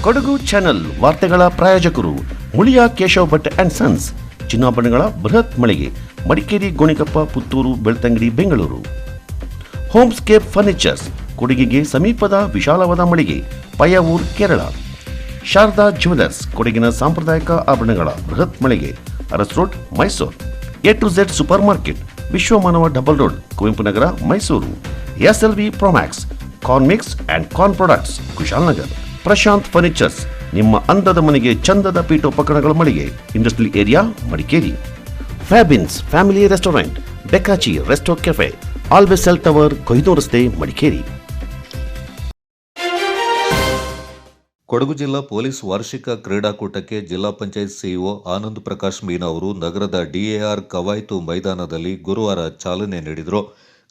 Kodagu channel ವಾರ್ತೆಗಳ ಪ್ರಾಯೋಜಕರು Muliya Keshav Bhat and sons, ಚಿನ್ನಾಭರಣಗಳ ಬೃಹತ್ ಮಳಿಗೆ, ಮಡಿಕೇರಿ, ಗೋಣಿಕೊಪ್ಪ, ಪುತ್ತೂರು, ಬೆಳ್ತಂಗಡಿ, ಬೆಂಗಳೂರು. ಹೋಮ್ಸ್ಕೇಪ್ ಫರ್ನಿಚರ್ಸ್, ಕೊಡಗಿಗೆ ಸಮೀಪದ ವಿಶಾಲವಾದ ಮಳಿಗೆ, ಪಯ್ಯಾವೂರ್, ಕೇರಳ. ಶಾರದಾ ಜ್ಯುವೆಲರ್ಸ್, ಕೊಡಗಿನ ಸಾಂಪ್ರದಾಯಿಕ ಆಭರಣಗಳ ಬೃಹತ್ ಮಳಿಗೆ, Aras road, Mysuru. A to Z super market, Vishwamanava double road, Kuvempu Nagar, Mysuru. SLV Promax, corn mix and corn products, Kushalnagar. Prashant furnitures, ನಿಮ್ಮ ಅಂದದ ಮನೆಗೆ ಚಂದದ ಪೀಠೋಪಕರಣಗಳ ಮಳಿಗೆ, ಇಂಡಸ್ಟ್ರಿಯಲ್ ಏರಿಯಾ, ಮಡಿಕೇರಿ. ಫ್ಯಾಬಿನ್ಸ್ ಫ್ಯಾಮಿಲಿ ರೆಸ್ಟೋರೆಂಟ್, ಬೆಕಾಚಿ resto cafe, always cell tower, Kohinoor ರಸ್ತೆ, ಮಡಿಕೇರಿ. ಕೊಡಗು ಜಿಲ್ಲಾ ಪೊಲೀಸ್ ವಾರ್ಷಿಕ ಕ್ರೀಡಾಕೂಟಕ್ಕೆ ಜಿಲ್ಲಾ ಪಂಚಾಯತ್ ಸಿಇಒ ಆನಂದ್ ಪ್ರಕಾಶ್ ಮೀನಾ ಅವರು ನಗರದ DAR ಕವಾಯತು ಮೈದಾನದಲ್ಲಿ ಗುರುವಾರ ಚಾಲನೆ ನೀಡಿದರು.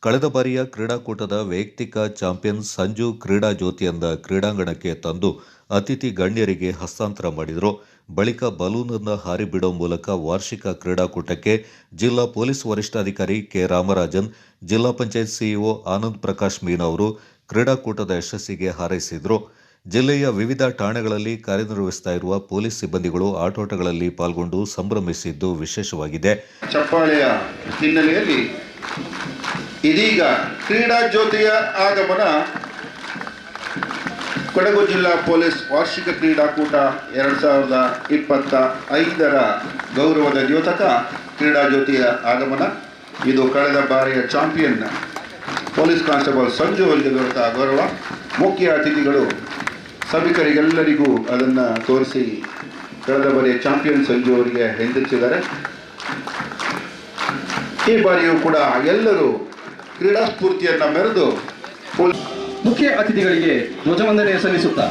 ಕಳೆದ ಬಾರಿಯ ಕ್ರೀಡಾಕೂಟದ ವೈಯಕ್ತಿಕ ಚಾಂಪಿಯನ್ ಸಂಜು ಕ್ರೀಡಾ ಜ್ಯೋತಿಯಿಂದ ಕ್ರೀಡಾಂಗಣಕ್ಕೆ ತಂದು ಅತಿಥಿ ಗಣ್ಯರಿಗೆ ಹಸ್ತಾಂತರ ಮಾಡಿದರು. ಬಳಿಕ ಬಲೂನ್ ಅನ್ನು ಹಾರಿ ಬಿಡುವ ಮೂಲಕ ವಾರ್ಷಿಕ ಕ್ರೀಡಾಕೂಟಕ್ಕೆ ಜಿಲ್ಲಾ ಪೊಲೀಸ್ ವರಿಷ್ಠಾಧಿಕಾರಿ ಕೆ ರಾಮರಾಜನ್, ಜಿಲ್ಲಾ ಪಂಚಾಯತ್ ಸಿಇಒ ಆನಂದ್ ಪ್ರಕಾಶ್ ಮೀನಾ ಅವರು ಕ್ರೀಡಾಕೂಟದ ಯಶಸ್ಸಿಗೆ ಹಾರೈಸಿದರು. ಜಿಲ್ಲೆಯ ವಿವಿಧ ಠಾಣೆಗಳಲ್ಲಿ ಕಾರ್ಯನಿರ್ವಹಿಸ್ತಾ ಇರುವ ಪೊಲೀಸ್ ಸಿಬ್ಬಂದಿಗಳು ಆಟೋಟಗಳಲ್ಲಿ ಪಾಲ್ಗೊಂಡು ಸಂಭ್ರಮಿಸಿದ್ದು ವಿಶೇಷವಾಗಿದೆ. ಚಪ್ಪಾಳೆಯ ಹಿನ್ನೆಲೆಯಲ್ಲಿ ಇದೀಗ ಕ್ರೀಡಾ ಜ್ಯೋತಿಯ ಆಗಮನ. ಕೊಡಗು ಜಿಲ್ಲಾ ಪೊಲೀಸ್ ವಾರ್ಷಿಕ ಕ್ರೀಡಾಕೂಟ 2025ರ ಗೌರವದ ದ್ಯೋತಕ ಕ್ರೀಡಾ ಜ್ಯೋತಿಯ ಆಗಮನ. ಇದು ಕಳೆದ ಬಾರಿಯ ಚಾಂಪಿಯನ್ ಪೊಲೀಸ್ ಕಾನ್ಸ್ಟೇಬಲ್ ಸಂಜು ಅವರಿಗೆ ದೊರೆತ ಗೌರವ. ಮುಖ್ಯ ಅತಿಥಿಗಳು ಸಭಿಕರಿಗೆಲ್ಲರಿಗೂ ಅದನ್ನು ತೋರಿಸಿ ಕಳೆದ ಬಾರಿಯ ಚಾಂಪಿಯನ್ ಸಂಜು ಅವರಿಗೆ ಹೆಂದಿಸಿದ್ದಾರೆ. ಈ ಬಾರಿಯೂ ಕೂಡ ಎಲ್ಲರೂ ಕ್ರೀಡಾ ಸ್ಫೂರ್ತಿಯನ್ನು ಮೆರೆದು ಮುಖ್ಯ ಅತಿಥಿಗಳಿಗೆ ಧ್ವಜವಂದನೆ ಸಲ್ಲಿಸುತ್ತಾ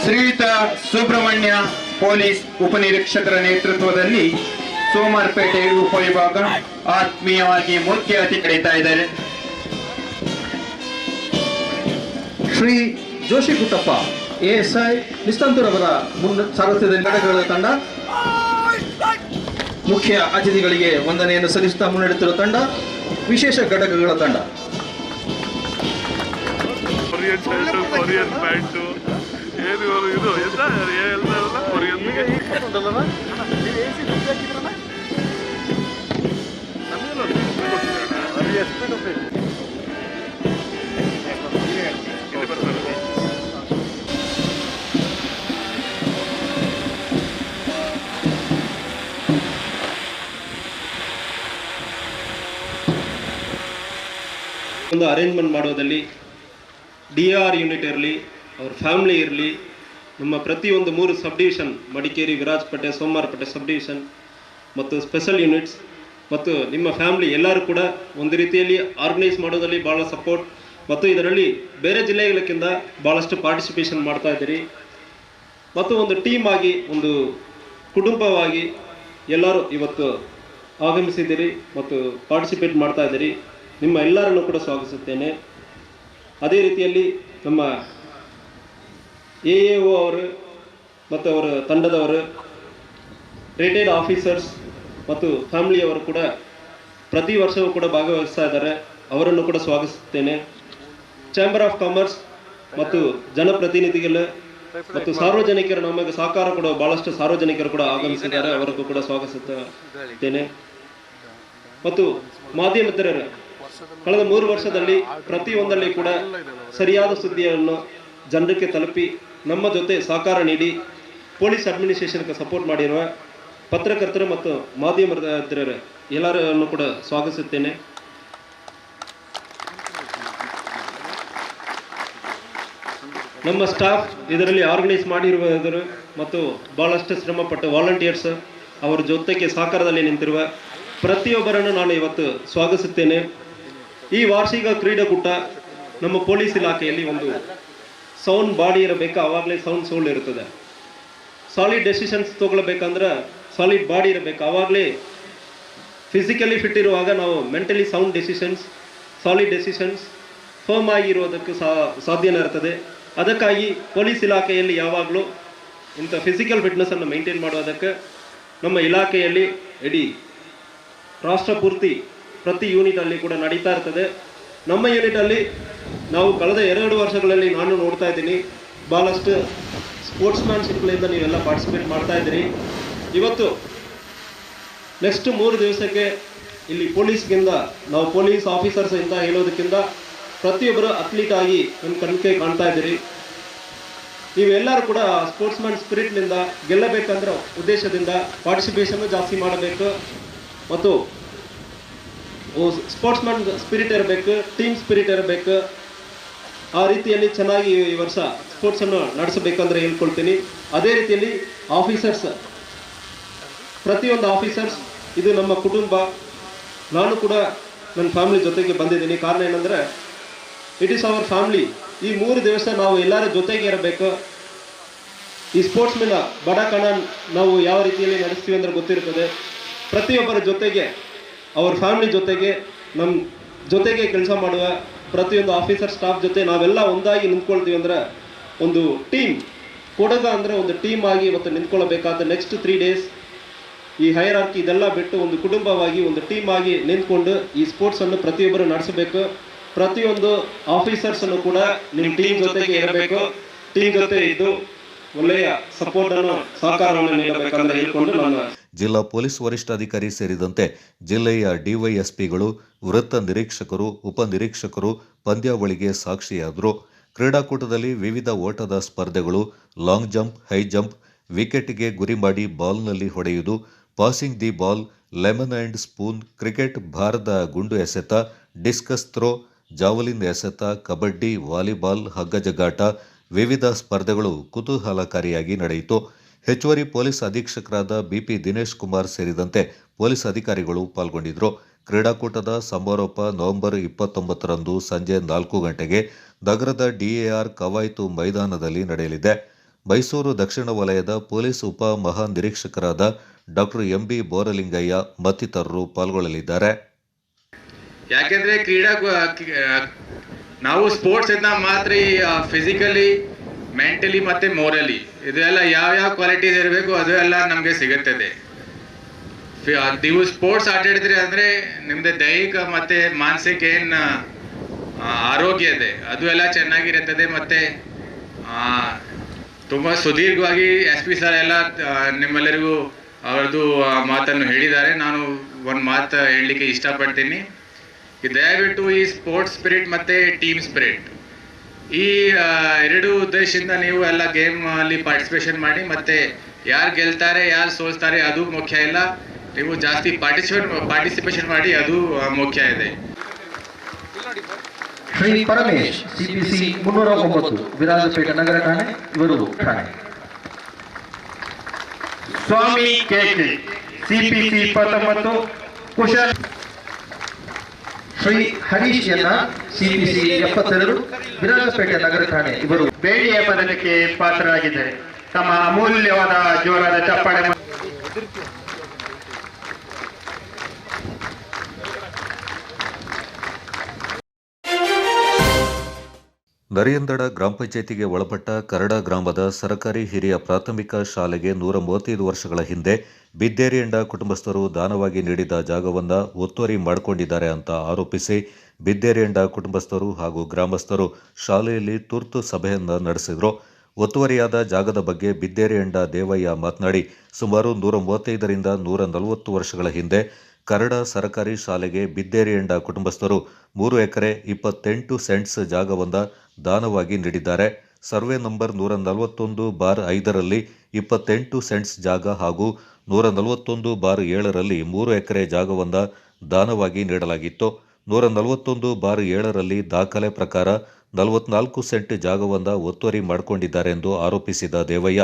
ಶ್ರೀಯುತ ಸುಬ್ರಹ್ಮಣ್ಯ ಪೊಲೀಸ್ ಉಪನಿರೀಕ್ಷಕರ ನೇತೃತ್ವದಲ್ಲಿ ಸೋಮಾರ್ಪೇಟೆ ಉಪವಿಭಾಗ ಆತ್ಮೀಯವಾಗಿ ಮುಖ್ಯ ಅತಿಥಿ ಕರೀತಾ ಇದ್ದಾರೆ. ಶ್ರೀ ಜೋಶಿ ಕುಟ್ಟಪ್ಪ ASI ನಿಸ್ತಂತೂರವರ ಸಾರಥ್ಯದಲ್ಲಿ ಘಟಕಗಳ ತಂಡ ಮುಖ್ಯ ಅತಿಥಿಗಳಿಗೆ ವಂದನೆಯನ್ನು ಸಲ್ಲಿಸುತ್ತಾ ಮುನ್ನಡೆಯುತ್ತಿರುವ ತಂಡ ವಿಶೇಷ ಘಟಕಗಳ ತಂಡ. ಒಂದು ಅರೇಂಜ್ಮೆಂಟ್ ಮಾಡೋದಲ್ಲಿ DR ಯೂನಿಟ್ ಇರಲಿ, ಅವ್ರ ಫ್ಯಾಮಿಲಿ ಇರಲಿ, ನಮ್ಮ ಪ್ರತಿಯೊಂದು 3 sub division Madikeri, Virajpet, Somwarpet sub division ಮತ್ತು ಸ್ಪೆಷಲ್ ಯೂನಿಟ್ಸ್ ಮತ್ತು ನಿಮ್ಮ ಫ್ಯಾಮಿಲಿ ಎಲ್ಲರೂ ಕೂಡ ಒಂದು ರೀತಿಯಲ್ಲಿ ಆರ್ಗನೈಸ್ ಮಾಡೋದಲ್ಲಿ ಭಾಳ ಸಪೋರ್ಟ್ ಮತ್ತು ಇದರಲ್ಲಿ ಬೇರೆ ಜಿಲ್ಲೆಗಳಕ್ಕಿಂತ ಭಾಳಷ್ಟು ಪಾರ್ಟಿಸಿಪೇಷನ್ ಮಾಡ್ತಾ ಇದ್ದೀರಿ ಮತ್ತು ಒಂದು ಟೀಮ್ ಆಗಿ ಒಂದು ಕುಟುಂಬವಾಗಿ ಎಲ್ಲರೂ ಇವತ್ತು ಆಗಮಿಸಿದ್ದೀರಿ ಮತ್ತು ಪಾರ್ಟಿಸಿಪೇಟ್ ಮಾಡ್ತಾ ಇದ್ದೀರಿ. ನಿಮ್ಮ ಎಲ್ಲರನ್ನು ಕೂಡ ಸ್ವಾಗತಿಸುತ್ತೇನೆ. ಅದೇ ರೀತಿಯಲ್ಲಿ ನಮ್ಮ AAO ಅವರು ಮತ್ತು ಅವರ ತಂಡದವರು, ರಿಟೈರ್ಡ್ ಆಫೀಸರ್ಸ್ ಮತ್ತು ಫ್ಯಾಮಿಲಿಯವರು ಕೂಡ ಪ್ರತಿ ವರ್ಷವೂ ಕೂಡ ಭಾಗವಹಿಸ್ತಾ ಇದ್ದಾರೆ. ಅವರನ್ನು ಕೂಡ ಸ್ವಾಗತಿಸುತ್ತೇನೆ. ಚಾಂಬರ್ ಆಫ್ ಕಾಮರ್ಸ್ ಮತ್ತು ಜನಪ್ರತಿನಿಧಿಗಳು ಮತ್ತು ಸಾರ್ವಜನಿಕರು ನಮಗೆ ಸಹಕಾರ ಕೊಡುವ ಭಾಳಷ್ಟು ಸಾರ್ವಜನಿಕರು ಕೂಡ ಆಗಮಿಸಿದ್ದಾರೆ. ಅವರಿಗೂ ಕೂಡ ಸ್ವಾಗತಿಸುತ್ತೇನೆ. ಮತ್ತು ಮಾಧ್ಯಮಿತರರು ಕಳೆದ 3 ವರ್ಷದಲ್ಲಿ ಪ್ರತಿಯೊಂದರಲ್ಲಿ ಕೂಡ ಸರಿಯಾದ ಸುದ್ದಿಯನ್ನು ಜನರಿಗೆ ತಲುಪಿ ನಮ್ಮ ಜೊತೆ ಸಹಕಾರ ನೀಡಿ ಪೊಲೀಸ್ ಅಡ್ಮಿನಿಸ್ಟ್ರೇಷನ್ಗೆ ಸಪೋರ್ಟ್ ಮಾಡಿರುವ ಪತ್ರಕರ್ತರು ಮತ್ತು ಮಾಧ್ಯಮಿತರರು ಎಲ್ಲರನ್ನು ಕೂಡ ಸ್ವಾಗತಿಸುತ್ತೇನೆ. ನಮ್ಮ ಸ್ಟಾಫ್ ಇದರಲ್ಲಿ ಆರ್ಗನೈಸ್ ಮಾಡಿರುವುದರು ಮತ್ತು ಭಾಳಷ್ಟು ಶ್ರಮಪಟ್ಟು ವಾಲಂಟಿಯರ್ಸ್ ಅವರ ಜೊತೆಗೆ ಸಹಕಾರದಲ್ಲಿ ನಿಂತಿರುವ ಪ್ರತಿಯೊಬ್ಬರನ್ನು ನಾನು ಇವತ್ತು ಸ್ವಾಗತಿಸುತ್ತೇನೆ. ಈ ವಾರ್ಷಿಕ ಕ್ರೀಡಾಕೂಟ ನಮ್ಮ ಪೊಲೀಸ್ ಇಲಾಖೆಯಲ್ಲಿ ಒಂದು ಸೌಂಡ್ ಬಾಡಿ ಇರಬೇಕು, ಆವಾಗಲೇ ಸೌಂಡ್ ಸೋಲ್ ಇರುತ್ತದೆ. ಸಾಲಿಡ್ ಡೆಸಿಷನ್ಸ್ ತೊಗೊಳ್ಬೇಕಂದ್ರೆ ಸಾಲಿಡ್ ಬಾಡಿ ಇರಬೇಕು, ಆವಾಗಲೇ ಫಿಸಿಕಲಿ ಫಿಟ್ ಇರುವಾಗ ನಾವು mentally sound decisions, solid decisions firm ಆಗಿರೋದಕ್ಕೆ ಸಾಧ್ಯನೇ ಇರ್ತದೆ. ಅದಕ್ಕಾಗಿ ಪೊಲೀಸ್ ಇಲಾಖೆಯಲ್ಲಿ ಯಾವಾಗಲೂ ಇಂಥ ಫಿಸಿಕಲ್ ಫಿಟ್ನೆಸ್ಸನ್ನು ಮೇಂಟೈನ್ ಮಾಡೋದಕ್ಕೆ ನಮ್ಮ ಇಲಾಖೆಯಲ್ಲಿ ಇಡೀ ರಾಷ್ಟ್ರ ಪೂರ್ತಿ ಪ್ರತಿ ಯೂನಿಟಲ್ಲಿ ಕೂಡ ನಡೀತಾ ಇರ್ತದೆ. ನಮ್ಮ ಯೂನಿಟಲ್ಲಿ ನಾವು ಕಳೆದ 2 ವರ್ಷಗಳಲ್ಲಿ ನಾನು ನೋಡ್ತಾ ಇದ್ದೀನಿ, ಭಾಳಷ್ಟು ಸ್ಪೋರ್ಟ್ಸ್ಮ್ಯಾನ್ಶಿಪ್ಗಳಿಂದ ನೀವೆಲ್ಲ ಪಾರ್ಟಿಸಿಪೇಟ್ ಮಾಡ್ತಾ ಇದ್ದೀರಿ. ಇವತ್ತು ನೆಕ್ಸ್ಟ್ 3 ದಿವಸಕ್ಕೆ ಇಲ್ಲಿ ಪೊಲೀಸ್ಗಿಂದ ನಾವು ಪೊಲೀಸ್ ಆಫೀಸರ್ಸ್ ಇಂದ ಹೇಳೋದಕ್ಕಿಂತ ಪ್ರತಿಯೊಬ್ಬರು ಅಥ್ಲೀಟ್ ಆಗಿ ನನ್ನ ಕಣ್ಣಿಗೆ ಕಾಣ್ತಾ ಇದ್ದೀರಿ. ನೀವೆಲ್ಲರೂ ಕೂಡ ಸ್ಪೋರ್ಟ್ಸ್ಮ್ಯಾನ್ ಸ್ಪಿರಿಟ್ನಿಂದ ಗೆಲ್ಲಬೇಕಂದ್ರೆ ಉದ್ದೇಶದಿಂದ ಪಾರ್ಟಿಸಿಪೇಷನ್ನು ಜಾಸ್ತಿ ಮಾಡಬೇಕು ಮತ್ತು ಸ್ಪೋರ್ಟ್ಸ್ಮ್ಯಾನ್ ಸ್ಪಿರಿಟ್ ಇರಬೇಕು, ಟೀಮ್ ಸ್ಪಿರಿಟ್ ಇರಬೇಕು. ಆ ರೀತಿಯಲ್ಲಿ ಚೆನ್ನಾಗಿ ಈ ವರ್ಷ ಸ್ಪೋರ್ಟ್ಸನ್ನು ನಡೆಸಬೇಕಂದ್ರೆ ಹೇಳ್ಕೊಳ್ತೀನಿ. ಅದೇ ರೀತಿಯಲ್ಲಿ ಆಫೀಸರ್ಸ್, ಪ್ರತಿಯೊಂದು ಆಫೀಸರ್ಸ್ ಇದು ನಮ್ಮ ಕುಟುಂಬ. ನಾನು ಕೂಡ ನನ್ನ ಫ್ಯಾಮಿಲಿ ಜೊತೆಗೆ ಬಂದಿದ್ದೀನಿ. ಕಾರಣ ಏನಂದರೆ ಇಟ್ ಈಸ್ ಅವರ್ ಫ್ಯಾಮಿಲಿ. ಈ 3 ದಿವಸ ನಾವು ಎಲ್ಲರ ಜೊತೆಗೆ ಇರಬೇಕು. ಈ ಸ್ಪೋರ್ಟ್ಸ್ಮೆನ್ ಬಡಕಣ ನಾವು ಯಾವ ರೀತಿಯಲ್ಲಿ ನಡೆಸ್ತೀವಿ ಅಂದರೆ ಗೊತ್ತಿರ್ತದೆ. ಪ್ರತಿಯೊಬ್ಬರ ಜೊತೆಗೆ, ಅವ್ರ ಫ್ಯಾಮಿಲಿ ಜೊತೆಗೆ, ನಮ್ಮ ಜೊತೆಗೆ ಕೆಲಸ ಮಾಡುವ ಪ್ರತಿಯೊಂದು ಆಫೀಸರ್ ಸ್ಟಾಫ್ ಜೊತೆ ನಾವೆಲ್ಲ ಒಂದಾಗಿ ನಿಂತ್ಕೊಳ್ತೀವಿ ಅಂದರೆ ಒಂದು ಟೀಮ್ ಕೊಡಗ ಅಂದರೆ ಒಂದು ಟೀಮ್ ಆಗಿ ಇವತ್ತು ನಿಂತ್ಕೊಳ್ಳಬೇಕಾದ ನೆಕ್ಸ್ಟ್ 3 ಡೇಸ್ ಈ ಹೈರಾರ್ಕಿ ಇದೆಲ್ಲ ಬಿಟ್ಟು ಒಂದು ಕುಟುಂಬವಾಗಿ ಒಂದು ಟೀಮ್ ಆಗಿ ನಿಂತ್ಕೊಂಡು ಈ ಸ್ಪೋರ್ಟ್ಸನ್ನು ಪ್ರತಿಯೊಬ್ಬರು ನಡೆಸಬೇಕು. ಪ್ರತಿಯೊಂದು ಆಫೀಸರ್ಸನ್ನು ಕೂಡ ನಿಮ್ಮ ಟೀಮ್ ಜೊತೆಗೆ ಇರಬೇಕು. ಟೀಮ್ ಜೊತೆ ಇದ್ದು ಒಳ್ಳೆಯ ಸಪೋರ್ಟ್ ಅನ್ನು ಸಹಕಾರವನ್ನು ನೀಡಬೇಕಂತ ಹೇಳಿಕೊಂಡು ನಾನು ಜಿಲ್ಲಾ ಪೊಲೀಸ್ ವರಿಷ್ಠಾಧಿಕಾರಿ ಸೇರಿದಂತೆ ಜಿಲ್ಲೆಯ ಡಿವೈಎಸ್ಪಿಗಳು, ವೃತ್ತ ನಿರೀಕ್ಷಕರು, ಉಪನಿರೀಕ್ಷಕರು ಪಂದ್ಯಾವಳಿಗೆ ಸಾಕ್ಷಿಯಾದರು. ಕ್ರೀಡಾಕೂಟದಲ್ಲಿ ವಿವಿಧ ಓಟದ ಸ್ಪರ್ಧೆಗಳು, ಲಾಂಗ್ ಜಂಪ್, ಹೈ ಜಂಪ್, ವಿಕೆಟ್ಗೆ ಗುರಿ ಮಾಡಿ ಬಾಲ್ನಲ್ಲಿ ಹೊಡೆಯುವುದು, passing the ball, lemon and spoon, cricket, ಭಾರದ ಗುಂಡು ಎಸೆತ, ಡಿಸ್ಕಸ್ ಥ್ರೋ, ಜಾವಲಿನ್ ಎಸೆತ, ಕಬಡ್ಡಿ, ವಾಲಿಬಾಲ್, ಹಗ್ಗಜಗಾಟ ವಿವಿಧ ಸ್ಪರ್ಧೆಗಳು ಕುತೂಹಲಕಾರಿಯಾಗಿ ನಡೆಯಿತು. ಹೆಚ್ಚುವರಿ ಪೊಲೀಸ್ ಅಧೀಕ್ಷಕರಾದ ಬಿಪಿ ದಿನೇಶ್ ಕುಮಾರ್ ಸೇರಿದಂತೆ ಪೊಲೀಸ್ ಅಧಿಕಾರಿಗಳು ಪಾಲ್ಗೊಂಡಿದ್ದರು. ಕ್ರೀಡಾಕೂಟದ ಸಮಾರೋಪ ನವೆಂಬರ್ 29ರಂದು ಸಂಜೆ 4 ಗಂಟೆಗೆ ನಗರದ ಡಿಎಆರ್ ಕವಾಯತು ಮೈದಾನದಲ್ಲಿ ನಡೆಯಲಿದೆ. ಮೈಸೂರು ದಕ್ಷಿಣ ವಲಯದ ಪೊಲೀಸ್ ಉಪ ಮಹಾನಿರೀಕ್ಷಕರಾದ ಡಾಕ್ಟರ್ ಎಂಬಿ ಬೋರಲಿಂಗಯ್ಯ ಮತ್ತಿತರರು ಪಾಲ್ಗೊಳ್ಳಲಿದ್ದಾರೆ. ಯಾಕೆಂದ್ರೆ ನಾವು ಸ್ಪೋರ್ಟ್ಸ್ ಇಂದ ಮಾತ್ರ ಫಿಸಿಕಲಿ, ಮೆಂಟಲಿ ಮತ್ತೆ ಮೋರಲಿ ಇದೆಲ್ಲ ಯಾವ ಕ್ವಾಲಿಟೀಸ್ ಇರಬೇಕು ಅದು ಎಲ್ಲ ನಮಗೆ ಸಿಗುತ್ತದೆ. ನೀವು ಸ್ಪೋರ್ಟ್ಸ್ ಆಟಾಡಿದ್ರೆ ಅಂದ್ರೆ ನಿಮ್ದು ದೈಹಿಕ ಮತ್ತೆ ಮಾನಸಿಕ ಏನು ಆರೋಗ್ಯ ಇದೆ ಅದು ಎಲ್ಲ ಚೆನ್ನಾಗಿರುತ್ತದೆ. ಮತ್ತೆ ತುಂಬಾ ಸುದೀರ್ಘವಾಗಿ SP ಸರ್ ಎಲ್ಲ ನಿಮ್ಮೆಲ್ಲರಿಗೂ ಅವರದು ಮಾತನ್ನು ಹೇಳಿದ್ದಾರೆ. ನಾನು ಒಂದು ಮಾತು ಹೇಳಲಿಕ್ಕೆ ಇಷ್ಟಪಡ್ತೀನಿ. ದಯವಿಟ್ಟು ಈ ಸ್ಪೋರ್ಟ್ಸ್ ಸ್ಪಿರಿಟ್ ಮತ್ತೆ ಟೀಮ್ ಸ್ಪಿರಿಟ್ ಈ 2 ಉದ್ದೇಶದಿಂದ ನೀವು ಎಲ್ಲ ಗೇಮ್ ಅಲ್ಲಿ ಪಾರ್ಟಿಸಿಪೇಷನ್ ಮಾಡಿ. ಮತ್ತೆ ಯಾರು ಗೆಲ್ತಾರೆ ಯಾರು ಸೋಲ್ತಾರೆ ಅದು ಮುಖ್ಯ ಇಲ್ಲ, ನೀವು ಜಾಸ್ತಿ ಪಾರ್ಟಿಸಿಪೇಷನ್ ಮಾಡಿ, ಅದು ಮುಖ್ಯ ಇದೆ. ಶ್ರೀ ಪರಮೇಶ್ CPC 309 ವಿರಾಜಪೇಟೆ ನಗರ ಠಾಣೆ ಇವರು ಠಾಣೆ. ಸ್ವಾಮಿ KK CPC 19 ಕುಶಲ್. ಶ್ರೀ ಹರೀಶ್ ಎನ್ನ CPC 72 ವಿರಾಜಪೇಟೆ ನಗರ ಠಾಣೆ ಇವರು ಬೇಡಿಯ ಪದಕಕ್ಕೆ ಪಾತ್ರರಾಗಿದ್ದಾರೆ. ತಮ್ಮ ಅಮೂಲ್ಯವಾದ ಜೋರಾದ ಚಪ್ಪಾಳೆ. ನರಿಯಂದಡ ಗ್ರಾಮ ಪಂಚಾಯಿತಿಗೆ ಒಳಪಟ್ಟ ಕರಡ ಗ್ರಾಮದ ಸರ್ಕಾರಿ ಹಿರಿಯ ಪ್ರಾಥಮಿಕ ಶಾಲೆಗೆ 135 ವರ್ಷಗಳ ಹಿಂದೆ ಬಿದ್ದೇರಿಯಂಡ ಕುಟುಂಬಸ್ಥರು ದಾನವಾಗಿ ನೀಡಿದ ಜಾಗವನ್ನು ಒತ್ತುವರಿ ಮಾಡಿಕೊಂಡಿದ್ದಾರೆ ಅಂತ ಆರೋಪಿಸಿ ಬಿದ್ದೇರಿಯಂಡ ಕುಟುಂಬಸ್ಥರು ಹಾಗೂ ಗ್ರಾಮಸ್ಥರು ಶಾಲೆಯಲ್ಲಿ ತುರ್ತು ಸಭೆಯನ್ನು ನಡೆಸಿದರು. ಒತ್ತುವರಿಯಾದ ಜಾಗದ ಬಗ್ಗೆ ಬಿದ್ದೇರಿಯಂಡ ದೇವಯ್ಯ ಮಾತನಾಡಿ, ಸುಮಾರು 135ರಿಂದ 140 ವರ್ಷಗಳ ಹಿಂದೆ ಕರಡ ಸರ್ಕಾರಿ ಶಾಲೆಗೆ ಬಿದ್ದೇರಿಯಂಡ ಕುಟುಂಬಸ್ಥರು 3 ಎಕರೆ 28 ಸೆಂಟ್ಸ್ ಜಾಗವನ್ನು ದಾನವಾಗಿ ನೀಡಿದ್ದಾರೆ. ಸರ್ವೆ ನಂಬರ್ 141/5ರಲ್ಲಿ 28 ಸೆಂಟ್ಸ್ ಜಾಗ ಹಾಗೂ 141/7ರಲ್ಲಿ 3 ಎಕರೆ ಜಾಗವನ್ನು ದಾನವಾಗಿ ನೀಡಲಾಗಿತ್ತು. 141/7ರಲ್ಲಿ ದಾಖಲೆ ಪ್ರಕಾರ 44 ಸೆಂಟ್ ಜಾಗವನ್ನು ಒತ್ತುವರಿ ಮಾಡಿಕೊಂಡಿದ್ದಾರೆ ಎಂದು ಆರೋಪಿಸಿದ ದೇವಯ್ಯ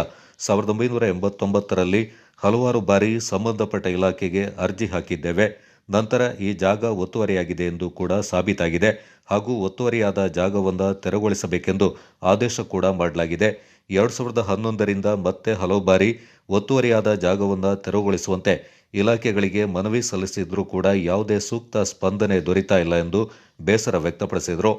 1989ರಲ್ಲಿ ಹಲವಾರು ಬಾರಿ ಸಂಬಂಧಪಟ್ಟ ಇಲಾಖೆಗೆ ಅರ್ಜಿ ಹಾಕಿದ್ದೇವೆ. ನಂತರ ಈ ಜಾಗ ಒತ್ತುವರಿಯಾಗಿದೆ ಎಂದು ಕೂಡ ಸಾಬೀತಾಗಿದೆ ಹಾಗೂ ಒತ್ತುವರಿಯಾದ ಜಾಗವನ್ನು ತೆರವುಗೊಳಿಸಬೇಕೆಂದು ಆದೇಶ ಕೂಡ ಮಾಡಲಾಗಿದೆ. 2011ರಿಂದ ಮತ್ತೆ ಹಲವು ಬಾರಿ ಒತ್ತುವರಿಯಾದ ಜಾಗವನ್ನು ತೆರವುಗೊಳಿಸುವಂತೆ ಇಲಾಖೆಗಳಿಗೆ ಮನವಿ ಸಲ್ಲಿಸಿದ್ರೂ ಕೂಡ ಯಾವುದೇ ಸೂಕ್ತ ಸ್ಪಂದನೆ ದೊರೆತಾ ಇಲ್ಲ ಎಂದು ಬೇಸರ ವ್ಯಕ್ತಪಡಿಸಿದರು.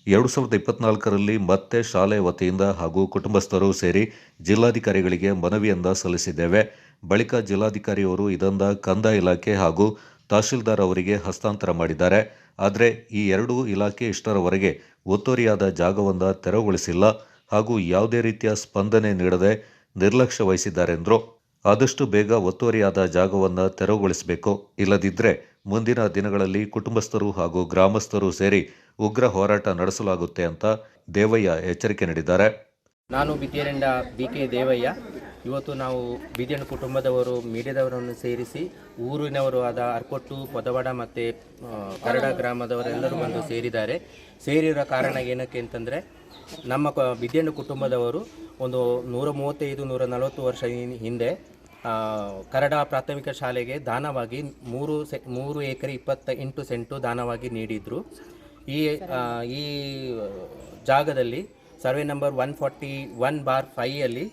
2024ರಲ್ಲಿ ಮತ್ತೆ ಶಾಲೆ ವತಿಯಿಂದ ಹಾಗೂ ಕುಟುಂಬಸ್ಥರು ಸೇರಿ ಜಿಲ್ಲಾಧಿಕಾರಿಗಳಿಗೆ ಮನವಿಯನ್ನ ಸಲ್ಲಿಸಿದ್ದೇವೆ. ಬಳಿಕ ಜಿಲ್ಲಾಧಿಕಾರಿಯವರು ಇದನ್ನ ಕಂದಾಯ ಇಲಾಖೆ ಹಾಗೂ ತಹಶೀಲ್ದಾರ್ ಅವರಿಗೆ ಹಸ್ತಾಂತರ ಮಾಡಿದ್ದಾರೆ. ಆದರೆ ಈ ಎರಡೂ ಇಲಾಖೆ ಇಷ್ಟರವರೆಗೆ ಒತ್ತುವರಿಯಾದ ಜಾಗವನ್ನು ತೆರವುಗೊಳಿಸಿಲ್ಲ ಹಾಗೂ ಯಾವುದೇ ರೀತಿಯ ಸ್ಪಂದನೆ ನೀಡದೆ ನಿರ್ಲಕ್ಷ್ಯ ವಹಿಸಿದ್ದಾರೆಂದರು. ಆದಷ್ಟು ಬೇಗ ಒತ್ತುವರಿಯಾದ ಜಾಗವನ್ನು ತೆರವುಗೊಳಿಸಬೇಕು, ಇಲ್ಲದಿದ್ದರೆ ಮುಂದಿನ ದಿನಗಳಲ್ಲಿ ಕುಟುಂಬಸ್ಥರು ಹಾಗೂ ಗ್ರಾಮಸ್ಥರು ಸೇರಿ ಉಗ್ರ ಹೋರಾಟ ನಡೆಸಲಾಗುತ್ತೆ ಅಂತ ದೇವಯ್ಯ ಎಚ್ಚರಿಕೆ ನೀಡಿದ್ದಾರೆ. ನಾನು ಬಿದ್ಯೇರಿಂದ BK ದೇವಯ್ಯ. ಇವತ್ತು ನಾವು ಬಿದ್ಯಣ್ಣ ಕುಟುಂಬದವರು ಮೀಡಿಯಾದವರನ್ನು ಸೇರಿಸಿ ಊರಿನವರು ಆದ ಅರ್ಕೊಟ್ಟು, ಪೊದವಾಡ ಮತ್ತು ಕರಡ ಗ್ರಾಮದವರೆಲ್ಲರೂ ಬಂದು ಸೇರಿದ್ದಾರೆ. ಸೇರಿರೋ ಕಾರಣ ಏನಕ್ಕೆ ಅಂತಂದರೆ, ನಮ್ಮ ಬಿದ್ಯಣ್ಣ ಕುಟುಂಬದವರು ಒಂದು 135-140 ವರ್ಷ ಹಿಂದೆ ಕರಡ ಪ್ರಾಥಮಿಕ ಶಾಲೆಗೆ ದಾನವಾಗಿ 3 ಎಕರೆ 28 ಸೆಂಟು ದಾನವಾಗಿ ನೀಡಿದರು. ಈ ಜಾಗದಲ್ಲಿ ಸರ್ವೆ ನಂಬರ್ 141/5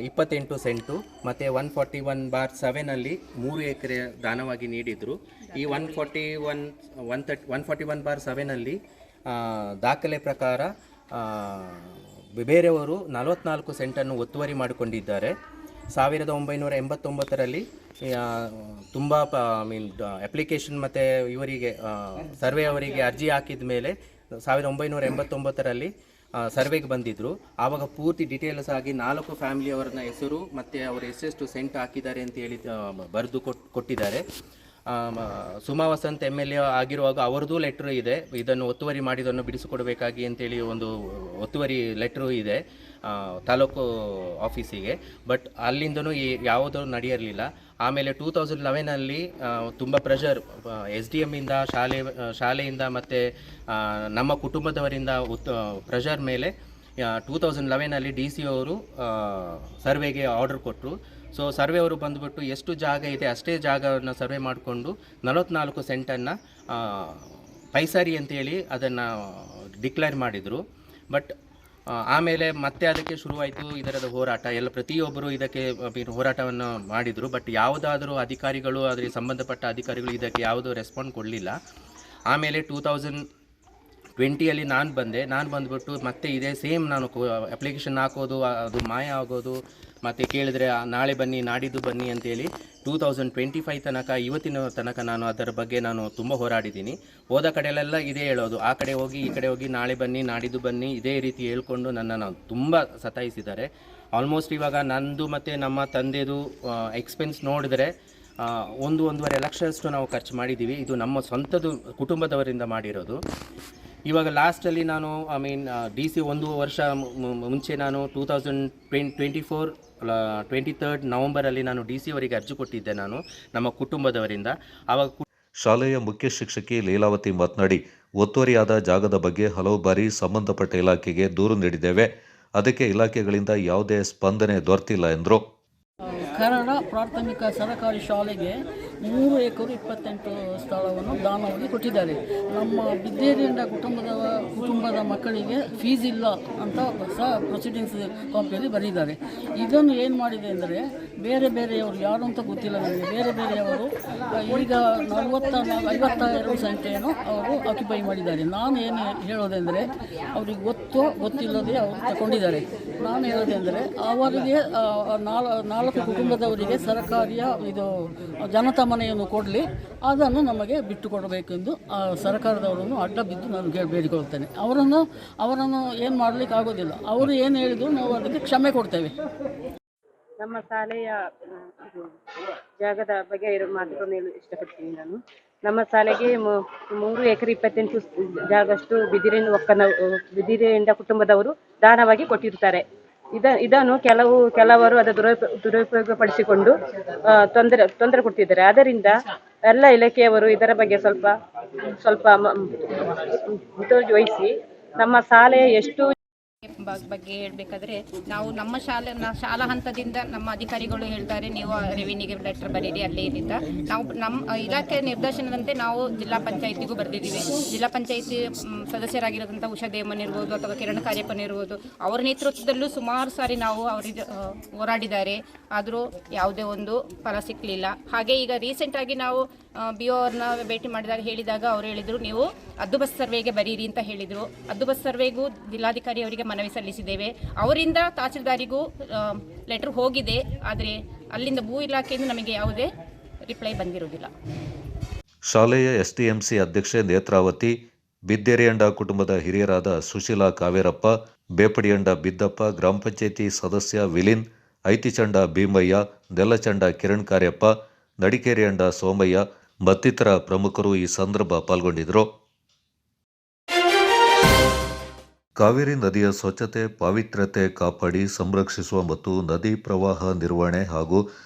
28 ಸೆಂಟು ಮತ್ತು 141/7 3 ಎಕರೆ ದಾನವಾಗಿ ನೀಡಿದರು. ಈ 141/7 ದಾಖಲೆ ಪ್ರಕಾರ ಬೇರೆಯವರು 44 ಸೆಂಟನ್ನು ಒತ್ತುವರಿ ಮಾಡಿಕೊಂಡಿದ್ದಾರೆ. 1989 ತುಂಬ ಅಪ್ಲಿಕೇಶನ್ ಮತ್ತು ಇವರಿಗೆ ಸರ್ವೆ ಅವರಿಗೆ ಅರ್ಜಿ ಹಾಕಿದ ಮೇಲೆ 1989 ಸರ್ವೆಗೆ ಬಂದಿದ್ದರು. ಆವಾಗ ಪೂರ್ತಿ ಡೀಟೇಲ್ಸ್ ಆಗಿ 4 ಫ್ಯಾಮಿಲಿಯವರನ್ನ ಹೆಸರು ಮತ್ತು ಅವರು ಎಷ್ಟೆಷ್ಟು ಸೆಂಟ್ ಹಾಕಿದ್ದಾರೆ ಅಂತ ಹೇಳಿ ಬರೆದು ಕೊಟ್ಟಿದ್ದಾರೆ. ಸುಮಾ ವಸಂತ್ MLA ಆಗಿರುವಾಗ ಅವರದ್ದು ಲೆಟ್ರ್ ಇದೆ, ಇದನ್ನು ಒತ್ತುವರಿ ಮಾಡಿದನ್ನು ಬಿಡಿಸಿಕೊಡಬೇಕಾಗಿ ಅಂತೇಳಿ ಒಂದು ಒತ್ತುವರಿ ಲೆಟ್ರು ಇದೆ ತಾಲೂಕು ಆಫೀಸಿಗೆ. ಬಟ್ ಅಲ್ಲಿಂದನೂ ಯಾವುದೂ ನಡೆಯಿರಲಿಲ್ಲ. ಆಮೇಲೆ 2011 ತುಂಬ ಪ್ರೆಷರ್ SDM ಇಂದ ಶಾಲೆಯಿಂದ ಮತ್ತು ನಮ್ಮ ಕುಟುಂಬದವರಿಂದ ಪ್ರೆಷರ್ ಮೇಲೆ 2011 DC ಅವರು ಸರ್ವೆಗೆ ಆರ್ಡರ್ ಕೊಟ್ಟರು. ಸೊ ಸರ್ವೆ ಅವರು ಬಂದುಬಿಟ್ಟು ಎಷ್ಟು ಜಾಗ ಇದೆ ಅಷ್ಟೇ ಜಾಗವನ್ನು ಸರ್ವೆ ಮಾಡಿಕೊಂಡು 44 ಸೆಂಟನ್ನು ಪೈಸಾರಿ ಅಂತೇಳಿ ಅದನ್ನು ಡಿಕ್ಲೇರ್ ಮಾಡಿದರು. ಬಟ್ ಆಮೇಲೆ ಮತ್ತೆ ಅದಕ್ಕೆ ಶುರುವಾಯಿತು ಇದರದ ಹೋರಾಟ. ಪ್ರತಿಯೊಬ್ಬರು ಇದಕ್ಕೆ ಹೋರಾಟವನ್ನು ಮಾಡಿದರು. ಬಟ್ ಯಾವುದಾದರೂ ಅಧಿಕಾರಿಗಳು, ಅದಕ್ಕೆ ಸಂಬಂಧಪಟ್ಟ ಅಧಿಕಾರಿಗಳು ಇದಕ್ಕೆ ಯಾವುದೂ ರೆಸ್ಪಾಂಡ್ ಕೊಡಲಿಲ್ಲ. ಆಮೇಲೆ 2020 ನಾನು ಬಂದುಬಿಟ್ಟು ಮತ್ತೆ ಇದೇ ಸೇಮ್ ನಾನು ಅಪ್ಲಿಕೇಶನ್ ಹಾಕೋದು, ಅದು ಮಾಯ ಆಗೋದು, ಮತ್ತು ಕೇಳಿದ್ರೆ ನಾಳೆ ಬನ್ನಿ ನಾಡಿದ್ದು ಬನ್ನಿ ಅಂತೇಳಿ 2025 ಇವತ್ತಿನ ತನಕ ನಾನು ಅದರ ಬಗ್ಗೆ ನಾನು ತುಂಬ ಹೋರಾಡಿದ್ದೀನಿ. ಹೋದ ಕಡೆಯಲ್ಲೆಲ್ಲ ಇದೇ ಹೇಳೋದು, ಆ ಕಡೆ ಹೋಗಿ ಈ ಕಡೆ ಹೋಗಿ ನಾಳೆ ಬನ್ನಿ ನಾಡಿದ್ದು ಬನ್ನಿ ಇದೇ ರೀತಿ ಹೇಳ್ಕೊಂಡು ನನ್ನನ್ನು ತುಂಬ ಸತಾಯಿಸಿದ್ದಾರೆ. ಆಲ್ಮೋಸ್ಟ್ ಇವಾಗ ನಂದು ಮತ್ತು ನಮ್ಮ ತಂದೆದು ಎಕ್ಸ್ಪೆನ್ಸ್ ನೋಡಿದ್ರೆ 1-1.5 ಲಕ್ಷದಷ್ಟು ನಾವು ಖರ್ಚು ಮಾಡಿದ್ದೀವಿ. ಇದು ನಮ್ಮ ಸ್ವಂತದ ಕುಟುಂಬದವರಿಂದ ಮಾಡಿರೋದು. ಇವಾಗ ಲಾಸ್ಟಲ್ಲಿ ನಾನು DC 1 ವರ್ಷ ಮುಂಚೆ ನಾನು 2024 23 ನವಂಬರಲ್ಲಿ ನಾನು DC ಅವರಿಗೆ ಅರ್ಜಿ ಕೊಟ್ಟಿದ್ದೆ ನಾನು ನಮ್ಮ ಕುಟುಂಬದವರಿಂದ. ಆವಾಗ ಶಾಲೆಯ ಮುಖ್ಯ ಶಿಕ್ಷಕಿ ಲೀಲಾವತಿ ಮಾತನಾಡಿ, ಒತ್ತುವರಿಯಾದ ಜಾಗದ ಬಗ್ಗೆ ಹಲವು ಬಾರಿ ಸಂಬಂಧಪಟ್ಟ ಇಲಾಖೆಗೆ ದೂರು ನೀಡಿದ್ದೇವೆ, ಅದಕ್ಕೆ ಇಲಾಖೆಗಳಿಂದ ಯಾವುದೇ ಸ್ಪಂದನೆ ದೊರೆತಿಲ್ಲ ಎಂದರು. ಕರಡ ಪ್ರಾಥಮಿಕ ಸರಕಾರಿ ಶಾಲೆಗೆ 3 ಎಕರೆ 28 ಸ್ಥಳವನ್ನು ದಾನವಾಗಿ ಕೊಟ್ಟಿದ್ದಾರೆ. ನಮ್ಮ ಬಿದ್ದೇರಿಯಿಂದ ಕುಟುಂಬದ ಮಕ್ಕಳಿಗೆ ಫೀಸ್ ಇಲ್ಲ ಅಂತ ಸಹ ಪ್ರೊಸೀಡಿಂಗ್ಸ್ ಕಾಪಿಯಲ್ಲಿ ಬರೆದಿದ್ದಾರೆ. ಇದನ್ನು ಏನು ಮಾಡಿದೆ ಅಂದರೆ ಬೇರೆಯವರು ಯಾರು ಅಂತ ಗೊತ್ತಿಲ್ಲ ನನಗೆ, ಬೇರೆಯವರು ಈಗ 52 ಸಂಖ್ಯೆಯನ್ನು ಅವರು ಆಕ್ಯುಪೈ ಮಾಡಿದ್ದಾರೆ. ನಾನು ಏನು ಹೇಳೋದೆಂದರೆ ಅವರಿಗೆ ಗೊತ್ತಿಲ್ಲದೆ ಅವರು ತಗೊಂಡಿದ್ದಾರೆ. ನಾನು ಹೇಳೋದೆಂದರೆ ಅವರಿಗೆ 4 ಕುಟುಂಬದವರಿಗೆ ಸರ್ಕಾರಿಯ ಇದು ಜನತಾ ಮನೆಯನ್ನು ಕೊಡಲಿ, ಅದನ್ನು ನಮಗೆ ಬಿಟ್ಟು ಕೊಡಬೇಕೆಂದು ಸರ್ಕಾರದವರನ್ನು ಅಡ್ಡ ಬಿದ್ದು ನಾನು ಬೇಡಿಕೊಳ್ತೇನೆ. ಅವರನ್ನು ಏನು ಮಾಡಲಿಕ್ಕೆ ಆಗೋದಿಲ್ಲ. ಅವರು ಏನು ಹೇಳಿದ್ರು ನಾವು ಅದಕ್ಕೆ ಕ್ಷಮೆ ಕೊಡ್ತೇವೆ. ನಮ್ಮ ಶಾಲೆಯ ಜಾಗದ ಬಗ್ಗೆ ಮಾತುಗಳನ್ನು ಹೇಳಲು ಇಷ್ಟಪಡ್ತೀನಿ ನಾನು. ನಮ್ಮ ಶಾಲೆಗೆ 3 ಎಕರೆ 28 ಜಾಗಷ್ಟು ಬಿದಿರೆಯಿಂದ ಕುಟುಂಬದವರು ದಾನವಾಗಿ ಕೊಟ್ಟಿರುತ್ತಾರೆ. ಇದನ್ನು ಕೆಲವರು ಅದರ ದುರುಪಯೋಗ ಪಡಿಸಿಕೊಂಡು ತೊಂದರೆ ಕೊಡ್ತಿದ್ದಾರೆ. ಆದ್ದರಿಂದ ಎಲ್ಲ ಇಲಾಖೆಯವರು ಇದರ ಬಗ್ಗೆ ಸ್ವಲ್ಪ ಮುತುವರ್ಜಿ ವಹಿಸಿ ನಮ್ಮ ಶಾಲೆ ಎಷ್ಟು ಬಗ್ಗೆ ಹೇಳಬೇಕಾದ್ರೆ, ನಾವು ನಮ್ಮ ಶಾಲಾ ಹಂತದಿಂದ ನಮ್ಮ ಅಧಿಕಾರಿಗಳು ಹೇಳ್ತಾರೆ ನೀವು ರೆವಿನ್ಯೂಗೆ ಲೆಟರ್ ಬರೀರಿ ಅಲ್ಲೇ ಇಲ್ಲಿಂದ. ನಾವು ನಮ್ಮ ಇಲಾಖೆ ನಿರ್ದೇಶನದಂತೆ ನಾವು ಜಿಲ್ಲಾ ಪಂಚಾಯಿತಿಗೂ ಬರೆದಿದ್ದೀವಿ. ಜಿಲ್ಲಾ ಪಂಚಾಯಿತಿ ಸದಸ್ಯರಾಗಿರೋದಂಥ ಉಷಾ ದೇವಮನ್ ಇರ್ಬೋದು ಅಥವಾ ಕಿರಣ್ ಕಾರ್ಯಪ್ಪನ್ ಇರ್ಬೋದು, ಅವರ ನೇತೃತ್ವದಲ್ಲೂ ಸುಮಾರು ಸಾರಿ ನಾವು ಅವರಿಗೆ ಹೋರಾಡಿದ್ದಾರೆ. ಆದರೂ ಯಾವುದೇ ಒಂದು ಫಲ ಸಿಕ್ಕಲಿಲ್ಲ. ಹಾಗೆ ಈಗ ರೀಸೆಂಟಾಗಿ ನಾವು BO ಅವ್ರನ್ನ ಭೇಟಿ ಹೇಳಿದಾಗ ಅವ್ರು ಹೇಳಿದರು ನೀವು ಹದ್ದುಬಸ್ತು ಸರ್ವೆಗೆ ಬರೀರಿ ಅಂತ ಹೇಳಿದರು. ಹದ್ದುಬಸ್ತು ಸರ್ವೆಗೂ ಜಿಲ್ಲಾಧಿಕಾರಿ ಅವರಿಗೆ ಮನವಿ ಸಲ್ಲಿಸಿದ್ದೇವೆ. ಅವರಿಂದ ತಹಸೀಲ್ದಾರಿಗೂ ಲೆಟರ್ ಹೋಗಿದೆ, ಆದರೆ ಅಲ್ಲಿಂದ ಭೂ ಇಲಾಖೆಯಿಂದ ನಮಗೆ ಯಾವುದೇ ರಿಪ್ಲೈ ಬಂದಿರುವುದಿಲ್ಲ. ಶಾಲೆಯ ಎಸ್ಟಿಎಂಸಿ ಅಧ್ಯಕ್ಷೆ ನೇತ್ರಾವತಿ, ಬಿದ್ದೇರಿಯಂಡ ಕುಟುಂಬದ ಹಿರಿಯರಾದ ಸುಶೀಲಾ ಕಾವೇರಪ್ಪ, ಬೇಪಡಿಯಂಡ ಬಿದ್ದಪ್ಪ, ಗ್ರಾಮ ಪಂಚಾಯಿತಿ ಸದಸ್ಯ ವಿಲಿನ್, ಐತಿಚಂಡ ಭೀಮಯ್ಯ, ನೆಲ್ಲಚಂಡ ಕಿರಣ್ ಕಾರ್ಯಪ್ಪ, ನಡಿಕೇರಿಯಂಡ ಸೋಮಯ್ಯ ಮತ್ತಿತರ ಪ್ರಮುಖರು ಈ ಸಂದರ್ಭ ಪಾಲ್ಗೊಂಡಿದ್ದರು. ಕಾವೇರಿ ನದಿಯ ಸ್ವಚ್ಛತೆ, ಪಾವಿತ್ರ್ಯತೆ ಕಾಪಾಡಿ ಸಂರಕ್ಷಿಸುವ ಮತ್ತು ನದಿ ಪ್ರವಾಹ ನಿರ್ವಹಣೆ ಹಾಗೂ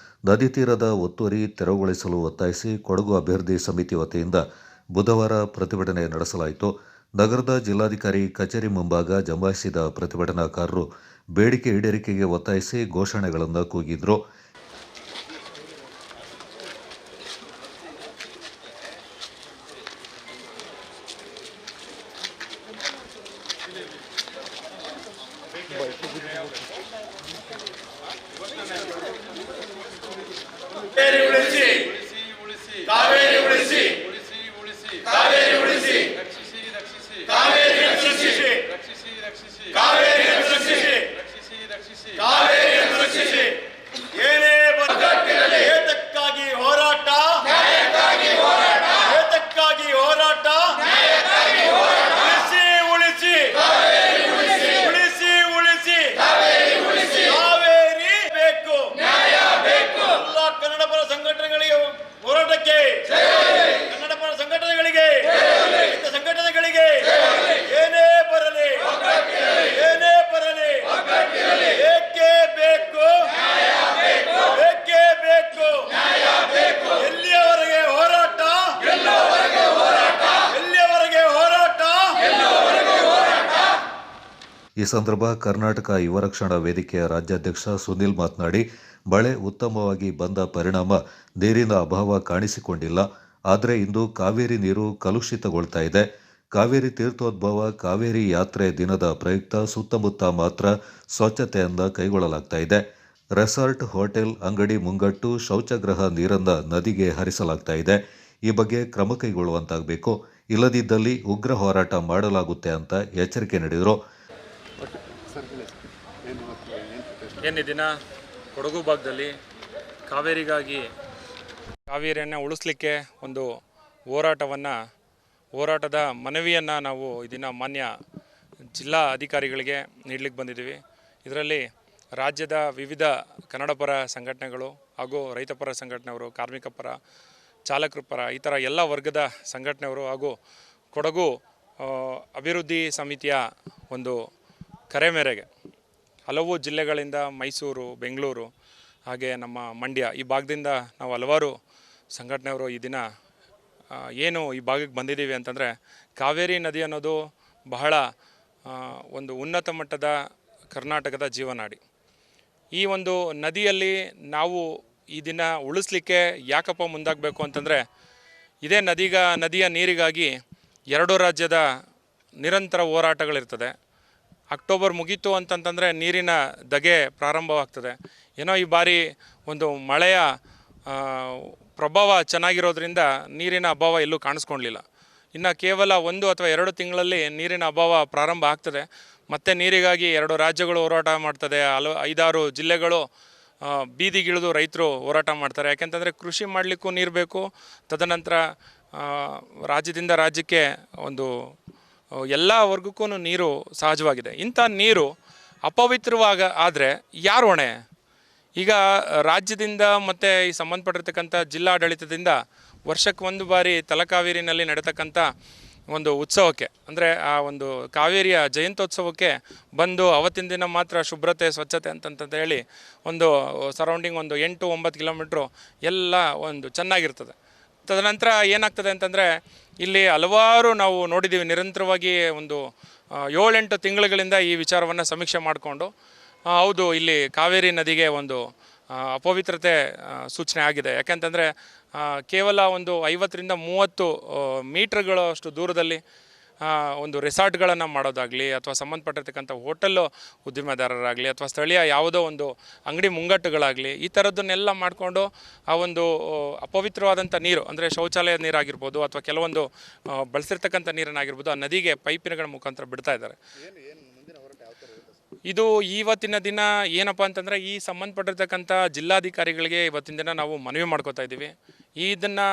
ನದಿ ತೀರದ ಒತ್ತುವರಿ ತೆರವುಗೊಳಿಸಲು ಒತ್ತಾಯಿಸಿ ಕೊಡಗು ಅಭಿವೃದ್ಧಿ ಸಮಿತಿ ವತಿಯಿಂದ ಬುಧವಾರ ಪ್ರತಿಭಟನೆ ನಡೆಸಲಾಯಿತು. ನಗರದ ಜಿಲ್ಲಾಧಿಕಾರಿ ಕಚೇರಿ ಮುಂಭಾಗ ಜಮಾಯಿಸಿದ ಪ್ರತಿಭಟನಾಕಾರರು ಬೇಡಿಕೆ ಈಡೇರಿಕೆಗೆ ಒತ್ತಾಯಿಸಿ ಘೋಷಣೆಗಳನ್ನು ಕೂಗಿದ್ರು. ಈ ಸಂದರ್ಭ ಕರ್ನಾಟಕ ಯುವ ರಕ್ಷಣಾ ವೇದಿಕೆಯ ರಾಜ್ಯಾಧ್ಯಕ್ಷ ಸುನಿಲ್ ಮಾತನಾಡಿ, ಮಳೆ ಉತ್ತಮವಾಗಿ ಬಂದ ಪರಿಣಾಮ ನೀರಿನ ಅಭಾವ ಕಾಣಿಸಿಕೊಂಡಿಲ್ಲ. ಆದರೆ ಇಂದು ಕಾವೇರಿ ನೀರು ಕಲುಷಿತಗೊಳ್ತಾ ಇದೆ. ಕಾವೇರಿ ತೀರ್ಥೋದ್ಭವ ಕಾವೇರಿ ಯಾತ್ರೆ ದಿನದ ಪ್ರಯುಕ್ತ ಸುತ್ತಮುತ್ತ ಮಾತ್ರ ಸ್ವಚ್ಛತೆಯನ್ನು ಕೈಗೊಳ್ಳಲಾಗ್ತಾ ಇದೆ. ರೆಸಾರ್ಟ್, ಹೋಟೆಲ್, ಅಂಗಡಿ ಮುಂಗಟ್ಟು, ಶೌಚಗೃಹ ನೀರನ್ನು ನದಿಗೆ ಹರಿಸಲಾಗ್ತಾ ಇದೆ. ಈ ಬಗ್ಗೆ ಕ್ರಮ ಕೈಗೊಳ್ಳುವಂತಾಗಬೇಕು. ಇಲ್ಲದಿದ್ದಲ್ಲಿ ಉಗ್ರ ಹೋರಾಟ ಮಾಡಲಾಗುತ್ತೆ ಅಂತ ಎಚ್ಚರಿಕೆ ನೀಡಿದರು. ಏನು ದಿನ ಕೊಡಗು ಭಾಗದಲ್ಲಿ ಕಾವೇರಿಯನ್ನು ಉಳಿಸ್ಲಿಕ್ಕೆ ಒಂದು ಹೋರಾಟದ ಮನವಿಯನ್ನು ನಾವು ಈ ದಿನ ಮಾನ್ಯ ಜಿಲ್ಲಾ ಅಧಿಕಾರಿಗಳಿಗೆ ನೀಡಲಿಕ್ಕೆ ಬಂದಿದ್ದೀವಿ. ಇದರಲ್ಲಿ ರಾಜ್ಯದ ವಿವಿಧ ಕನ್ನಡ ಪರ ಸಂಘಟನೆಗಳು ಹಾಗೂ ರೈತ ಪರ ಸಂಘಟನೆಯವರು, ಕಾರ್ಮಿಕ ಪರ, ಚಾಲಕರ ಪರ, ಈ ಥರ ಎಲ್ಲ ವರ್ಗದ ಸಂಘಟನೆಯವರು ಹಾಗೂ ಕೊಡಗು ಅಭಿವೃದ್ಧಿ ಸಮಿತಿಯ ಒಂದು ಕರೆ ಮೇರೆಗೆ ಹಲವು ಜಿಲ್ಲೆಗಳಿಂದ ಮೈಸೂರು, ಬೆಂಗಳೂರು, ಹಾಗೆ ನಮ್ಮ ಮಂಡ್ಯ ಈ ಭಾಗದಿಂದ ನಾವು ಹಲವಾರು ಸಂಘಟನೆಯವರು ಈ ದಿನ ಏನು ಈ ಭಾಗಕ್ಕೆ ಬಂದಿದ್ದೀವಿ ಅಂತಂದರೆ, ಕಾವೇರಿ ನದಿ ಅನ್ನೋದು ಬಹಳ ಒಂದು ಉನ್ನತ ಮಟ್ಟದ ಕರ್ನಾಟಕದ ಜೀವನಾಡಿ. ಈ ಒಂದು ನದಿಯಲ್ಲಿ ನಾವು ಈ ದಿನ ಉಳಿಸ್ಲಿಕ್ಕೆ ಯಾಕಪ್ಪ ಮುಂದಾಗಬೇಕು ಅಂತಂದರೆ, ಇದೇ ನದಿಯ ನೀರಿಗಾಗಿ ಎರಡು ರಾಜ್ಯದ ನಿರಂತರ ಹೋರಾಟಗಳಿರ್ತದೆ. ಅಕ್ಟೋಬರ್ ಮುಗೀತು ಅಂತಂತಂದರೆ ನೀರಿನ ಧಗೆ ಪ್ರಾರಂಭವಾಗ್ತದೆ. ಏನೋ ಈ ಬಾರಿ ಒಂದು ಮಳೆಯ ಪ್ರಭಾವ ಚೆನ್ನಾಗಿರೋದ್ರಿಂದ ನೀರಿನ ಅಭಾವ ಎಲ್ಲೂ ಕಾಣಿಸ್ಕೊಳ್ಳಲಿಲ್ಲ. ಇನ್ನು ಕೇವಲ 1 ಅಥವಾ 2 ತಿಂಗಳಲ್ಲಿ ನೀರಿನ ಅಭಾವ ಪ್ರಾರಂಭ ಆಗ್ತದೆ. ಮತ್ತೆ ನೀರಿಗಾಗಿ ಎರಡು ರಾಜ್ಯಗಳು ಹೋರಾಟ ಮಾಡ್ತದೆ. 5-6 ಜಿಲ್ಲೆಗಳು ಬೀದಿಗಿಳಿದು ರೈತರು ಹೋರಾಟ ಮಾಡ್ತಾರೆ. ಯಾಕೆಂತಂದರೆ ಕೃಷಿ ಮಾಡಲಿಕ್ಕೂ ನೀರು ಬೇಕು. ತದನಂತರ ರಾಜ್ಯದಿಂದ ರಾಜ್ಯಕ್ಕೆ ಒಂದು ಎಲ್ಲ ವರ್ಗಕ್ಕೂ ನೀರು ಸಹಜವಾಗಿದೆ. ಇಂಥ ನೀರು ಆದರೆ ಯಾರು ಹೊಣೆ? ಈಗ ರಾಜ್ಯದಿಂದ ಮತ್ತು ಈ ಸಂಬಂಧಪಟ್ಟಿರ್ತಕ್ಕಂಥ ಜಿಲ್ಲಾಡಳಿತದಿಂದ ವರ್ಷಕ್ಕೆ 1 ಬಾರಿ ತಲಕಾವೇರಿನಲ್ಲಿ ನಡೆತಕ್ಕಂಥ ಒಂದು ಉತ್ಸವಕ್ಕೆ, ಅಂದರೆ ಆ ಒಂದು ಕಾವೇರಿಯ ಜಯಂತ್ಯೋತ್ಸವಕ್ಕೆ ಬಂದು ಅವತ್ತಿನ ದಿನ ಮಾತ್ರ ಶುಭ್ರತೆ, ಸ್ವಚ್ಛತೆ ಅಂತಂತ ಹೇಳಿ ಒಂದು ಸರೌಂಡಿಂಗ್ ಒಂದು 8-9 ಕಿಲೋಮೀಟ್ರು ಎಲ್ಲ ಒಂದು ಚೆನ್ನಾಗಿರ್ತದೆ. ತದನಂತರ ಏನಾಗ್ತದೆ ಅಂತಂದರೆ, ಇಲ್ಲಿ ಹಲವಾರು ನಾವು ನೋಡಿದ್ದೀವಿ, ನಿರಂತರವಾಗಿ ಒಂದು 7-8 ತಿಂಗಳುಗಳಿಂದ ಈ ವಿಚಾರವನ್ನು ಸಮೀಕ್ಷೆ ಮಾಡಿಕೊಂಡು, ಹೌದು ಇಲ್ಲಿ ಕಾವೇರಿ ನದಿಗೆ ಒಂದು ಅಪವಿತ್ರತೆ ಸೂಚನೆ ಆಗಿದೆ. ಯಾಕೆಂತಂದರೆ ಕೇವಲ ಒಂದು 50-30 ಮೀಟ್ರ್ಗಳಷ್ಟು ದೂರದಲ್ಲಿ ಒಂದು ರೆಸಾರ್ಟ್ಗಳನ್ನು ಮಾಡೋದಾಗಲಿ, ಅಥವಾ ಸಂಬಂಧಪಟ್ಟಿರ್ತಕ್ಕಂಥ ಹೋಟೆಲ್ಲು ಉದ್ದಿಮೆದಾರರಾಗಲಿ, ಅಥವಾ ಸ್ಥಳೀಯ ಯಾವುದೋ ಒಂದು ಅಂಗಡಿ ಮುಂಗಟ್ಟುಗಳಾಗಲಿ, ಈ ಥರದ್ದನ್ನೆಲ್ಲ ಮಾಡಿಕೊಂಡು ಆ ಒಂದು ಅಪವಿತ್ರವಾದಂಥ ನೀರು, ಅಂದರೆ ಶೌಚಾಲಯದ ನೀರಾಗಿರ್ಬೋದು ಅಥವಾ ಕೆಲವೊಂದು ಬಳಸಿರ್ತಕ್ಕಂಥ ನೀರನ್ನಾಗಿರ್ಬೋದು, ಆ ನದಿಗೆ ಪೈಪಿನಗಳ ಮುಖಾಂತರ ಬಿಡ್ತಾ ಇದ್ದಾರೆ. ಇದು ಇವತ್ತಿನ ದಿನ ಏನಪ್ಪ ಅಂತಂದರೆ ಈ ಸಂಬಂಧಪಟ್ಟಿರ್ತಕ್ಕಂಥ ಜಿಲ್ಲಾಧಿಕಾರಿಗಳಿಗೆ ಇವತ್ತಿನ ದಿನ ನಾವು ಮನವಿ ಮಾಡ್ಕೋತಾ ಇದ್ದೀವಿ. ಇದನ್ನು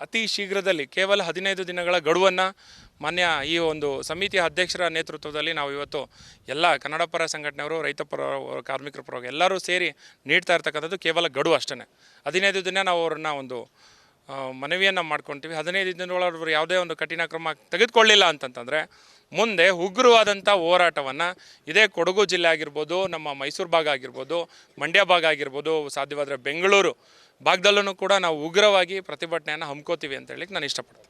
ಅತಿ ಶೀಘ್ರದಲ್ಲಿ ಕೇವಲ 15 ದಿನಗಳ ಗಡುವನ್ನು ಮಾನ್ಯ ಈ ಒಂದು ಸಮಿತಿಯ ಅಧ್ಯಕ್ಷರ ನೇತೃತ್ವದಲ್ಲಿ ನಾವು ಇವತ್ತು ಎಲ್ಲ ಕನ್ನಡ ಪರ ಸಂಘಟನೆಯವರು, ರೈತ ಪರ, ಕಾರ್ಮಿಕರ ಪರವಾಗಿ ಎಲ್ಲರೂ ಸೇರಿ ನೀಡ್ತಾ ಇರ್ತಕ್ಕಂಥದ್ದು ಕೇವಲ ಗಡುವು ಅಷ್ಟೇ. 15 ದಿನ ನಾವು ಅವ್ರನ್ನ ಒಂದು ಮನವಿಯನ್ನು ಮಾಡ್ಕೊತೀವಿ. 15 ದಿನದೊಳಗೆ ಯಾವುದೇ ಒಂದು ಕಠಿಣ ಕ್ರಮ ತೆಗೆದುಕೊಳ್ಳಿಲ್ಲ ಅಂತಂತಂದರೆ ಮುಂದೆ ಉಗ್ರವಾದಂಥ ಹೋರಾಟವನ್ನು ಇದೇ ಕೊಡಗು ಜಿಲ್ಲೆ ಆಗಿರ್ಬೋದು, ನಮ್ಮ ಮೈಸೂರು ಭಾಗ ಆಗಿರ್ಬೋದು, ಮಂಡ್ಯ ಭಾಗ ಆಗಿರ್ಬೋದು, ಸಾಧ್ಯವಾದರೆ ಬೆಂಗಳೂರು ಭಾಗದಲ್ಲೂ ಕೂಡ ನಾವು ಉಗ್ರವಾಗಿ ಪ್ರತಿಭಟನೆಯನ್ನು ಹಮ್ಮಿಕೋತೀವಿ ಅಂತ ಹೇಳಿಕ್ಕೆ ನಾನು ಇಷ್ಟಪಡ್ತೀನಿ.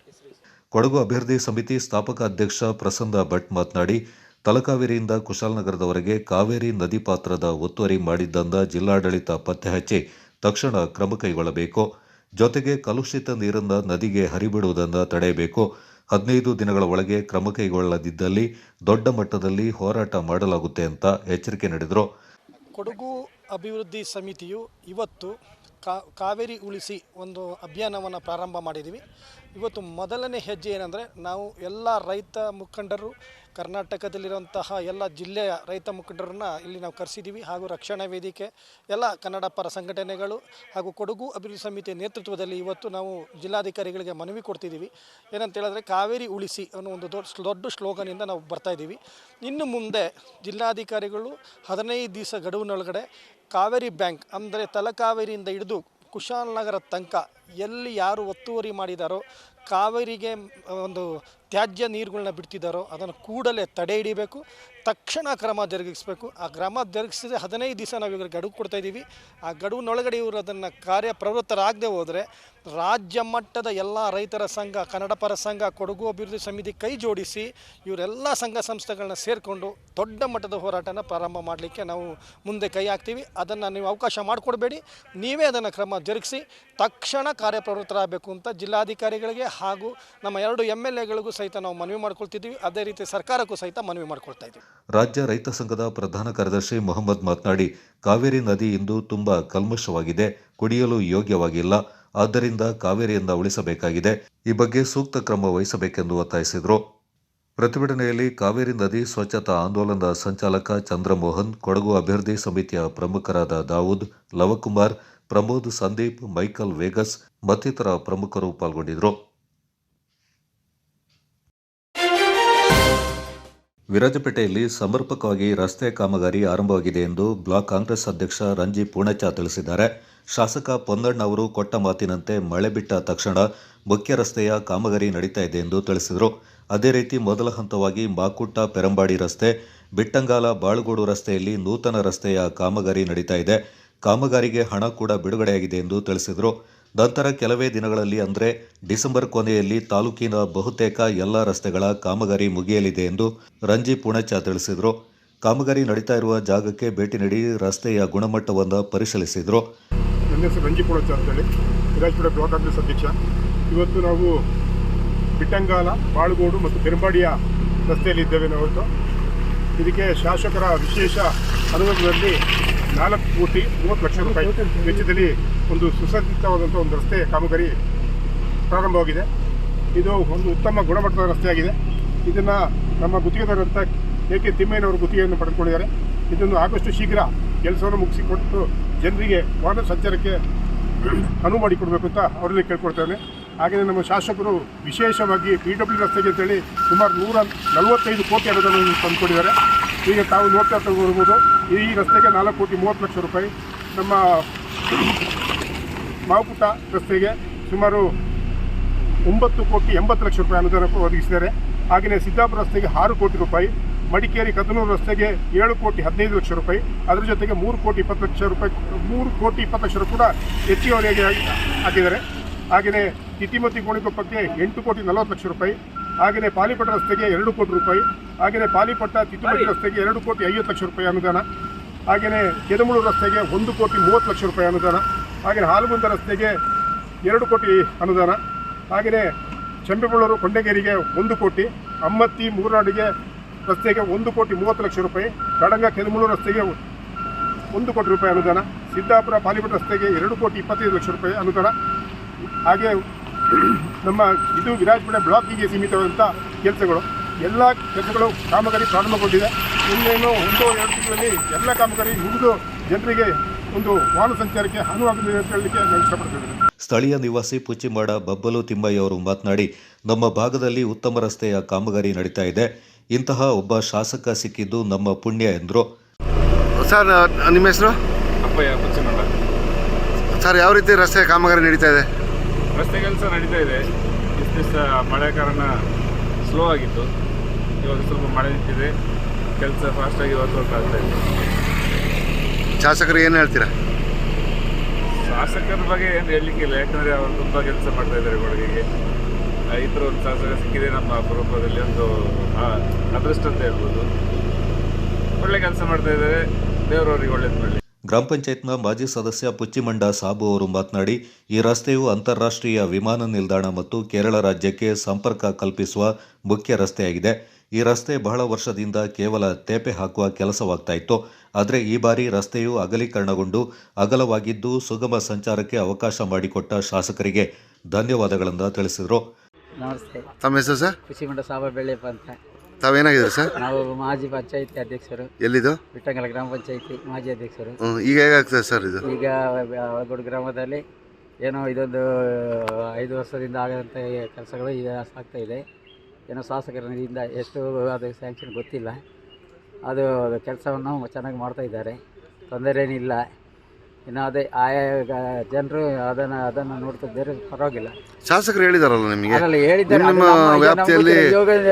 ಕೊಡಗು ಅಭಿವೃದ್ಧಿ ಸಮಿತಿ ಸ್ಥಾಪಕ ಅಧ್ಯಕ್ಷ ಪ್ರಸನ್ನ ಭಟ್ ಮಾತನಾಡಿ, ತಲಕಾವೇರಿಯಿಂದ ಕುಶಾಲನಗರದವರೆಗೆ ಕಾವೇರಿ ನದಿ ಪಾತ್ರದ ಒತ್ತುವರಿ ಮಾಡಿದ್ದಂದ ಜಿಲ್ಲಾಡಳಿತ ಪತ್ತೆ ಹಚ್ಚಿ ತಕ್ಷಣ ಕ್ರಮ ಕೈಗೊಳ್ಳಬೇಕು. ಜೊತೆಗೆ ಕಲುಷಿತ ನೀರನ್ನು ನದಿಗೆ ಹರಿಬಿಡುವುದನ್ನು ತಡೆಯಬೇಕು. 15 ದಿನಗಳ ಒಳಗೆ ಕ್ರಮ ಕೈಗೊಳ್ಳದಿದ್ದಲ್ಲಿ ದೊಡ್ಡ ಮಟ್ಟದಲ್ಲಿ ಹೋರಾಟ ಮಾಡಲಾಗುತ್ತೆ ಅಂತ ಎಚ್ಚರಿಕೆ ನೀಡಿದರು. ಕೊಡಗು ಅಭಿವೃದ್ಧಿ ಸಮಿತಿಯು ಇವತ್ತು ಕಾವೇರಿ ಉಳಿಸಿ ಒಂದು ಅಭಿಯಾನವನ್ನು ಪ್ರಾರಂಭ ಮಾಡಿದ್ದೀವಿ. ಇವತ್ತು ಮೊದಲನೇ ಹೆಜ್ಜೆ ಏನಂದರೆ, ನಾವು ಎಲ್ಲ ರೈತ ಮುಖಂಡರು, ಕರ್ನಾಟಕದಲ್ಲಿರುವಂತಹ ಎಲ್ಲ ಜಿಲ್ಲೆಯ ರೈತ ಮುಖಂಡರನ್ನು ಇಲ್ಲಿ ನಾವು ಕರೆಸಿದ್ದೀವಿ. ಹಾಗೂ ರಕ್ಷಣಾ ವೇದಿಕೆ, ಎಲ್ಲ ಕನ್ನಡ ಪರ ಸಂಘಟನೆಗಳು ಹಾಗೂ ಕೊಡಗು ಅಭಿವೃದ್ಧಿ ಸಮಿತಿಯ ನೇತೃತ್ವದಲ್ಲಿ ಇವತ್ತು ನಾವು ಜಿಲ್ಲಾಧಿಕಾರಿಗಳಿಗೆ ಮನವಿ ಕೊಡ್ತಿದ್ದೀವಿ. ಏನಂತ ಹೇಳಿದ್ರೆ, ಕಾವೇರಿ ಉಳಿಸಿ ಅನ್ನೋ ಒಂದು ದೊಡ್ಡ ಸ್ಲೋಗನಿಂದ ನಾವು ಬರ್ತಾಯಿದ್ದೀವಿ. ಇನ್ನು ಮುಂದೆ ಜಿಲ್ಲಾಧಿಕಾರಿಗಳು 15 ದಿವಸ ಗಡುವಿನೊಳಗಡೆ ಕಾವೇರಿ ಬ್ಯಾಂಕ್ ಅಂದರೆ ತಲಕಾವೇರಿಯಿಂದ ಹಿಡಿದು ಕುಶಾಲನಗರ ತನಕ ಎಲ್ಲಿ ಯಾರು ಒತ್ತುವರಿ ಮಾಡಿದಾರೋ, ಕಾವೇರಿಗೆ ಒಂದು ತ್ಯಾಜ್ಯ ನೀರುಗಳನ್ನ ಬಿಡ್ತಿದ್ದಾರೋ ಅದನ್ನು ಕೂಡಲೇ ತಡೆ ಹಿಡಿಬೇಕು, ತಕ್ಷಣ ಕ್ರಮ ಜರುಗಿಸಬೇಕು. ಆ ಕ್ರಮ ಜರುಗಿಸಿದ್ರೆ 15 ದಿವಸ ನಾವು ಇವ್ರಿಗೆ ಗಡುವು ಕೊಡ್ತಾಯಿದ್ದೀವಿ. ಆ ಗಡುವಿನೊಳಗಡೆ ಇವರು ಅದನ್ನು ಕಾರ್ಯಪ್ರವೃತ್ತರಾಗದೆ ಹೋದರೆ ರಾಜ್ಯ ಮಟ್ಟದ ಎಲ್ಲ ರೈತರ ಸಂಘ, ಕನ್ನಡ ಪರ ಸಂಘ, ಕೊಡಗು ಅಭಿವೃದ್ಧಿ ಸಮಿತಿ ಕೈ ಜೋಡಿಸಿ ಇವರೆಲ್ಲ ಸಂಘ ಸಂಸ್ಥೆಗಳನ್ನ ಸೇರಿಕೊಂಡು ದೊಡ್ಡ ಮಟ್ಟದ ಹೋರಾಟನ ಪ್ರಾರಂಭ ಮಾಡಲಿಕ್ಕೆ ನಾವು ಮುಂದೆ ಕೈ ಹಾಕ್ತೀವಿ. ಅದನ್ನು ನೀವು ಅವಕಾಶ ಮಾಡಿಕೊಡ್ಬೇಡಿ, ನೀವೇ ಅದನ್ನು ಕ್ರಮ ಜರುಗಿಸಿ ತಕ್ಷಣ ಕಾರ್ಯಪ್ರವೃತ್ತರಾಗಬೇಕು ಅಂತ ಜಿಲ್ಲಾಧಿಕಾರಿಗಳಿಗೆ ಹಾಗೂ ನಮ್ಮ 2 MLAಗಳಿಗೂ ಸಹಿತ ನಾವು ಮನವಿ ಮಾಡ್ಕೊಳ್ತಿದ್ದೀವಿ. ಅದೇ ರೀತಿ ಸರ್ಕಾರಕ್ಕೂ ಸಹಿತ ಮನವಿ ಮಾಡ್ಕೊಳ್ತಾ ಇದ್ದೀವಿ. ರಾಜ್ಯ ರೈತ ಸಂಘದ ಪ್ರಧಾನ ಕಾರ್ಯದರ್ಶಿ ಮೊಹಮ್ಮದ್ ಮಾತನಾಡಿ, ಕಾವೇರಿ ನದಿ ಇಂದು ತುಂಬಾ ಕಲ್ಮಶವಾಗಿದೆ, ಕುಡಿಯಲು ಯೋಗ್ಯವಾಗಿಲ್ಲ. ಆದ್ದರಿಂದ ಕಾವೇರಿಯಿಂದ ಉಳಿಸಬೇಕಾಗಿದೆ. ಈ ಬಗ್ಗೆ ಸೂಕ್ತ ಕ್ರಮ ವಹಿಸಬೇಕೆಂದು ಒತ್ತಾಯಿಸಿದರು. ಪ್ರತಿಭಟನೆಯಲ್ಲಿ ಕಾವೇರಿ ನದಿ ಸ್ವಚ್ಛತಾ ಆಂದೋಲನದ ಸಂಚಾಲಕ ಚಂದ್ರಮೋಹನ್, ಕೊಡಗು ಅಭಿವೃದ್ಧಿ ಸಮಿತಿಯ ಪ್ರಮುಖರಾದ ದಾವೂದ್, ಲವಕುಮಾರ್, ಪ್ರಮೋದ್, ಸಂದೀಪ್, ಮೈಕಲ್ ವೇಗಸ್ ಮತ್ತಿತರ ಪ್ರಮುಖರು ಪಾಲ್ಗೊಂಡಿದ್ದರು. ವಿರಾಜಪೇಟೆಯಲ್ಲಿ ಸಮರ್ಪಕವಾಗಿ ರಸ್ತೆ ಕಾಮಗಾರಿ ಆರಂಭವಾಗಿದೆ ಎಂದು ಬ್ಲಾಕ್ ಕಾಂಗ್ರೆಸ್ ಅಧ್ಯಕ್ಷ ರಂಜಿ ಪೂಣಚ್ಚ ತಿಳಿಸಿದ್ದಾರೆ. ಶಾಸಕ ಪೊನ್ನಣ್ಣ ಅವರು ಕೊಟ್ಟ ಮಾತಿನಂತೆ ಮಳೆ ಬಿಟ್ಟ ತಕ್ಷಣ ಮುಖ್ಯ ರಸ್ತೆಯ ಕಾಮಗಾರಿ ನಡೀತಾ ಇದೆ ಎಂದು ತಿಳಿಸಿದರು. ಅದೇ ರೀತಿ ಮೊದಲ ಹಂತವಾಗಿ ಮಾಕುಟ್ಟ ಪೆರಂಬಾಡಿ ರಸ್ತೆ, ಬಿಟ್ಟಂಗಾಲ ಬಾಳುಗೋಡು ರಸ್ತೆಯಲ್ಲಿ ನೂತನ ರಸ್ತೆಯ ಕಾಮಗಾರಿ ನಡೀತಾ ಇದೆ. ಕಾಮಗಾರಿಗೆ ಹಣ ಕೂಡ ಬಿಡುಗಡೆಯಾಗಿದೆ ಎಂದು ತಿಳಿಸಿದರು. ನಂತರ ಕೆಲವೇ ದಿನಗಳಲ್ಲಿ ಅಂದರೆ ಡಿಸೆಂಬರ್ ಕೊನೆಯಲ್ಲಿ ತಾಲೂಕಿನ ಬಹುತೇಕ ಎಲ್ಲ ರಸ್ತೆಗಳ ಕಾಮಗಾರಿ ಮುಗಿಯಲಿದೆ ಎಂದು ರಂಜಿ ಪೂಣಚ್ಚ ತಿಳಿಸಿದರು. ಕಾಮಗಾರಿ ನಡೀತಾ ಇರುವ ಜಾಗಕ್ಕೆ ಭೇಟಿ ನೀಡಿ ರಸ್ತೆಯ ಗುಣಮಟ್ಟವನ್ನು ಪರಿಶೀಲಿಸಿದರು. ನನ್ನ ಹೆಸರು ರಂಜಿ ಪೂಣಚ್ಚ ಅಂತೇಳಿ, ವಿರಾಜಪೇಟೆ ಬ್ಲಾಕ್ ಕಾಂಗ್ರೆಸ್ ಅಧ್ಯಕ್ಷ. ಇವತ್ತು ನಾವು ಬಿಟ್ಟಂಗಾಲ, ಬಾಳುಗೋಡು ಮತ್ತು ಪೆರಂಬಾಡಿಯ ರಸ್ತೆಯಲ್ಲಿ ಇದ್ದೇವೆ. ನಾವು ಇದಕ್ಕೆ ಶಾಸಕರ ವಿಶೇಷ ಅನುದಾನದಲ್ಲಿ 4,30,00,000 ರೂಪಾಯಿ ವೆಚ್ಚದಲ್ಲಿ ಒಂದು ಸುಸಜ್ಜಿತವಾದಂಥ ಒಂದು ರಸ್ತೆ ಕಾಮಗಾರಿ ಪ್ರಾರಂಭವಾಗಿದೆ. ಇದು ಒಂದು ಉತ್ತಮ ಗುಣಮಟ್ಟದ ರಸ್ತೆಯಾಗಿದೆ. ಇದನ್ನು ನಮ್ಮ ಗುತ್ತಿಗೆದಾರರಂಥ ಕೆ ತಿಮ್ಮಯ್ಯನವರು ಗುತ್ತಿಗೆಯನ್ನು ಪಡೆದುಕೊಂಡಿದ್ದಾರೆ. ಇದನ್ನು ಆದಷ್ಟು ಶೀಘ್ರ ಕೆಲಸವನ್ನು ಮುಗಿಸಿಕೊಟ್ಟು ಜನರಿಗೆ ವಾಹನ ಸಂಚಾರಕ್ಕೆ ಅನುವು ಮಾಡಿಕೊಡಬೇಕು ಅಂತ ಅವರಲ್ಲಿ ಕೇಳ್ಕೊಳ್ತೇನೆ. ಹಾಗೆಯೇ ನಮ್ಮ ಶಾಸಕರು ವಿಶೇಷವಾಗಿ PW ರಸ್ತೆಗೆ ಅಂತೇಳಿ ಸುಮಾರು 145 ಕೋಟಿ ಅನುದಾನವನ್ನು ತಂದುಕೊಂಡಿದ್ದಾರೆ. ಈಗ ತಾವು ನೋಡ್ತಾ ಬರ್ಬೋದು, ಈ ರಸ್ತೆಗೆ 4,30,00,000 ರೂಪಾಯಿ, ನಮ್ಮ ಮಾವುಕುಟ ರಸ್ತೆಗೆ ಸುಮಾರು 9,80,00,000 ರೂಪಾಯಿ ಅನುದಾನ ಒದಗಿಸಿದ್ದಾರೆ. ಹಾಗೆಯೇ ಸಿದ್ದಾಪುರ ರಸ್ತೆಗೆ 6 ಕೋಟಿ ರೂಪಾಯಿ, ಮಡಿಕೇರಿ ಕದನೂರು ರಸ್ತೆಗೆ 7,15,00,000 ರೂಪಾಯಿ, ಅದರ ಜೊತೆಗೆ 3,20,00,000 ರೂಪಾಯಿ, 3,20,00,000 ಕೂಡ ಹೆಚ್ಚುವರಿಯಾಗಿ ಹಾಕಿದ್ದಾರೆ. ಹಾಗೆಯೇ ತಿತಿಮತಿ ಗೋಣಿಕೊಪ್ಪಕ್ಕೆ 8,40,00,000 ರೂಪಾಯಿ, ಹಾಗೆಯೇ ಪಾಲಿಪಟ್ಟ ರಸ್ತೆಗೆ 2 ಕೋಟಿ ರೂಪಾಯಿ, ಹಾಗೆಯೇ ಪಾಲಿಪಟ್ಟ ತಿತಿಮತಿ ರಸ್ತೆಗೆ 2,50,00,000 ರೂಪಾಯಿ ಅನುದಾನ, ಹಾಗೆಯೇ ಕೆದಮೂಳು ರಸ್ತೆಗೆ 1,30,00,000 ರೂಪಾಯಿ ಅನುದಾನ, ಹಾಗೆಯೇ ಹಾಲಗುಂದ ರಸ್ತೆಗೆ 2 ಕೋಟಿ ಅನುದಾನ, ಹಾಗೆಯೇ ಚಂಬೆಬಳ್ಳೂರು ಕೊಂಡಗೇರಿಗೆ 1 ಕೋಟಿ, ಅಮ್ಮತ್ತಿ ಮೂರಾಡಿಗೆ ರಸ್ತೆಗೆ 1,30,00,000 ರೂಪಾಯಿ, ಕಡಂಗ ಕೆದಮೂಳು ರಸ್ತೆಗೆ 1 ಕೋಟಿ ರೂಪಾಯಿ ಅನುದಾನ, ಸಿದ್ದಾಪುರ ಪಾಲಿಪಟ್ಟ ರಸ್ತೆಗೆ 2,25,00,000 ರೂಪಾಯಿ ಅನುದಾನ. ಹಾಗೆ ನಮ್ಮ ಇದು ವಿರಾಜಪೇಟೆ ಬ್ಲಾಕಿಗೆ ಸೀಮಿತವಾದಂಥ ಕೆಲಸಗಳು. ಎಲ್ಲ ಕೆಲಸಗಳು ಕಾಮಗಾರಿ ಪ್ರಾರಂಭಗೊಂಡಿದೆ. ಇನ್ನೇನು 1-2 ತಿಂಗಳಲ್ಲಿ ಎಲ್ಲ ಕಾಮಗಾರಿ ಮುಗಿದು ಜನರಿಗೆ ಒಂದು ವಾಹನ ಸಂಚಾರಕ್ಕೆ ಅನುವಾಗಲಿದೆ ಅಂತ ಹೇಳಲಿಕ್ಕೆ ನಾನು ಇಷ್ಟಪಡ್ತೇನೆ. ಸ್ಥಳೀಯ ನಿವಾಸಿ ಪುಚ್ಚಿಮಾಡ ಬಬ್ಬಲು ತಿಮ್ಮಯ್ಯ ಅವರು ಮಾತನಾಡಿ, ನಮ್ಮ ಭಾಗದಲ್ಲಿ ಉತ್ತಮ ರಸ್ತೆಯ ಕಾಮಗಾರಿ ನಡೀತಾ ಇದೆ. ಇಂತಹ ಒಬ್ಬ ಶಾಸಕ ಸಿಕ್ಕಿದ್ದು ನಮ್ಮ ಪುಣ್ಯ ಎಂದರು. ಸರ್, ನಿಮ್ಮ ಹೆಸರು? ಅಪ್ಪಯ್ಯ ಪುಚ್ಚಿಮಾಡ. ಸರ್, ಯಾವ ರೀತಿ ರಸ್ತೆ ಕಾಮಗಾರಿ ನಡೀತಾ ಇದೆ? ರಸ್ತೆ ಕೆಲಸ ನಡೀತಾ ಇದೆ. ಇಷ್ಟು ದಿವಸ ಮಳೆ ಕಾರಣ ಸ್ಲೋ ಆಗಿತ್ತು. ಇವಾಗ ಸ್ವಲ್ಪ ಮಳೆ ನಿಂತಿದೆ, ಕೆಲಸ ಫಾಸ್ಟಾಗಿ ವರ್ಕೌಟ್ ಆಗ್ತಾ ಇದೆ. ಶಾಸಕರು ಏನು ಹೇಳ್ತೀರಾ? ಶಾಸಕರ ಬಗ್ಗೆ ಏನು ಹೇಳಲಿಕ್ಕಿಲ್ಲ, ಯಾಕಂದರೆ ಅವರು ತುಂಬ ಕೆಲಸ ಮಾಡ್ತಾ ಇದ್ದಾರೆ ಕೊಡಗಿಗೆ. ಈ ಥರ ಒಂದು ಶಾಸಕ ಸಿಕ್ಕಿದೆ ನಮ್ಮ ಅಪರೂಪದಲ್ಲಿ, ಒಂದು ಅದೃಷ್ಟ ಅಂತ ಹೇಳ್ಬೋದು. ಒಳ್ಳೆ ಕೆಲಸ ಮಾಡ್ತಾ ಇದ್ದಾರೆ, ದೇವರವರಿಗೆ ಒಳ್ಳೇದು ಮಾಡಲಿ. ಗ್ರಾಮ ಪಂಚಾಯತ್ನ ಮಾಜಿ ಸದಸ್ಯ ಪುಚ್ಚಿಮಂಡ ಸಾಬು ಅವರು ಮಾತನಾಡಿ, ಈ ರಸ್ತೆಯು ಅಂತಾರಾಷ್ಟ್ರೀಯ ವಿಮಾನ ನಿಲ್ದಾಣ ಮತ್ತು ಕೇರಳ ರಾಜ್ಯಕ್ಕೆ ಸಂಪರ್ಕ ಕಲ್ಪಿಸುವ ಮುಖ್ಯ ರಸ್ತೆಯಾಗಿದೆ. ಈ ರಸ್ತೆ ಬಹಳ ವರ್ಷದಿಂದ ಕೇವಲ ತೇಪೆ ಹಾಕುವ ಕೆಲಸವಾಗ್ತಾ ಇತ್ತು. ಆದರೆ ಈ ಬಾರಿ ರಸ್ತೆಯು ಅಗಲೀಕರಣಗೊಂಡು ಅಗಲವಾಗಿದ್ದು ಸುಗಮ ಸಂಚಾರಕ್ಕೆ ಅವಕಾಶ ಮಾಡಿಕೊಟ್ಟ ಶಾಸಕರಿಗೆ ಧನ್ಯವಾದಗಳನ್ನು ತಿಳಿಸಿದರು. ನಮಸ್ತೆ. ತಮ್ಮ ಹೆಸರು ಸರ್? ಪುಚ್ಚಿಮಂಡ ಸಾಬ ಬೆಳ್ಳೆಪ್ಪ ಅಂತ. ತಾವೇನಾಗಿದ್ದೀರಿ ಸರ್? ನಾವು ಮಾಜಿ ಪಂಚಾಯಿತಿ ಅಧ್ಯಕ್ಷರು. ಎಲ್ಲಿದು? ಬಿಟ್ಟಂಗಲ ಗ್ರಾಮ ಪಂಚಾಯಿತಿ ಮಾಜಿ ಅಧ್ಯಕ್ಷರು. ಈಗ ಹೇಗಾಗ್ತದೆ ಸರ್ ಇದು? ಈಗ ಒಳಗೋಡು ಗ್ರಾಮದಲ್ಲಿ ಏನೋ ಇದೊಂದು 5 ವರ್ಷದಿಂದ ಆಗದಂಥ ಕೆಲಸಗಳು ಈಗ ಆಗ್ತಾ ಇದೆ. ಏನೋ ಶಾಸಕರ ನಿಧಿಯಿಂದ ಎಷ್ಟು ಅದು ಸ್ಯಾಂಕ್ಷನ್ ಗೊತ್ತಿಲ್ಲ. ಅದು ಕೆಲಸವನ್ನು ಚೆನ್ನಾಗಿ ಮಾಡ್ತಾ ಇದ್ದಾರೆ, ತೊಂದರೆ ಏನಿಲ್ಲ. ಇನ್ನು ಅದೇ ಆಯಾ ಜನರು ಅದನ್ನು ನೋಡ್ತಿದ್ದಾರೆ, ಪರವಾಗಿಲ್ಲ. ಶಾಸಕರು ಹೇಳಿದಾರಲ್ಲ ನಿಮಗೆ? ಅದರಲ್ಲಿ ಹೇಳಿದ್ದಾರೆ,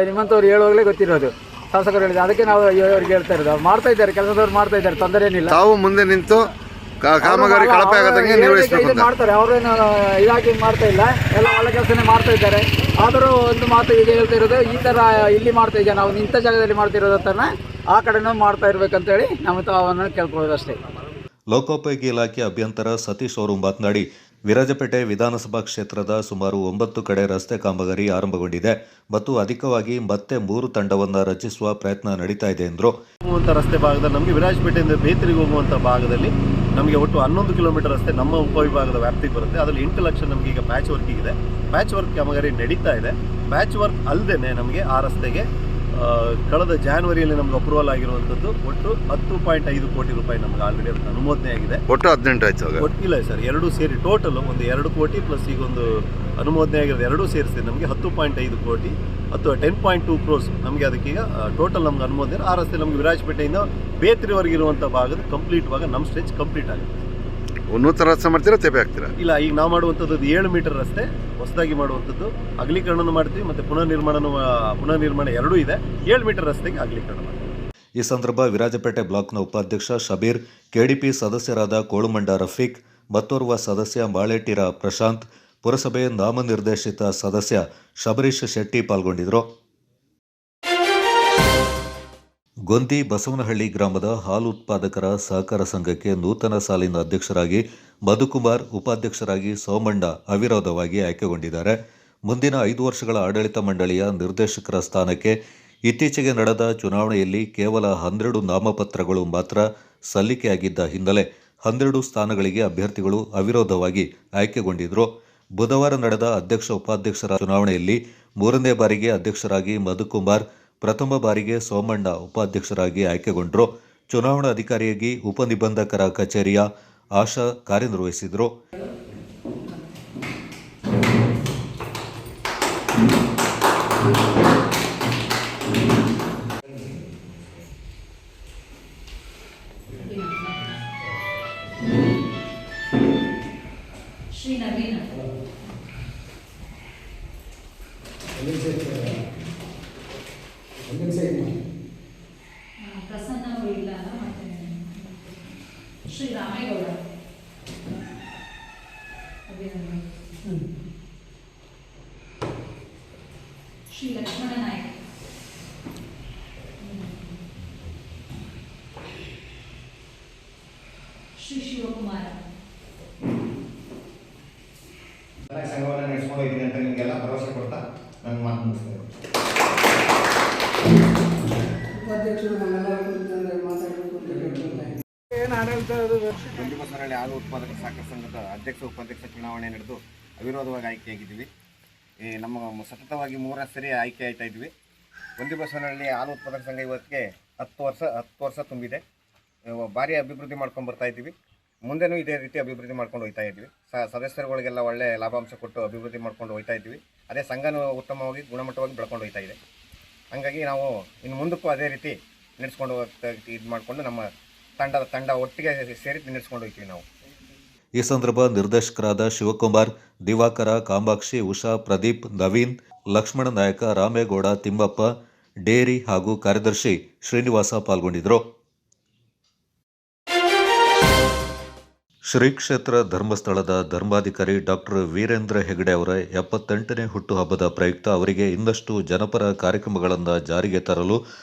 ನಿಮ್ಮಂಥವ್ರು ಹೇಳುವಾಗಲೇ ಗೊತ್ತಿರೋದು. ಶಾಸಕರು ಹೇಳಿದ್ದಾರೆ, ಅದಕ್ಕೆ ನಾವು ಅವ್ರಿಗೆ ಹೇಳ್ತಾ ಇರೋದು. ಅವ್ರು ಮಾಡ್ತಾ ಇದ್ದಾರೆ, ಕೆಲಸದವ್ರು ಮಾಡ್ತಾ ಇದ್ದಾರೆ, ತೊಂದರೆ ಏನಿಲ್ಲ. ತಾವು ಮುಂದೆ ನಿಂತು ಕಾಮಗಾರಿ ಕಳಪೆ ಆಗದಂಗೆ ನಿರ್ವಹಿಸಬೇಕು ಅಂತ ಮಾಡ್ತಾರೆ. ಅವರೇನು ಇಲಾಖೆ ಮಾಡ್ತಾ ಇಲ್ಲ, ಎಲ್ಲ ಒಳ್ಳೆ ಕೆಲಸನೇ ಮಾಡ್ತಾ ಇದ್ದಾರೆ. ಆದರೂ ಒಂದು ಮಾತು ಈಗ ಹೇಳ್ತಾ ಇರೋದು, ಈ ಥರ ಇಲ್ಲಿ ಮಾಡ್ತಾ ಇದ್ದಾರೆ, ನಾವು ಇಂಥ ಜಾಗದಲ್ಲಿ ಮಾಡ್ತಿರೋದು ಅಂತಾನೆ ಆ ಕಡೆನೂ ಮಾಡ್ತಾ ಇರ್ಬೇಕಂತೇಳಿ ನಮ್ಮ ತಾವನ್ನು ಕೇಳ್ಕೊಳ್ಳೋದು ಅಷ್ಟೇ. ಲೋಕೋಪಯೋಗಿ ಇಲಾಖೆ ಅಭಿಯಂತರ ಸತೀಶ್ ಅವರು ಮಾತನಾಡಿ, ವಿರಾಜಪೇಟೆ ವಿಧಾನಸಭಾ ಕ್ಷೇತ್ರದ ಸುಮಾರು 9 ಕಡೆ ರಸ್ತೆ ಕಾಮಗಾರಿ ಆರಂಭಗೊಂಡಿದೆ ಮತ್ತು ಅಧಿಕವಾಗಿ ಮತ್ತೆ 3 ತಂಡವನ್ನು ರಚಿಸುವ ಪ್ರಯತ್ನ ನಡೀತಾ ಇದೆ ಎಂದರು. ರಸ್ತೆ ಭಾಗದಲ್ಲಿ ನಮಗೆ ವಿರಾಜಪೇಟೆಯಿಂದ ಬೇತರಿಗೆ ಹೋಗುವಂಥ ಭಾಗದಲ್ಲಿ ನಮಗೆ ಒಟ್ಟು 11 ಕಿಲೋಮೀಟರ್ ರಸ್ತೆ ನಮ್ಮ ಉಪವಿಭಾಗದ ವ್ಯಾಪ್ತಿಗೆ ಬರುತ್ತೆ. ಅದರಲ್ಲಿ 8 ಲಕ್ಷ ನಮಗೆ ಈಗ ಪ್ಯಾಚ್ ವರ್ಕಿಗಿದೆ. ಪ್ಯಾಚ್ ವರ್ಕ್ ಕಾಮಗಾರಿ ನಡೀತಾ ಇದೆ. ಪ್ಯಾಚ್ ವರ್ಕ್ ಅಲ್ಲದೆ ನಮಗೆ ಆ ರಸ್ತೆಗೆ ಕಳೆದ ಜಾನ್ವರಿಯಲ್ಲಿ ನಮ್ಗೆ ಅಪ್ರೂವಲ್ ಆಗಿರುವಂಥದ್ದು ಒಟ್ಟು 10.5 ಕೋಟಿ ರೂಪಾಯಿ ನಮ್ಗೆ ಆಲ್ರೆಡಿ ಅದಕ್ಕೆ ಅನುಮೋದನೆ ಆಗಿದೆ. ಒಟ್ಟು 18 ಆಯ್ತು. ಇಲ್ಲ ಸರ್, 2 ಸೇರಿ ಟೋಟಲ್ ಒಂದು 2 ಕೋಟಿ ಪ್ಲಸ್ ಈಗ ಒಂದು ಅನುಮೋದನೆ ಆಗಿರೋದು 2 ಸೇರಿಸಿ ನಮಗೆ 10.5 ಕೋಟಿ ಅಥವಾ 10.2 ಕ್ರೋರ್ಸ್ ನಮಗೆ ಅದಕ್ಕೀಗ ಟೋಟಲ್ ನಮ್ಗೆ ಅನುಮೋದನೆ. ಆ ರಸ್ತೆ ನಮ್ಗೆ ವಿರಾಜಪೇಟೆಯಿಂದ ಬೇತ್ರಿವರೆಗೆ ಇರುವಂಥ ಭಾಗದ ಕಂಪ್ಲೀಟ್ ಭಾಗ ನಮ್ಮ ಸ್ಟೇಜ್ ಕಂಪ್ಲೀಟ್ ಆಗುತ್ತೆ. ನೂತನ ರಸ್ತೆ ಮಾಡ್ತೀರಾ, ತೇಪೆ ಹಾಕ್ತೀರಾ? ಇಲ್ಲ, ಈಗ ನಾವು ಮಾಡುವಂಥದ್ದು 7 ಮೀಟರ್ ರಸ್ತೆ ಹೊಸದಾಗಿ ಮಾಡುವಂಥದ್ದು. ಅಗಲೀಕರಣನೂ ಮಾಡ್ತೀವಿ ಮತ್ತು ಪುನರ್ನಿರ್ಮಾಣ ಎರಡೂ ಇದೆ. 7 ಮೀಟರ್ ರಸ್ತೆಗೆ ಅಗಲೀಕರಣ ಮಾಡ್ತೀವಿ. ಈ ಸಂದರ್ಭ ವಿರಾಜಪೇಟೆ ಬ್ಲಾಕ್ನ ಉಪಾಧ್ಯಕ್ಷ ಶಬೀರ್, ಕೆಡಿಪಿ ಸದಸ್ಯರಾದ ಕೋಳುಮಂಡ ರಫೀಕ್, ಮತ್ತೋರ್ವ ಸದಸ್ಯ ಮಾಳೇಟಿರ ಪ್ರಶಾಂತ್, ಪುರಸಭೆ ನಾಮನಿರ್ದೇಶಿತ ಸದಸ್ಯ ಶಬರೀಶ್ ಶೆಟ್ಟಿ ಪಾಲ್ಗೊಂಡಿದ್ದರು. ಗೊಂದಿ ಬಸವನಹಳ್ಳಿ ಗ್ರಾಮದ ಹಾಲು ಉತ್ಪಾದಕರ ಸಹಕಾರ ಸಂಘಕ್ಕೆ ನೂತನ ಸಾಲಿನ ಅಧ್ಯಕ್ಷರಾಗಿ ಮಧುಕುಮಾರ್, ಉಪಾಧ್ಯಕ್ಷರಾಗಿ ಸೋಮಣ್ಣ ಅವಿರೋಧವಾಗಿ ಆಯ್ಕೆಗೊಂಡಿದ್ದಾರೆ. ಮುಂದಿನ 5 ವರ್ಷಗಳ ಆಡಳಿತ ಮಂಡಳಿಯ ನಿರ್ದೇಶಕರ ಸ್ಥಾನಕ್ಕೆ ಇತ್ತೀಚೆಗೆ ನಡೆದ ಚುನಾವಣೆಯಲ್ಲಿ ಕೇವಲ 12 ನಾಮಪತ್ರಗಳು ಮಾತ್ರ ಸಲ್ಲಿಕೆಯಾಗಿದ್ದ ಹಿನ್ನೆಲೆ 12 ಸ್ಥಾನಗಳಿಗೆ ಅಭ್ಯರ್ಥಿಗಳು ಅವಿರೋಧವಾಗಿ ಆಯ್ಕೆಗೊಂಡಿದ್ದರು. ಬುಧವಾರ ನಡೆದ ಅಧ್ಯಕ್ಷ ಉಪಾಧ್ಯಕ್ಷರ ಚುನಾವಣೆಯಲ್ಲಿ 3ನೇ ಬಾರಿಗೆ ಅಧ್ಯಕ್ಷರಾಗಿ ಮಧುಕುಮಾರ್, ಪ್ರಥಮ ಬಾರಿಗೆ ಸೋಮಣ್ಣ ಉಪಾಧ್ಯಕ್ಷರಾಗಿ ಆಯ್ಕೆಗೊಂಡರು. ಚುನಾವಣಾಧಿಕಾರಿಯಾಗಿ ಉಪನಿಬಂಧಕರ ಕಚೇರಿಯ ಆಶಾ ಕಾರ್ಯನಿರ್ವಹಿಸಿದರು. ಶ್ರೀ ನವೀನ ಪ್ರಸನ್ನ ಅವರು ಇಲ್ಲ, ಮತ್ತೆ ಶ್ರೀ ರಾಮೇಗೌಡ, ಶ್ರೀ ಲಕ್ಷ್ಮಣ ನಾಯಕ್, ಶ್ರೀ ಶಿವಕುಮಾರ. ಸಂಘವನ್ನು ನಡೆಸ್ಕೊಂಡು ಹೋಗ್ತೀನಿ ಅಂತ ನಿಮಗೆಲ್ಲ ಭರವಸೆ ಕೊಡ್ತಾ ನನ್ನ ಮಾತು ಮುಗಿಸ್ತೇನೆ. ಬಸವನಹಳ್ಳಿ ಹಾಲು ಉತ್ಪಾದಕ ಸಹಕಾರ ಸಂಘದ ಅಧ್ಯಕ್ಷ ಉಪಾಧ್ಯಕ್ಷ ಚುನಾವಣೆ ನಡೆದು ಅವಿರೋಧವಾಗಿ ಆಯ್ಕೆಯಾಗಿದ್ದೀವಿ. ನಮ್ಮ ಸತತವಾಗಿ 3ನೇ ಸರಿ ಆಯ್ಕೆ ಆಯ್ತಾ ಇದ್ವಿ. ಒಂದಿಬಸವನಹಳ್ಳಿ ಹಾಲು ಉತ್ಪಾದಕ ಸಂಘ ಇವತ್ತಿಗೆ 10 ವರ್ಷ ತುಂಬಿದೆ. ಭಾರಿ ಅಭಿವೃದ್ಧಿ ಮಾಡ್ಕೊಂಡು ಬರ್ತಾ ಇದ್ದೀವಿ. ಮುಂದೆನೂ ಇದೇ ರೀತಿ ಅಭಿವೃದ್ಧಿ ಮಾಡ್ಕೊಂಡು ಹೋಗ್ತಾ ಇದ್ದೀವಿ. ಸದಸ್ಯರುಗಳಿಗೆಲ್ಲ ಒಳ್ಳೆ ಲಾಭಾಂಶ ಕೊಟ್ಟು ಅಭಿವೃದ್ಧಿ ಮಾಡ್ಕೊಂಡು ಹೋಗ್ತಾ ಇದ್ದೀವಿ. ಅದೇ ಸಂಘನೂ ಉತ್ತಮವಾಗಿ ಗುಣಮಟ್ಟವಾಗಿ ಬೆಳ್ಕೊಂಡು ಹೋಗ್ತಾ ಇದೆ. ಹಾಗಾಗಿ ನಾವು ಇನ್ನು ಮುಂದಕ್ಕೂ ಅದೇ ರೀತಿ ನಡೆಸ್ಕೊಂಡು ಹೋಗ್ತಾ ಇದು ಮಾಡಿಕೊಂಡು ನಮ್ಮ ತಂಡ ಒಟ್ಟಿಗೆ ಸೇರಿ ನಡೆಸ್ಕೊಂಡು ಹೋಗ್ತೀವಿ ನಾವು. ಈ ಸಂದರ್ಭ ನಿರ್ದೇಶಕರಾದ ಶಿವಕುಮಾರ್, ದಿವಾಕರ, ಕಾಮಾಕ್ಷಿ, ಉಷಾ, ಪ್ರದೀಪ್, ನವೀನ್, ಲಕ್ಷ್ಮಣ ನಾಯಕ, ರಾಮೇಗೌಡ, ತಿಮ್ಮಪ್ಪ, ಡೇರಿ ಹಾಗೂ ಕಾರ್ಯದರ್ಶಿ ಶ್ರೀನಿವಾಸ ಪಾಲ್ಗೊಂಡಿದ್ದರು. ಶ್ರೀ ಕ್ಷೇತ್ರ ಧರ್ಮಸ್ಥಳದ ಧರ್ಮಾಧಿಕಾರಿ ಡಾಕ್ಟರ್ ವೀರೇಂದ್ರ ಹೆಗಡೆ ಅವರ 78ನೇ ಹುಟ್ಟುಹಬ್ಬದ ಪ್ರಯುಕ್ತ ಅವರಿಗೆ ಇನ್ನಷ್ಟು ಜನಪರ ಕಾರ್ಯಕ್ರಮಗಳನ್ನು ಜಾರಿಗೆ ತರಲು,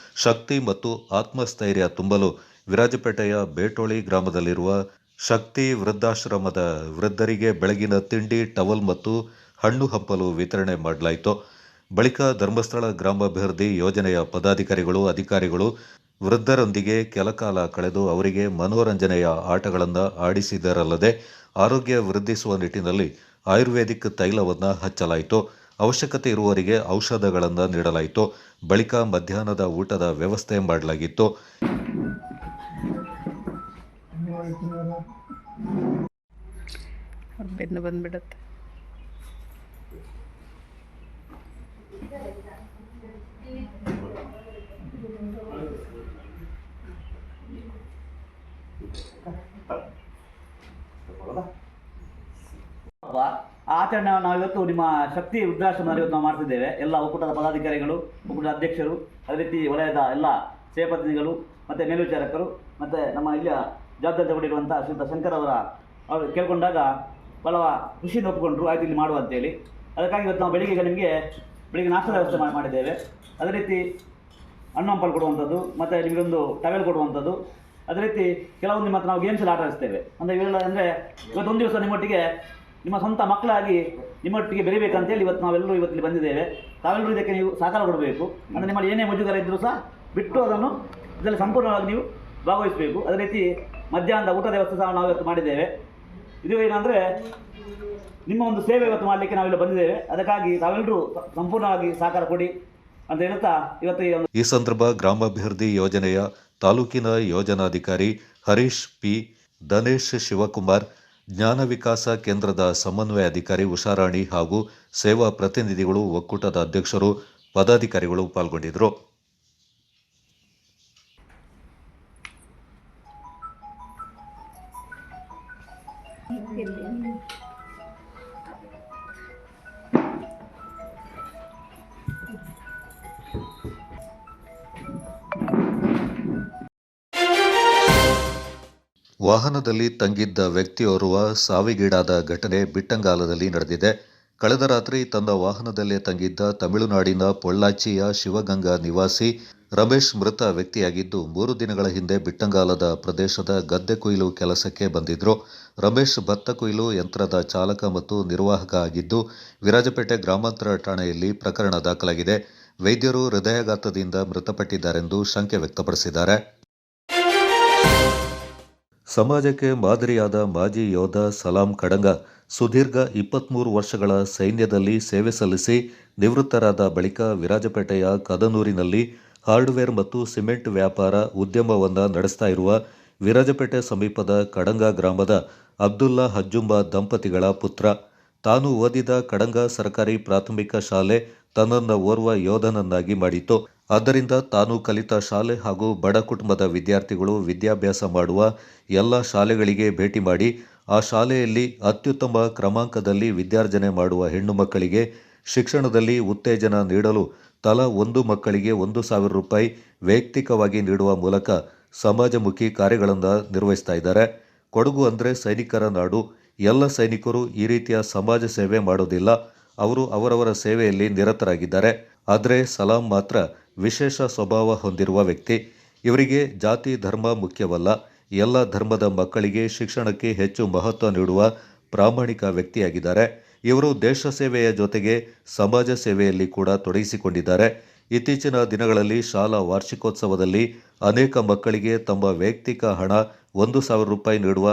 ಶಕ್ತಿ ಮತ್ತು ಆತ್ಮಸ್ಥೈರ್ಯ ತುಂಬಲು ವಿರಾಜಪೇಟೆಯ ಬೇಟೋಳಿ ಗ್ರಾಮದಲ್ಲಿರುವ ಶಕ್ತಿ ವೃದ್ಧಾಶ್ರಮದ ವೃದ್ಧರಿಗೆ ಬೆಳಗಿನ ತಿಂಡಿ, ಟವಲ್ ಮತ್ತು ಹಣ್ಣು ಹಂಪಲು ವಿತರಣೆ ಮಾಡಲಾಯಿತು. ಬಳಿಕ ಧರ್ಮಸ್ಥಳ ಗ್ರಾಮಾಭಿವೃದ್ಧಿ ಯೋಜನೆಯ ಪದಾಧಿಕಾರಿಗಳು, ಅಧಿಕಾರಿಗಳು ವೃದ್ಧರೊಂದಿಗೆ ಕೆಲಕಾಲ ಕಳೆದು ಅವರಿಗೆ ಮನೋರಂಜನೆಯ ಆಟಗಳನ್ನು ಆಡಿಸಿದರಲ್ಲದೆ ಆರೋಗ್ಯ ವೃದ್ಧಿಸುವ ನಿಟ್ಟಿನಲ್ಲಿ ಆಯುರ್ವೇದಿಕ್ ತೈಲವನ್ನು ಹಚ್ಚಲಾಯಿತು. ಅವಶ್ಯಕತೆ ಇರುವವರಿಗೆ ಔಷಧಗಳನ್ನು ನೀಡಲಾಯಿತು. ಬಳಿಕ ಮಧ್ಯಾಹ್ನದ ಊಟದ ವ್ಯವಸ್ಥೆ ಮಾಡಲಾಗಿತ್ತು. ಬೆನ್ನು ಬಂದ್ಬಿಡುತ್ತೆ. ಆಚರಣೆ ನಾವಿವತ್ತು ನಿಮ್ಮ ಶಕ್ತಿ ವೃದ್ಧಾಶ್ರಮದಲ್ಲಿ ಇವತ್ತು ನಾವು ಮಾಡ್ತಿದ್ದೇವೆ. ಎಲ್ಲ ಒಕ್ಕೂಟದ ಪದಾಧಿಕಾರಿಗಳು, ಒಕ್ಕೂಟದ ಅಧ್ಯಕ್ಷರು, ಅದೇ ರೀತಿ ವಲಯದ ಎಲ್ಲ ಸೇವಾ ಪ್ರತಿನಿಧಿಗಳು ಮತ್ತು ಮೇಲ್ವಿಚಾರಕರು ಮತ್ತು ನಮ್ಮ ಇಲ್ಲಿಯ ಜವಾಬ್ದಾರಿ ತಗೊಂಡಿರುವಂಥ ಶ್ರೀಯುತ ಶಂಕರ್ ಅವರು ಕೇಳ್ಕೊಂಡಾಗ ಭಾಳ ಖುಷಿಯಿಂದ ಒಪ್ಪಿಕೊಂಡ್ರು, ಆಯ್ತು ಇಲ್ಲಿ ಮಾಡುವ ಅಂತೇಳಿ. ಅದಕ್ಕಾಗಿ ಇವತ್ತು ನಾವು ಬೆಳಿಗ್ಗೆ ನಾಷ್ಟದ ವ್ಯವಸ್ಥೆ ಮಾಡಿದ್ದೇವೆ. ಅದೇ ರೀತಿ ಹಣ್ಣು ಹಂಪಲು ಕೊಡುವಂಥದ್ದು ಮತ್ತು ನಿಮಗೊಂದು ಟವೆಲ್ ಕೊಡುವಂಥದ್ದು. ಅದೇ ರೀತಿ ಕೆಲವೊಂದು ಮತ್ತು ನಾವು ಗೇಮ್ಸ್ ಎಲ್ಲ ಆಟ ಆಡಿಸ್ತೇವೆ. ಅಂದರೆ ಇವೆಲ್ಲ ಅಂದರೆ ಇವತ್ತೊಂದು ದಿವಸ ನಿಮ್ಮೊಟ್ಟಿಗೆ ನಿಮ್ಮ ಸ್ವಂತ ಮಕ್ಕಳಾಗಿ ನಿಮ್ಮೊಟ್ಟಿಗೆ ಬೆರಿಬೇಕಂತೇಳಿ ಇವತ್ತು ನಾವೆಲ್ಲರೂ ಇವತ್ತಿಲ್ಲಿ ಬಂದಿದ್ದೇವೆ. ತಾವೆಲ್ಲರೂ ಇದಕ್ಕೆ ನೀವು ಸಹಕಾರ ಕೊಡಬೇಕು. ಅಂದರೆ ನಿಮ್ಮಲ್ಲಿ ಏನೇ ಮುಜುಗರ ಇದ್ದರೂ ಸಹ ಬಿಟ್ಟು ಅದನ್ನು ಇದರಲ್ಲಿ ಸಂಪೂರ್ಣವಾಗಿ ನೀವು ಭಾಗವಹಿಸಬೇಕು. ಅದೇ ರೀತಿ ಮಧ್ಯಾಹ್ನದ ಊಟದ ವ್ಯವಸ್ಥೆ ಸಹ ನಾವು ಇವತ್ತು ಮಾಡಿದ್ದೇವೆ. ಇದು ಏನಂದರೆ ನಿಮ್ಮ ಒಂದು ಸೇವೆ ಇವತ್ತು ಮಾಡಲಿಕ್ಕೆ ನಾವೆಲ್ಲ ಬಂದಿದ್ದೇವೆ. ಅದಕ್ಕಾಗಿ ತಾವೆಲ್ಲರೂ ಸಂಪೂರ್ಣವಾಗಿ ಸಹಕಾರ ಕೊಡಿ ಅಂತ ಹೇಳ್ತಾ ಇವತ್ತು ಈ ಸಂದರ್ಭ ಗ್ರಾಮಾಭಿವೃದ್ಧಿ ಯೋಜನೆಯ ತಾಲೂಕಿನ ಯೋಜನಾಧಿಕಾರಿ ಹರೀಶ್ ಪಿ, ದನೇಶ್ ಶಿವಕುಮಾರ್, ಜ್ಞಾನ ವಿಕಾಸ ಕೇಂದ್ರದ ಸಮನ್ವಯ ಅಧಿಕಾರಿ ಉಷಾರಾಣಿ ಹಾಗೂ ಸೇವಾ ಪ್ರತಿನಿಧಿಗಳು, ಒಕ್ಕೂಟದ ಅಧ್ಯಕ್ಷರು, ಪದಾಧಿಕಾರಿಗಳು ಪಾಲ್ಗೊಂಡಿದ್ದರು. ವಾಹನದಲ್ಲಿ ತಂಗಿದ್ದ ವ್ಯಕ್ತಿಯೋರ್ವ ಸಾವಿಗೀಡಾದ ಘಟನೆ ಬಿಟ್ಟಂಗಾಲದಲ್ಲಿ ನಡೆದಿದೆ. ಕಳೆದ ರಾತ್ರಿ ತನ್ನ ವಾಹನದಲ್ಲೇ ತಂಗಿದ್ದ ತಮಿಳುನಾಡಿನ ಪೊಳ್ಳಾಚಿಯ ಶಿವಗಂಗಾ ನಿವಾಸಿ ರಮೇಶ್ ಮೃತ ವ್ಯಕ್ತಿಯಾಗಿದ್ದು, 3 ದಿನಗಳ ಹಿಂದೆ ಬಿಟ್ಟಂಗಾಲದ ಪ್ರದೇಶದ ಗದ್ದೆ ಕೊಯ್ಲು ಕೆಲಸಕ್ಕೆ ಬಂದಿದ್ರು. ರಮೇಶ್ ಭತ್ತ ಕೊಯ್ಲು ಯಂತ್ರದ ಚಾಲಕ ಮತ್ತು ನಿರ್ವಾಹಕ ಆಗಿದ್ದು, ವಿರಾಜಪೇಟೆ ಗ್ರಾಮಾಂತರ ಠಾಣೆಯಲ್ಲಿ ಪ್ರಕರಣ ದಾಖಲಾಗಿದೆ. ವೈದ್ಯರು ಹೃದಯಾಘಾತದಿಂದ ಮೃತಪಟ್ಟಿದ್ದಾರೆಂದು ಶಂಕೆ ವ್ಯಕ್ತಪಡಿಸಿದ್ದಾರೆ. ಸಮಾಜಕ್ಕೆ ಮಾದರಿಯಾದ ಮಾಜಿ ಯೋಧ ಸಲಾಂ ಕಡಂಗ ಸುದೀರ್ಘ 23 ವರ್ಷಗಳ ಸೈನ್ಯದಲ್ಲಿ ಸೇವೆ ಸಲ್ಲಿಸಿ ನಿವೃತ್ತರಾದ ಬಳಿಕ ವಿರಾಜಪೇಟೆಯ ಕದನೂರಿನಲ್ಲಿ ಹಾರ್ಡ್ವೇರ್ ಮತ್ತು ಸಿಮೆಂಟ್ ವ್ಯಾಪಾರ ಉದ್ಯಮವನ್ನು ನಡೆಸ್ತಾ ಇರುವ ವಿರಾಜಪೇಟೆ ಸಮೀಪದ ಕಡಂಗ ಗ್ರಾಮದ ಅಬ್ದುಲ್ಲಾ ಹಜ್ಜುಂಬಾ ದಂಪತಿಗಳ ಪುತ್ರ. ತಾನು ಓದಿದ ಕಡಂಗ ಸರ್ಕಾರಿ ಪ್ರಾಥಮಿಕ ಶಾಲೆ ತನ್ನನ್ನು ಓರ್ವ ಯೋಧನನ್ನಾಗಿ ಮಾಡಿತು. ಆದ್ದರಿಂದ ತಾನು ಕಲಿತ ಶಾಲೆ ಹಾಗೂ ಬಡ ಕುಟುಂಬದ ವಿದ್ಯಾರ್ಥಿಗಳು ವಿದ್ಯಾಭ್ಯಾಸ ಮಾಡುವ ಎಲ್ಲ ಶಾಲೆಗಳಿಗೆ ಭೇಟಿ ಮಾಡಿ ಆ ಶಾಲೆಯಲ್ಲಿ ಅತ್ಯುತ್ತಮ ಕ್ರಮಾಂಕದಲ್ಲಿ ವಿದ್ಯಾರ್ಜನೆ ಮಾಡುವ ಹೆಣ್ಣು ಮಕ್ಕಳಿಗೆ ಶಿಕ್ಷಣದಲ್ಲಿ ಉತ್ತೇಜನ ನೀಡಲು ತಲಾ 1 ಮಕ್ಕಳಿಗೆ 1,000 ರೂಪಾಯಿ ವೈಯಕ್ತಿಕವಾಗಿ ನೀಡುವ ಮೂಲಕ ಸಮಾಜಮುಖಿ ಕಾರ್ಯಗಳನ್ನು ನಿರ್ವಹಿಸ್ತಾ ಇದ್ದಾರೆ. ಕೊಡಗು ಅಂದರೆ ಸೈನಿಕರ ನಾಡು. ಎಲ್ಲ ಸೈನಿಕರು ಈ ರೀತಿಯ ಸಮಾಜ ಸೇವೆ ಮಾಡೋದಿಲ್ಲ. ಅವರು ಅವರವರ ಸೇವೆಯಲ್ಲಿ ನಿರತರಾಗಿದ್ದಾರೆ. ಆದರೆ ಸಲಾಂ ಮಾತ್ರ ವಿಶೇಷ ಸ್ವಭಾವ ಹೊಂದಿರುವ ವ್ಯಕ್ತಿ. ಇವರಿಗೆ ಜಾತಿ ಧರ್ಮ ಮುಖ್ಯವಲ್ಲ. ಎಲ್ಲ ಧರ್ಮದ ಮಕ್ಕಳಿಗೆ ಶಿಕ್ಷಣಕ್ಕೆ ಹೆಚ್ಚು ಮಹತ್ವ ನೀಡುವ ಪ್ರಾಮಾಣಿಕ ವ್ಯಕ್ತಿಯಾಗಿದ್ದಾರೆ. ಇವರು ದೇಶ ಸೇವೆಯ ಜೊತೆಗೆ ಸಮಾಜ ಸೇವೆಯಲ್ಲಿ ಕೂಡ ತೊಡಗಿಸಿಕೊಂಡಿದ್ದಾರೆ. ಇತ್ತೀಚಿನ ದಿನಗಳಲ್ಲಿ ಶಾಲಾ ವಾರ್ಷಿಕೋತ್ಸವದಲ್ಲಿ ಅನೇಕ ಮಕ್ಕಳಿಗೆ ತಮ್ಮ ವೈಯಕ್ತಿಕ ಹಣ 1,000 ರೂಪಾಯಿ ನೀಡುವ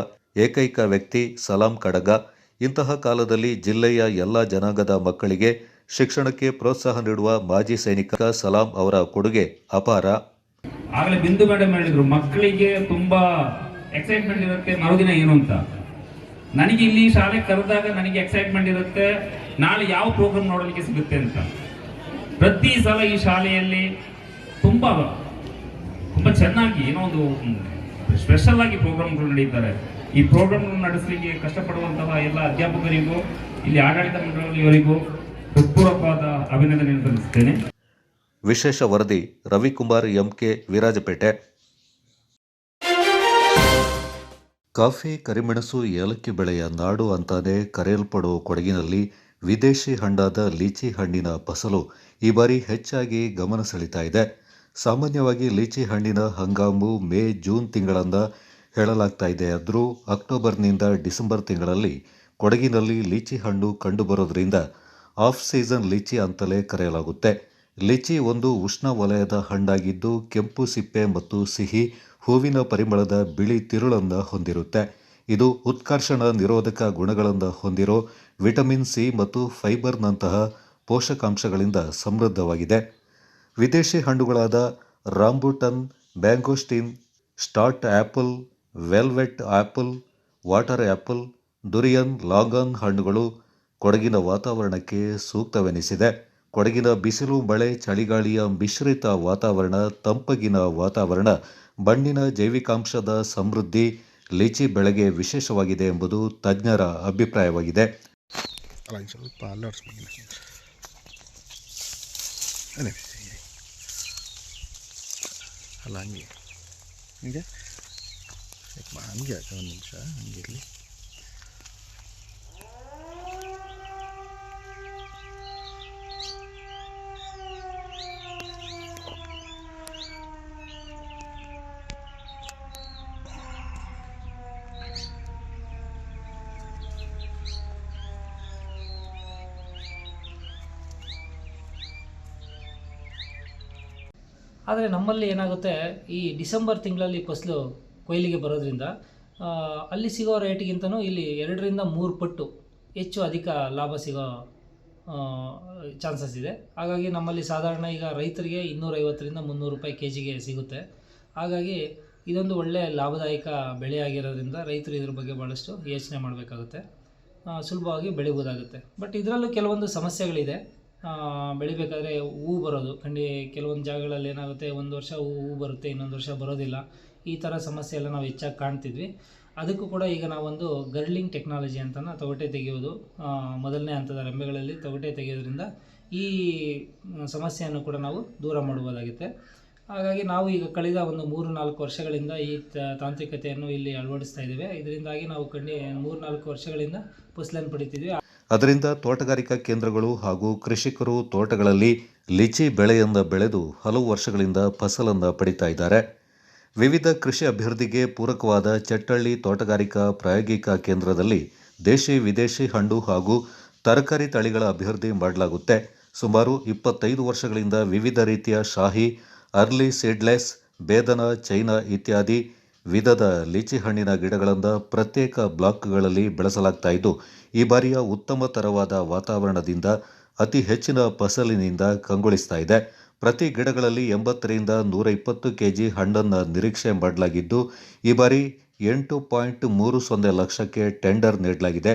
ಏಕೈಕ ವ್ಯಕ್ತಿ ಸಲಾಂ ಕಡಗ. ಇಂತಹ ಕಾಲದಲ್ಲಿ ಜಿಲ್ಲೆಯ ಎಲ್ಲ ಜನಾಂಗದ ಮಕ್ಕಳಿಗೆ ಶಿಕ್ಷಣಕ್ಕೆ ಪ್ರೋತ್ಸಾಹ ನೀಡುವ ಮಾಜಿ ಸೈನಿಕ ಸಲಾಂ ಅವರ ಕೊಡುಗೆ ಅಪಾರ. ಆಗಲೇ ಬಿಂದು ಮೇಡಮ್ ಹೇಳಿದ್ರು, ಮಕ್ಕಳಿಗೆ ತುಂಬಾ ಎಕ್ಸೈಟ್ಮೆಂಟ್ ಇರುತ್ತೆ ಮರುದಿನ ಏನು ಅಂತ. ನನಗೆ ಇಲ್ಲಿ ಶಾಲೆ ಕರೆದಾಗ ನನಗೆ ಎಕ್ಸೈಟ್ಮೆಂಟ್ ಇರುತ್ತೆ ನಾಳೆ ಯಾವ ಪ್ರೋಗ್ರಾಮ್ ನೋಡಲಿಕ್ಕೆ ಸಿಗುತ್ತೆ ಅಂತ. ಪ್ರತಿ ಸಲ ಈ ಶಾಲೆಯಲ್ಲಿ ತುಂಬಾ ಚೆನ್ನಾಗಿ ಏನೋ ಒಂದು ಸ್ಪೆಷಲ್ ಆಗಿ ಪ್ರೋಗ್ರಾಮ್ಗಳು ನಡೀತಾರೆ. ಈ ಪ್ರೋಗ್ರಾಮ್ಗಳನ್ನು ನಡೆಸಲಿಕ್ಕೆ ಕಷ್ಟಪಡುವಂತಹ ಎಲ್ಲ ಅಧ್ಯಾಪಕರಿಗೂ ಇಲ್ಲಿ ಆಡಳಿತ ಮಂಡಳಿಯವರಿಗೂ ಹೃತ್ಪೂರ್ವಕವಾದ ಅಭಿನಂದನೆ ಸಲ್ಲಿಸುತ್ತೇನೆ. ವಿಶೇಷ ವರದಿ ರವಿಕುಮಾರ್ ಎಂಕೆ, ವಿರಾಜಪೇಟೆ. ಕಾಫಿ, ಕರಿಮೆಣಸು, ಏಲಕ್ಕಿ ಬೆಳೆಯ ನಾಡು ಅಂತಾನೆ ಕರೆಯಲ್ಪಡುವ ಕೊಡಗಿನಲ್ಲಿ ವಿದೇಶಿ ಹಣ್ಣಾದ ಲೀಚಿ ಹಣ್ಣಿನ ಫಸಲು ಈ ಬಾರಿ ಹೆಚ್ಚಾಗಿ ಗಮನ ಸೆಳೀತಾ ಇದೆ. ಸಾಮಾನ್ಯವಾಗಿ ಲೀಚಿ ಹಣ್ಣಿನ ಹಂಗಾಮು ಮೇ, ಜೂನ್ ತಿಂಗಳನ್ನ ಹೇಳಲಾಗ್ತಾ ಇದೆ. ಆದರೂ ಅಕ್ಟೋಬರ್ನಿಂದ ಡಿಸೆಂಬರ್ ತಿಂಗಳಲ್ಲಿ ಕೊಡಗಿನಲ್ಲಿ ಲೀಚಿ ಹಣ್ಣು ಕಂಡುಬರೋದ್ರಿಂದ ಆಫ್ ಸೀಸನ್ ಲೀಚಿ ಅಂತಲೇ ಕರೆಯಲಾಗುತ್ತೆ. ಲೀಚಿ ಒಂದು ಉಷ್ಣ ವಲಯದ ಹಣ್ಣಾಗಿದ್ದು ಕೆಂಪು ಸಿಪ್ಪೆ ಮತ್ತು ಸಿಹಿ ಹೂವಿನ ಪರಿಮಳದ ಬಿಳಿ ತಿರುಳನ್ನು ಹೊಂದಿರುತ್ತೆ. ಇದು ಉತ್ಕರ್ಷಣ ನಿರೋಧಕ ಗುಣಗಳನ್ನು ಹೊಂದಿರೋ ವಿಟಮಿನ್ ಸಿ ಮತ್ತು ಫೈಬರ್ನಂತಹ ಪೋಷಕಾಂಶಗಳಿಂದ ಸಮೃದ್ಧವಾಗಿದೆ. ವಿದೇಶಿ ಹಣ್ಣುಗಳಾದ rambutan, mangosteen, star apple, velvet apple, water apple, durian, longan ಹಣ್ಣುಗಳು ಕೊಡಗಿನ ವಾತಾವರಣಕ್ಕೆ ಸೂಕ್ತವೆನಿಸಿದೆ. ಕೊಡಗಿನ ಬಿಸಿಲು, ಮಳೆ, ಚಳಿಗಾಳಿಯ ಮಿಶ್ರಿತ ವಾತಾವರಣ, ತಂಪಗಿನ ವಾತಾವರಣ, ಮಣ್ಣಿನ ಜೈವಿಕಾಂಶದ ಸಮೃದ್ಧಿ ಲೀಚಿ ಬೆಳೆಗೆ ವಿಶೇಷವಾಗಿದೆ ಎಂಬುದು ತಜ್ಞರ ಅಭಿಪ್ರಾಯವಾಗಿದೆ. ಆದರೆ ನಮ್ಮಲ್ಲಿ ಏನಾಗುತ್ತೆ, ಈ ಡಿಸೆಂಬರ್ ತಿಂಗಳಲ್ಲಿ ಫಸಲು ಕೊಯ್ಲಿಗೆ ಬರೋದ್ರಿಂದ ಅಲ್ಲಿ ಸಿಗೋ ರೇಟಿಗಿಂತನೂ ಇಲ್ಲಿ 2ರಿಂದ 3 ಪಟ್ಟು ಹೆಚ್ಚು ಅಧಿಕ ಲಾಭ ಸಿಗೋ ಚಾನ್ಸಸ್ ಇದೆ. ಹಾಗಾಗಿ ನಮ್ಮಲ್ಲಿ ಸಾಧಾರಣ ಈಗ ರೈತರಿಗೆ 250ರಿಂದ 300 ರೂಪಾಯಿ ಕೆಜಿಗೆ ಸಿಗುತ್ತೆ. ಹಾಗಾಗಿ ಇದೊಂದು ಒಳ್ಳೆಯ ಲಾಭದಾಯಕ ಬೆಳೆಯಾಗಿರೋದ್ರಿಂದ ರೈತರು ಇದ್ರ ಬಗ್ಗೆ ಭಾಳಷ್ಟು ಯೋಚನೆ ಮಾಡಬೇಕಾಗುತ್ತೆ. ಸುಲಭವಾಗಿ ಬೆಳಿಬೋದಾಗುತ್ತೆ. ಬಟ್ ಇದರಲ್ಲೂ ಕೆಲವೊಂದು ಸಮಸ್ಯೆಗಳಿದೆ. ಬೆಳಿಬೇಕಾದ್ರೆ ಹೂ ಬರೋದು ಕೆಲವೊಂದು ಜಾಗಗಳಲ್ಲಿ ಏನಾಗುತ್ತೆ, ಒಂದು ವರ್ಷ ಹೂ ಬರುತ್ತೆ, ಇನ್ನೊಂದು ವರ್ಷ ಬರೋದಿಲ್ಲ. ಈ ಥರ ಸಮಸ್ಯೆ ಎಲ್ಲ ನಾವು ಹೆಚ್ಚಾಗಿ ಕಾಣ್ತಿದ್ವಿ. ಅದಕ್ಕೂ ಕೂಡ ಈಗ ನಾವೊಂದು ಗರ್ಲಿಂಗ್ ಟೆಕ್ನಾಲಜಿ ಅಂತ ತೊಗಟೆ ತೆಗೆಯೋದು, ಮೊದಲನೇ ಹಂತದ ರೆಂಬೆಗಳಲ್ಲಿ ತೊಗಟೆ ತೆಗೆಯೋದ್ರಿಂದ ಈ ಸಮಸ್ಯೆಯನ್ನು ಕೂಡ ನಾವು ದೂರ ಮಾಡ್ಬೋದಾಗುತ್ತೆ. ಹಾಗಾಗಿ ನಾವು ಈಗ ಕಳೆದ ಒಂದು 3-4 ವರ್ಷಗಳಿಂದ ಈ ತಾಂತ್ರಿಕತೆಯನ್ನು ಇಲ್ಲಿ ಅಳವಡಿಸ್ತಾ ಇದ್ದೇವೆ. ಇದರಿಂದಾಗಿ ನಾವು 3-4 ವರ್ಷಗಳಿಂದ ಫಸಲನ್ನು ಪಡಿತಿದ್ವಿ. ಅದರಿಂದ ತೋಟಗಾರಿಕಾ ಕೇಂದ್ರಗಳು ಹಾಗೂ ಕೃಷಿಕರು ತೋಟಗಳಲ್ಲಿ ಲಿಚಿ ಬೆಳೆಯನ್ನು ಬೆಳೆದು ಹಲವು ವರ್ಷಗಳಿಂದ ಫಸಲನ್ನು ಪಡಿತಾ ಇದ್ದಾರೆ. ವಿವಿಧ ಕೃಷಿ ಅಭಿವೃದ್ಧಿಗೆ ಪೂರಕವಾದ ಚಟ್ಟಳ್ಳಿ ತೋಟಗಾರಿಕಾ ಪ್ರಾಯೋಗಿಕ ಕೇಂದ್ರದಲ್ಲಿ ದೇಶಿ ವಿದೇಶಿ ಹಣ್ಣು ಹಾಗೂ ತರಕಾರಿ ತಳಿಗಳ ಅಭಿವೃದ್ಧಿ ಮಾಡಲಾಗುತ್ತೆ. ಸುಮಾರು 25 ವರ್ಷಗಳಿಂದ ವಿವಿಧ ರೀತಿಯ ಶಾಹಿ, ಅರ್ಲಿ ಸೀಡ್ಲೆಸ್, ಬೇದನ, ಚೈನಾ ಇತ್ಯಾದಿ ವಿಧದ ಲೀಚಿ ಹಣ್ಣಿನ ಗಿಡಗಳನ್ನು ಪ್ರತ್ಯೇಕ ಬ್ಲಾಕ್ಗಳಲ್ಲಿ ಬೆಳೆಸಲಾಗ್ತಾ ಇದ್ದು, ಈ ಬಾರಿಯ ಉತ್ತಮ ತರವಾದ ವಾತಾವರಣದಿಂದ ಅತಿ ಹೆಚ್ಚಿನ ಫಸಲಿನಿಂದ ಕಂಗೊಳಿಸ್ತಾ ಇದೆ. ಪ್ರತಿ ಗಿಡಗಳಲ್ಲಿ 80ರಿಂದ 120 ಕೆಜಿ ಹಣ್ಣನ್ನು ನಿರೀಕ್ಷೆ ಮಾಡಲಾಗಿದ್ದು, ಈ ಬಾರಿ 8.30 ಲಕ್ಷಕ್ಕೆ ಟೆಂಡರ್ ನೀಡಲಾಗಿದೆ.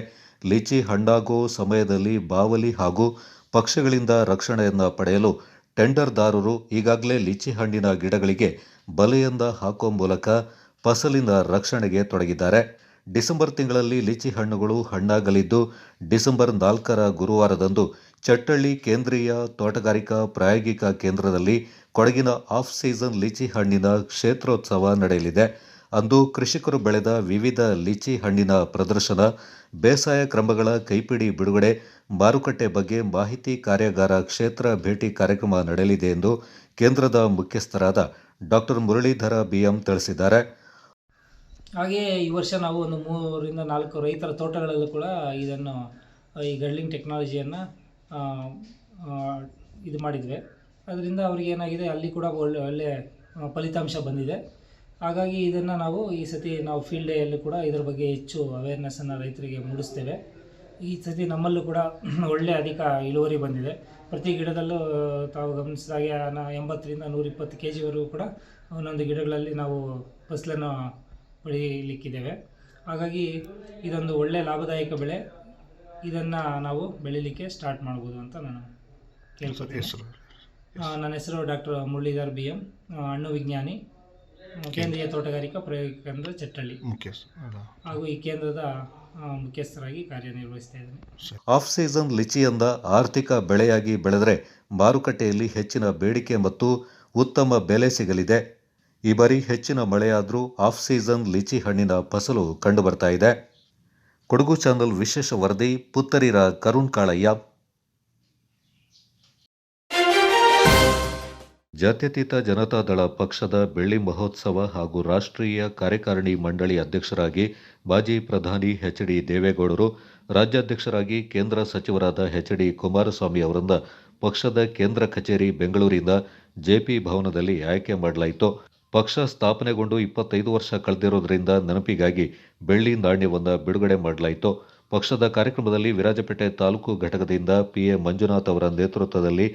ಲೀಚಿ ಹಣ್ಣಾಗೋ ಸಮಯದಲ್ಲಿ ಬಾವಲಿ ಹಾಗೂ ಪಕ್ಷಿಗಳಿಂದ ರಕ್ಷಣೆಯನ್ನು ಪಡೆಯಲು ಟೆಂಡರ್ದಾರರು ಈಗಾಗಲೇ ಲೀಚಿ ಹಣ್ಣಿನ ಗಿಡಗಳಿಗೆ ಬಲೆಯಿಂದ ಹಾಕುವ ಮೂಲಕ ಫಸಲಿನ ರಕ್ಷಣೆಗೆ ತೊಡಗಿದ್ದಾರೆ. ಡಿಸೆಂಬರ್ ತಿಂಗಳಲ್ಲಿ ಲೀಚಿ ಹಣ್ಣುಗಳು ಹಣ್ಣಾಗಲಿದ್ದು, ಡಿಸೆಂಬರ್ 4ರ ಗುರುವಾರದಂದು ಚಟ್ಟಳ್ಳಿ ಕೇಂದ್ರೀಯ ತೋಟಗಾರಿಕಾ ಪ್ರಾಯೋಗಿಕ ಕೇಂದ್ರದಲ್ಲಿ ಕೊಡಗಿನ ಆಫ್ ಸೀಸನ್ ಲೀಚಿ ಹಣ್ಣಿನ ಕ್ಷೇತ್ರೋತ್ಸವ ನಡೆಯಲಿದೆ. ಅಂದು ಕೃಷಿಕರು ಬೆಳೆದ ವಿವಿಧ ಲೀಚಿ ಹಣ್ಣಿನ ಪ್ರದರ್ಶನ, ಬೇಸಾಯ ಕ್ರಮಗಳ ಕೈಪಿಡಿ ಬಿಡುಗಡೆ, ಮಾರುಕಟ್ಟೆ ಬಗ್ಗೆ ಮಾಹಿತಿ ಕಾರ್ಯಾಗಾರ, ಕ್ಷೇತ್ರ ಭೇಟಿ ಕಾರ್ಯಕ್ರಮ ನಡೆಯಲಿದೆ ಎಂದು ಕೇಂದ್ರದ ಮುಖ್ಯಸ್ಥರಾದ ಡಾಕ್ಟರ್ ಮುರಳೀಧರ BM ತಿಳಿಸಿದ್ದಾರೆ. ಹಾಗೆಯೇ ಈ ವರ್ಷ ನಾವು ಒಂದು 3ರಿಂದ 4 ರೈತರ ತೋಟಗಳಲ್ಲೂ ಕೂಡ ಈ ಗರ್ಲಿಂಗ್ ಟೆಕ್ನಾಲಜಿಯನ್ನು ಇದು ಮಾಡಿದ್ವಿ. ಅದರಿಂದ ಅವ್ರಿಗೆ ಏನಾಗಿದೆ, ಅಲ್ಲಿ ಕೂಡ ಒಳ್ಳೆ ಫಲಿತಾಂಶ ಬಂದಿದೆ. ಹಾಗಾಗಿ ಇದನ್ನು ನಾವು ಈ ಸತಿ ಫೀಲ್ಡ್ ಡೇಯಲ್ಲಿ ಕೂಡ ಇದರ ಬಗ್ಗೆ ಹೆಚ್ಚು ಅವೇರ್ನೆಸ್ಸನ್ನು ರೈತರಿಗೆ ಮೂಡಿಸ್ತೇವೆ. ಈ ಸತಿ ನಮ್ಮಲ್ಲೂ ಕೂಡ ಒಳ್ಳೆಯ ಅಧಿಕ ಇಳುವರಿ ಬಂದಿದೆ. ಪ್ರತಿ ಗಿಡದಲ್ಲೂ ತಾವು ಗಮನಿಸಿದಾಗೆ 80ರಿಂದ 120 kgವರೆಗೂ ಕೂಡ ಒಂದೊಂದು ಗಿಡಗಳಲ್ಲಿ ನಾವು ಫಸಲನ್ನು ಪಡೆಯಲಿಕ್ಕಿದ್ದೇವೆ. ಹಾಗಾಗಿ ಇದೊಂದು ಒಳ್ಳೆಯ ಲಾಭದಾಯಕ ಬೆಳೆ. ಇದನ್ನು ನಾವು ಬೆಳೀಲಿಕ್ಕೆ ಸ್ಟಾರ್ಟ್ ಮಾಡ್ಬೋದು ಅಂತ ನಾನು ಕೇಳ್ಕೊತೀನಿ. ನನ್ನ ಹೆಸರು ಡಾಕ್ಟರ್ ಮುರಳೀಧರ್ BM, ಹಣ್ಣು ವಿಜ್ಞಾನಿ, ಕೇಂದ್ರೀಯ ತೋಟಗಾರಿಕಾ ಪ್ರಯೋಗಿಕ ಕೇಂದ್ರ ಚಟ್ಟಳ್ಳಿ ಹಾಗೂ ಈ ಕೇಂದ್ರದ ಮುಖ್ಯಸ್ಥರಾಗಿ ಕಾರ್ಯನಿರ್ವಹಿಸ್ತಾ ಇದ್ದೇನೆ. ಆಫ್ ಸೀಸನ್ ಲಿಚಿಯಿಂದ ಆರ್ಥಿಕ ಬೆಳೆಯಾಗಿ ಬೆಳೆದರೆ ಮಾರುಕಟ್ಟೆಯಲ್ಲಿ ಹೆಚ್ಚಿನ ಬೇಡಿಕೆ ಮತ್ತು ಉತ್ತಮ ಬೆಲೆ ಸಿಗಲಿದೆ. ಈ ಬಾರಿ ಹೆಚ್ಚಿನ ಮಳೆಯಾದರೂ ಆಫ್ ಸೀಸನ್ ಲಿಚಿ ಹಣ್ಣಿನ ಫಸಲು ಕಂಡುಬರ್ತಾ ಇದೆ. ಕೊಡಗು ಚಾನಲ್ ವಿಶೇಷ ವರದಿ, ಪುತ್ತರಿರ ಕರುಣ್ ಕಾಳಯ್ಯ. ಜಾತ್ಯತೀತ ಜನತಾದಳ ಪಕ್ಷದ ಬೆಳ್ಳಿ ಮಹೋತ್ಸವ ಹಾಗೂ ರಾಷ್ಟ್ರೀಯ ಕಾರ್ಯಕಾರಿಣಿ ಮಂಡಳಿ ಅಧ್ಯಕ್ಷರಾಗಿ ಮಾಜಿ ಪ್ರಧಾನಿ ಎಚ್.ಡಿ. ದೇವೇಗೌಡರು, ರಾಜ್ಯಾಧ್ಯಕ್ಷರಾಗಿ ಕೇಂದ್ರ ಸಚಿವರಾದ ಎಚ್.ಡಿ. ಕುಮಾರಸ್ವಾಮಿ ಅವರನ್ನ ಪಕ್ಷದ ಕೇಂದ್ರ ಕಚೇರಿ ಬೆಂಗಳೂರಿನ ಜೆಪಿ ಭವನದಲ್ಲಿ ಆಯ್ಕೆ ಮಾಡಲಾಯಿತು. ಪಕ್ಷ ಸ್ಥಾಪನೆಗೊಂಡು 25 ವರ್ಷ ಕಳೆದಿರುವುದರಿಂದ ನೆನಪಿಗಾಗಿ ಬೆಳ್ಳಿ ನಾಣ್ಯವನ್ನು ಬಿಡುಗಡೆ ಮಾಡಲಾಯಿತು. ಪಕ್ಷದ ಕಾರ್ಯಕ್ರಮದಲ್ಲಿ ವಿರಾಜಪೇಟೆ ತಾಲೂಕು ಘಟಕದಿಂದ PA ಮಂಜುನಾಥ್ ಅವರ ನೇತೃತ್ವದಲ್ಲಿ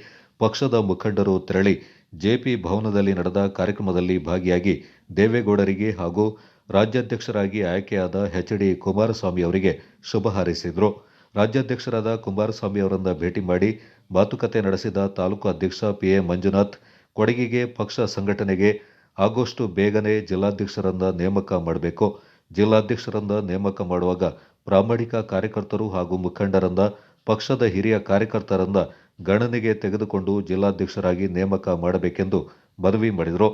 ಪಕ್ಷದ ಮುಖಂಡರು ತೆರಳಿ ಜೆಪಿ ಭವನದಲ್ಲಿ ನಡೆದ ಕಾರ್ಯಕ್ರಮದಲ್ಲಿ ಭಾಗಿಯಾಗಿ ದೇವೇಗೌಡರಿಗೆ ಹಾಗೂ ರಾಜ್ಯಾಧ್ಯಕ್ಷರಾಗಿ ಆಯ್ಕೆಯಾದ ಎಚ್.ಡಿ. ಕುಮಾರಸ್ವಾಮಿ ಅವರಿಗೆ ಶುಭ ಹಾರೈಸಿದರು. ರಾಜ್ಯಾಧ್ಯಕ್ಷರಾದ ಕುಮಾರಸ್ವಾಮಿ ಅವರನ್ನು ಭೇಟಿ ಮಾಡಿ ಮಾತುಕತೆ ನಡೆಸಿದ ತಾಲೂಕು ಅಧ್ಯಕ್ಷ PA ಮಂಜುನಾಥ್, ಕೊಡಗಿಗೆ ಪಕ್ಷ ಸಂಘಟನೆಗೆ ಆಗೋಷ್ಟು ಬೇಗನೆ ಜಿಲ್ಲಾಧ್ಯಕ್ಷರನ್ನ ನೇಮಕ ಮಾಡಬೇಕು. ಜಿಲ್ಲಾಧ್ಯಕ್ಷರನ್ನ ನೇಮಕ ಮಾಡುವಾಗ ಪ್ರಾಮಾಣಿಕ ಕಾರ್ಯಕರ್ತರು ಹಾಗೂ ಮುಖಂಡರನ್ನ, ಪಕ್ಷದ ಹಿರಿಯ ಕಾರ್ಯಕರ್ತರನ್ನ ಗಣನೆಗೆ ತೆಗೆದುಕೊಂಡು ಜಿಲ್ಲಾಧ್ಯಕ್ಷರಾಗಿ ನೇಮಕ ಮಾಡಬೇಕೆಂದು ಮನವಿ ಮಾಡಿದರು.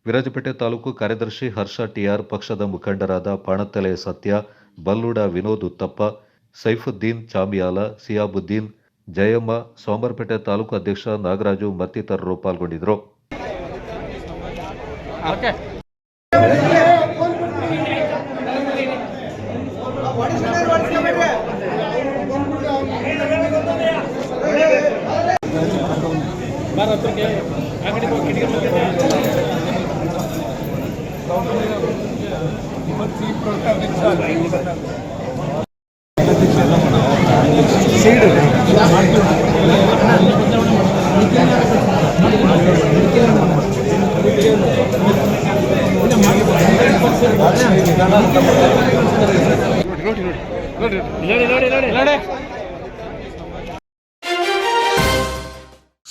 ವಿರಾಜಪೇಟೆ ತಾಲೂಕು ಕಾರ್ಯದರ್ಶಿ ಹರ್ಷ TR, ಪಕ್ಷದ ಮುಖಂಡರಾದ ಪಾಣತ್ತಲೆ ಸತ್ಯ, ಬಲ್ಲೂಡ ವಿನೋದ್ ಉತ್ತಪ್ಪ, ಸೈಫುದ್ದೀನ್ ಚಾಮಿಯಾಲ, ಸಿಯಾಬುದ್ದೀನ್, ಜಯಮ್ಮ, ಸೋಮವಾರಪೇಟೆ ತಾಲೂಕು ಅಧ್ಯಕ್ಷ ನಾಗರಾಜು ಮತ್ತಿತರರು ಪಾಲ್ಗೊಂಡಿದ್ದರು.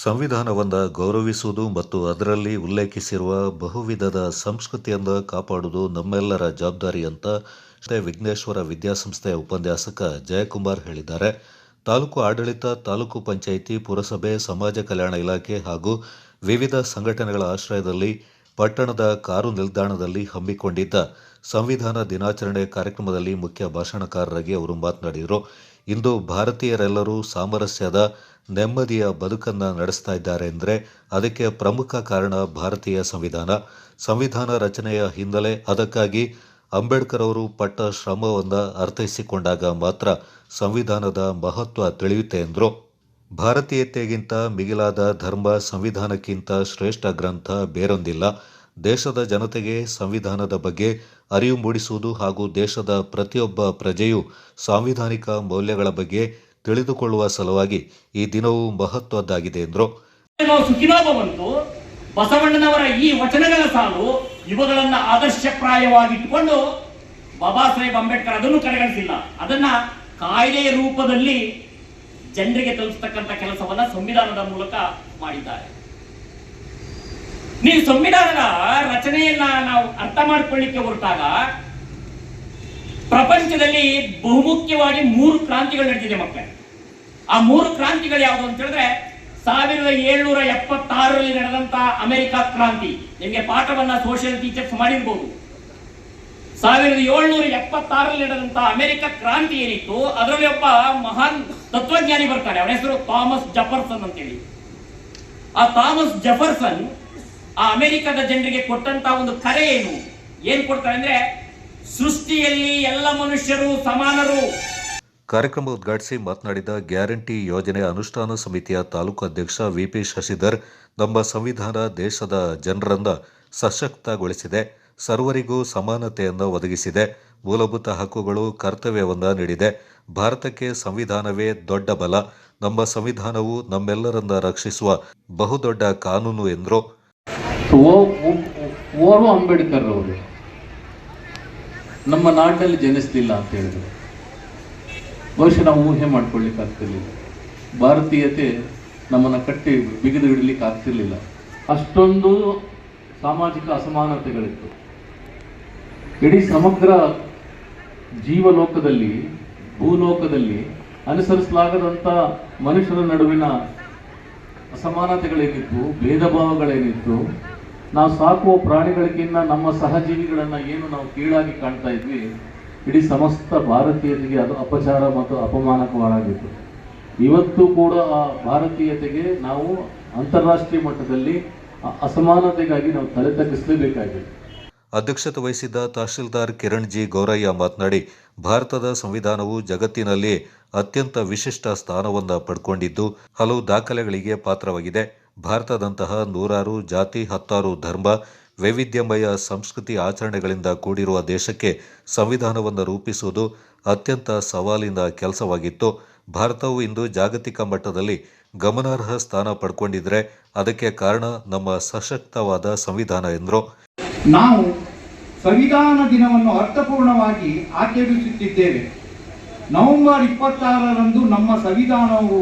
ಸಂವಿಧಾನವನ್ನು ಗೌರವಿಸುವುದು ಮತ್ತು ಅದರಲ್ಲಿ ಉಲ್ಲೇಖಿಸಿರುವ ಬಹುವಿಧದ ಸಂಸ್ಕೃತಿಯನ್ನು ಕಾಪಾಡುವುದು ನಮ್ಮೆಲ್ಲರ ಜವಾಬ್ದಾರಿ ಅಂತ ವಿಘ್ನೇಶ್ವರ ವಿದ್ಯಾಸಂಸ್ಥೆಯ ಉಪನ್ಯಾಸಕ ಜಯಕುಮಾರ್ ಹೇಳಿದ್ದಾರೆ. ತಾಲೂಕು ಆಡಳಿತ, ತಾಲೂಕು ಪಂಚಾಯಿತಿ, ಪುರಸಭೆ, ಸಮಾಜ ಕಲ್ಯಾಣ ಇಲಾಖೆ ಹಾಗೂ ವಿವಿಧ ಸಂಘಟನೆಗಳ ಆಶ್ರಯದಲ್ಲಿ ಪಟ್ಟಣದ ಕಾರು ನಿಲ್ದಾಣದಲ್ಲಿ ಹಮ್ಮಿಕೊಂಡಿದ್ದ ಸಂವಿಧಾನ ದಿನಾಚರಣೆ ಕಾರ್ಯಕ್ರಮದಲ್ಲಿ ಮುಖ್ಯ ಭಾಷಣಕಾರರಾಗಿ ಅವರು ಮಾತನಾಡಿದರು. ಇಂದು ಭಾರತೀಯರೆಲ್ಲರೂ ಸಾಮರಸ್ಯದ, ನೆಮ್ಮದಿಯ ಬದುಕನ್ನು ನಡೆಸ್ತಾ ಇದ್ದಾರೆ ಎಂದರೆ ಅದಕ್ಕೆ ಪ್ರಮುಖ ಕಾರಣ ಭಾರತೀಯ ಸಂವಿಧಾನ ರಚನೆಯ ಹಿನ್ನೆಲೆ. ಅದಕ್ಕಾಗಿ ಅಂಬೇಡ್ಕರ್ ಅವರು ಪಟ್ಟ ಶ್ರಮವನ್ನು ಅರ್ಥೈಸಿಕೊಂಡಾಗ ಮಾತ್ರ ಸಂವಿಧಾನದ ಮಹತ್ವ ತಿಳಿಯುತ್ತೆ ಎಂದರು. ಭಾರತೀಯತೆಗಿಂತ ಮಿಗಿಲಾದ ಧರ್ಮ, ಸಂವಿಧಾನಕ್ಕಿಂತ ಶ್ರೇಷ್ಠ ಗ್ರಂಥ ಬೇರೊಂದಿಲ್ಲ. ದೇಶದ ಜನತೆಗೆ ಸಂವಿಧಾನದ ಬಗ್ಗೆ ಅರಿವು ಮೂಡಿಸುವುದು ಹಾಗೂ ದೇಶದ ಪ್ರತಿಯೊಬ್ಬ ಪ್ರಜೆಯೂ ಸಾಂವಿಧಾನಿಕ ಮೌಲ್ಯಗಳ ಬಗ್ಗೆ ತಿಳಿದುಕೊಳ್ಳುವ ಸಲುವಾಗಿ ಈ ದಿನವು ಮಹತ್ವದ್ದಾಗಿದೆ ಎಂದರು. ಸುಖಿನೋಭವಂತು ಬಸವಣ್ಣನವರ ಈ ವಚನಗಳ ಸಾಲು ಇವುಗಳನ್ನು ಆದರ್ಶಪ್ರಾಯವಾಗಿಟ್ಟುಕೊಂಡು ಬಾಬಾ ಸಾಹೇಬ್ ಅಂಬೇಡ್ಕರ್ ಅದನ್ನು ಕಡೆಗಣಿಸಿಲ್ಲ. ಅದನ್ನ ಕಾಯ್ದೆಯ ರೂಪದಲ್ಲಿ ಜನರಿಗೆ ತಲುಪಿಸ್ತಕ್ಕಂಥ ಕೆಲಸವನ್ನ ಸಂವಿಧಾನದ ಮೂಲಕ ಮಾಡಿದ್ದಾರೆ. ನೀವು ಸಂವಿಧಾನದ ರಚನೆಯನ್ನ ನಾವು ಅರ್ಥ ಮಾಡಿಕೊಳ್ಳಿಕ್ಕೆ ಹೊರಟಾಗ ಪ್ರಪಂಚದಲ್ಲಿ ಬಹುಮುಖ್ಯವಾಗಿ 3 ಕ್ರಾಂತಿಗಳು ನಡೆದಿದೆ ಮಕ್ಕಳೇ. ಆ 3 ಕ್ರಾಂತಿಗಳು ಯಾವುದು ಅಂತ ಹೇಳಿದ್ರೆ 1776ರಲ್ಲಿ ನಡೆದಂತ ಅಮೆರಿಕ ಕ್ರಾಂತಿ. ನಿಮಗೆ ಪಾಠವನ್ನ ಸೋಷಿಯಲ್ ಟೀಚರ್ಸ್ ಮಾಡಿರ್ಬೋದು. 1776ರಲ್ಲಿ ನಡೆದಂತ ಅಮೆರಿಕ ಕ್ರಾಂತಿ ಏನಿತ್ತು, ಅದರಲ್ಲಿ ಒಬ್ಬ ಮಹಾನ್ ತತ್ವಜ್ಞಾನಿ ಬರ್ತಾರೆ. ಅವನ ಹೆಸರು ಥಾಮಸ್ ಜೆಫರ್ಸನ್ ಅಂತೇಳಿ. ಆ ಥಾಮಸ್ ಜೆಫರ್ಸನ್ ಆ ಅಮೆರಿಕದ ಜನರಿಗೆ ಕೊಟ್ಟಂತ ಒಂದು ಕರೆ ಏನ್ ಕೊಡ್ತಾರೆ ಅಂದ್ರೆ, ಸೃಷ್ಟಿಯಲ್ಲಿ ಎಲ್ಲ ಮನುಷ್ಯರು ಸಮಾನರು. ಕಾರ್ಯಕ್ರಮ ಉದ್ಘಾಟಿಸಿ ಮಾತನಾಡಿದ ಗ್ಯಾರಂಟಿ ಯೋಜನೆ ಅನುಷ್ಠಾನ ಸಮಿತಿಯ ತಾಲೂಕು ಅಧ್ಯಕ್ಷ VP ಶಶಿಧರ್, ನಮ್ಮ ಸಂವಿಧಾನ ದೇಶದ ಜನರನ್ನ ಸಶಕ್ತಗೊಳಿಸಿದೆ. ಸರ್ವರಿಗೂ ಸಮಾನತೆಯನ್ನು ಒದಗಿಸಿದೆ. ಮೂಲಭೂತ ಹಕ್ಕುಗಳು ಕರ್ತವ್ಯವನ್ನ ನೀಡಿದೆ. ಭಾರತಕ್ಕೆ ಸಂವಿಧಾನವೇ ದೊಡ್ಡ ಬಲ. ನಮ್ಮ ಸಂವಿಧಾನವು ನಮ್ಮೆಲ್ಲರನ್ನ ರಕ್ಷಿಸುವ ಬಹುದೊಡ್ಡ ಕಾನೂನು ಎಂದರು. ಓರ್ವ ಅಂಬೇಡ್ಕರ್ ಅವರು ನಮ್ಮ ನಾಡಿನಲ್ಲಿ ಜನಿಸಲಿಲ್ಲ ಅಂತ ಹೇಳಿದ್ರು. ಬಹುಶಃ ನಾವು ಊಹೆ ಮಾಡ್ಕೊಳ್ಳಿಕ್ಕೆ ಆಗ್ತಿರ್ಲಿಲ್ಲ. ಭಾರತೀಯತೆ ನಮ್ಮನ್ನು ಕಟ್ಟಿ ಬಿಗಿದು ಹಿಡಲಿಕ್ಕೆ ಆಗ್ತಿರ್ಲಿಲ್ಲ. ಅಷ್ಟೊಂದು ಸಾಮಾಜಿಕ ಅಸಮಾನತೆಗಳಿತ್ತು. ಇಡೀ ಸಮಗ್ರ ಜೀವಲೋಕದಲ್ಲಿ, ಭೂಲೋಕದಲ್ಲಿ ಅನುಸರಿಸಲಾಗದಂಥ ಮನುಷ್ಯರ ನಡುವಿನ ಅಸಮಾನತೆಗಳೇನಿತ್ತು, ಭೇದ ಭಾವಗಳೇನಿತ್ತು, ನಾವು ಸಾಕುವ ಪ್ರಾಣಿಗಳಿಗಿಂತ ನಮ್ಮ ಸಹಜೀವಿಗಳನ್ನು ಏನು ನಾವು ಕೀಳಾಗಿ ಕಾಣ್ತಾ ಇದ್ವಿ, ಇಡೀ ಸಮಸ್ತ ಭಾರತೀಯತೆಗೆ ಅದು ಅಪಚಾರ ಮತ್ತು ಅಪಮಾನಕವಾಗಿತ್ತು. ಇವತ್ತು ಕೂಡ ಆ ಭಾರತೀಯತೆಗೆ ನಾವು ಅಂತಾರಾಷ್ಟ್ರೀಯ ಮಟ್ಟದಲ್ಲಿ ಅಸಮಾನತೆಗಾಗಿ ನಾವು ತಲೆ ತಗ್ಗಿಸಲೇಬೇಕಾಗಿದೆ. ಅಧ್ಯಕ್ಷತೆ ವಹಿಸಿದ್ದ ತಹಶೀಲ್ದಾರ್ ಕಿರಣ್ ಜಿ ಗೌರಯ್ಯ ಮಾತನಾಡಿ, ಭಾರತದ ಸಂವಿಧಾನವು ಜಗತ್ತಿನಲ್ಲಿ ಅತ್ಯಂತ ವಿಶಿಷ್ಟ ಸ್ಥಾನವನ್ನು ಪಡ್ಕೊಂಡಿದ್ದು ಹಲವು ದಾಖಲೆಗಳಿಗೆ ಪಾತ್ರವಾಗಿದೆ. ಭಾರತದಂತಹ ನೂರಾರು ಜಾತಿ, 10 ಧರ್ಮ, ವೈವಿಧ್ಯಮಯ ಸಂಸ್ಕೃತಿ ಆಚರಣೆಗಳಿಂದ ಕೂಡಿರುವ ದೇಶಕ್ಕೆ ಸಂವಿಧಾನವನ್ನು ರೂಪಿಸುವುದು ಅತ್ಯಂತ ಸವಾಲಿನ ಕೆಲಸವಾಗಿತ್ತು. ಭಾರತವು ಇಂದು ಜಾಗತಿಕ ಮಟ್ಟದಲ್ಲಿ ಗಮನಾರ್ಹ ಸ್ಥಾನ ಪಡ್ಕೊಂಡಿದ್ರೆ ಅದಕ್ಕೆ ಕಾರಣ ನಮ್ಮ ಸಶಕ್ತವಾದ ಸಂವಿಧಾನ ಎಂದರು. ನಾವು ಸಂವಿಧಾನ ದಿನವನ್ನು ಅರ್ಥಪೂರ್ಣವಾಗಿ ಆಚರಿಸುತ್ತಿದ್ದೇವೆ. ನವೆಂಬರ್ 26ರಂದು ನಮ್ಮ ಸಂವಿಧಾನವು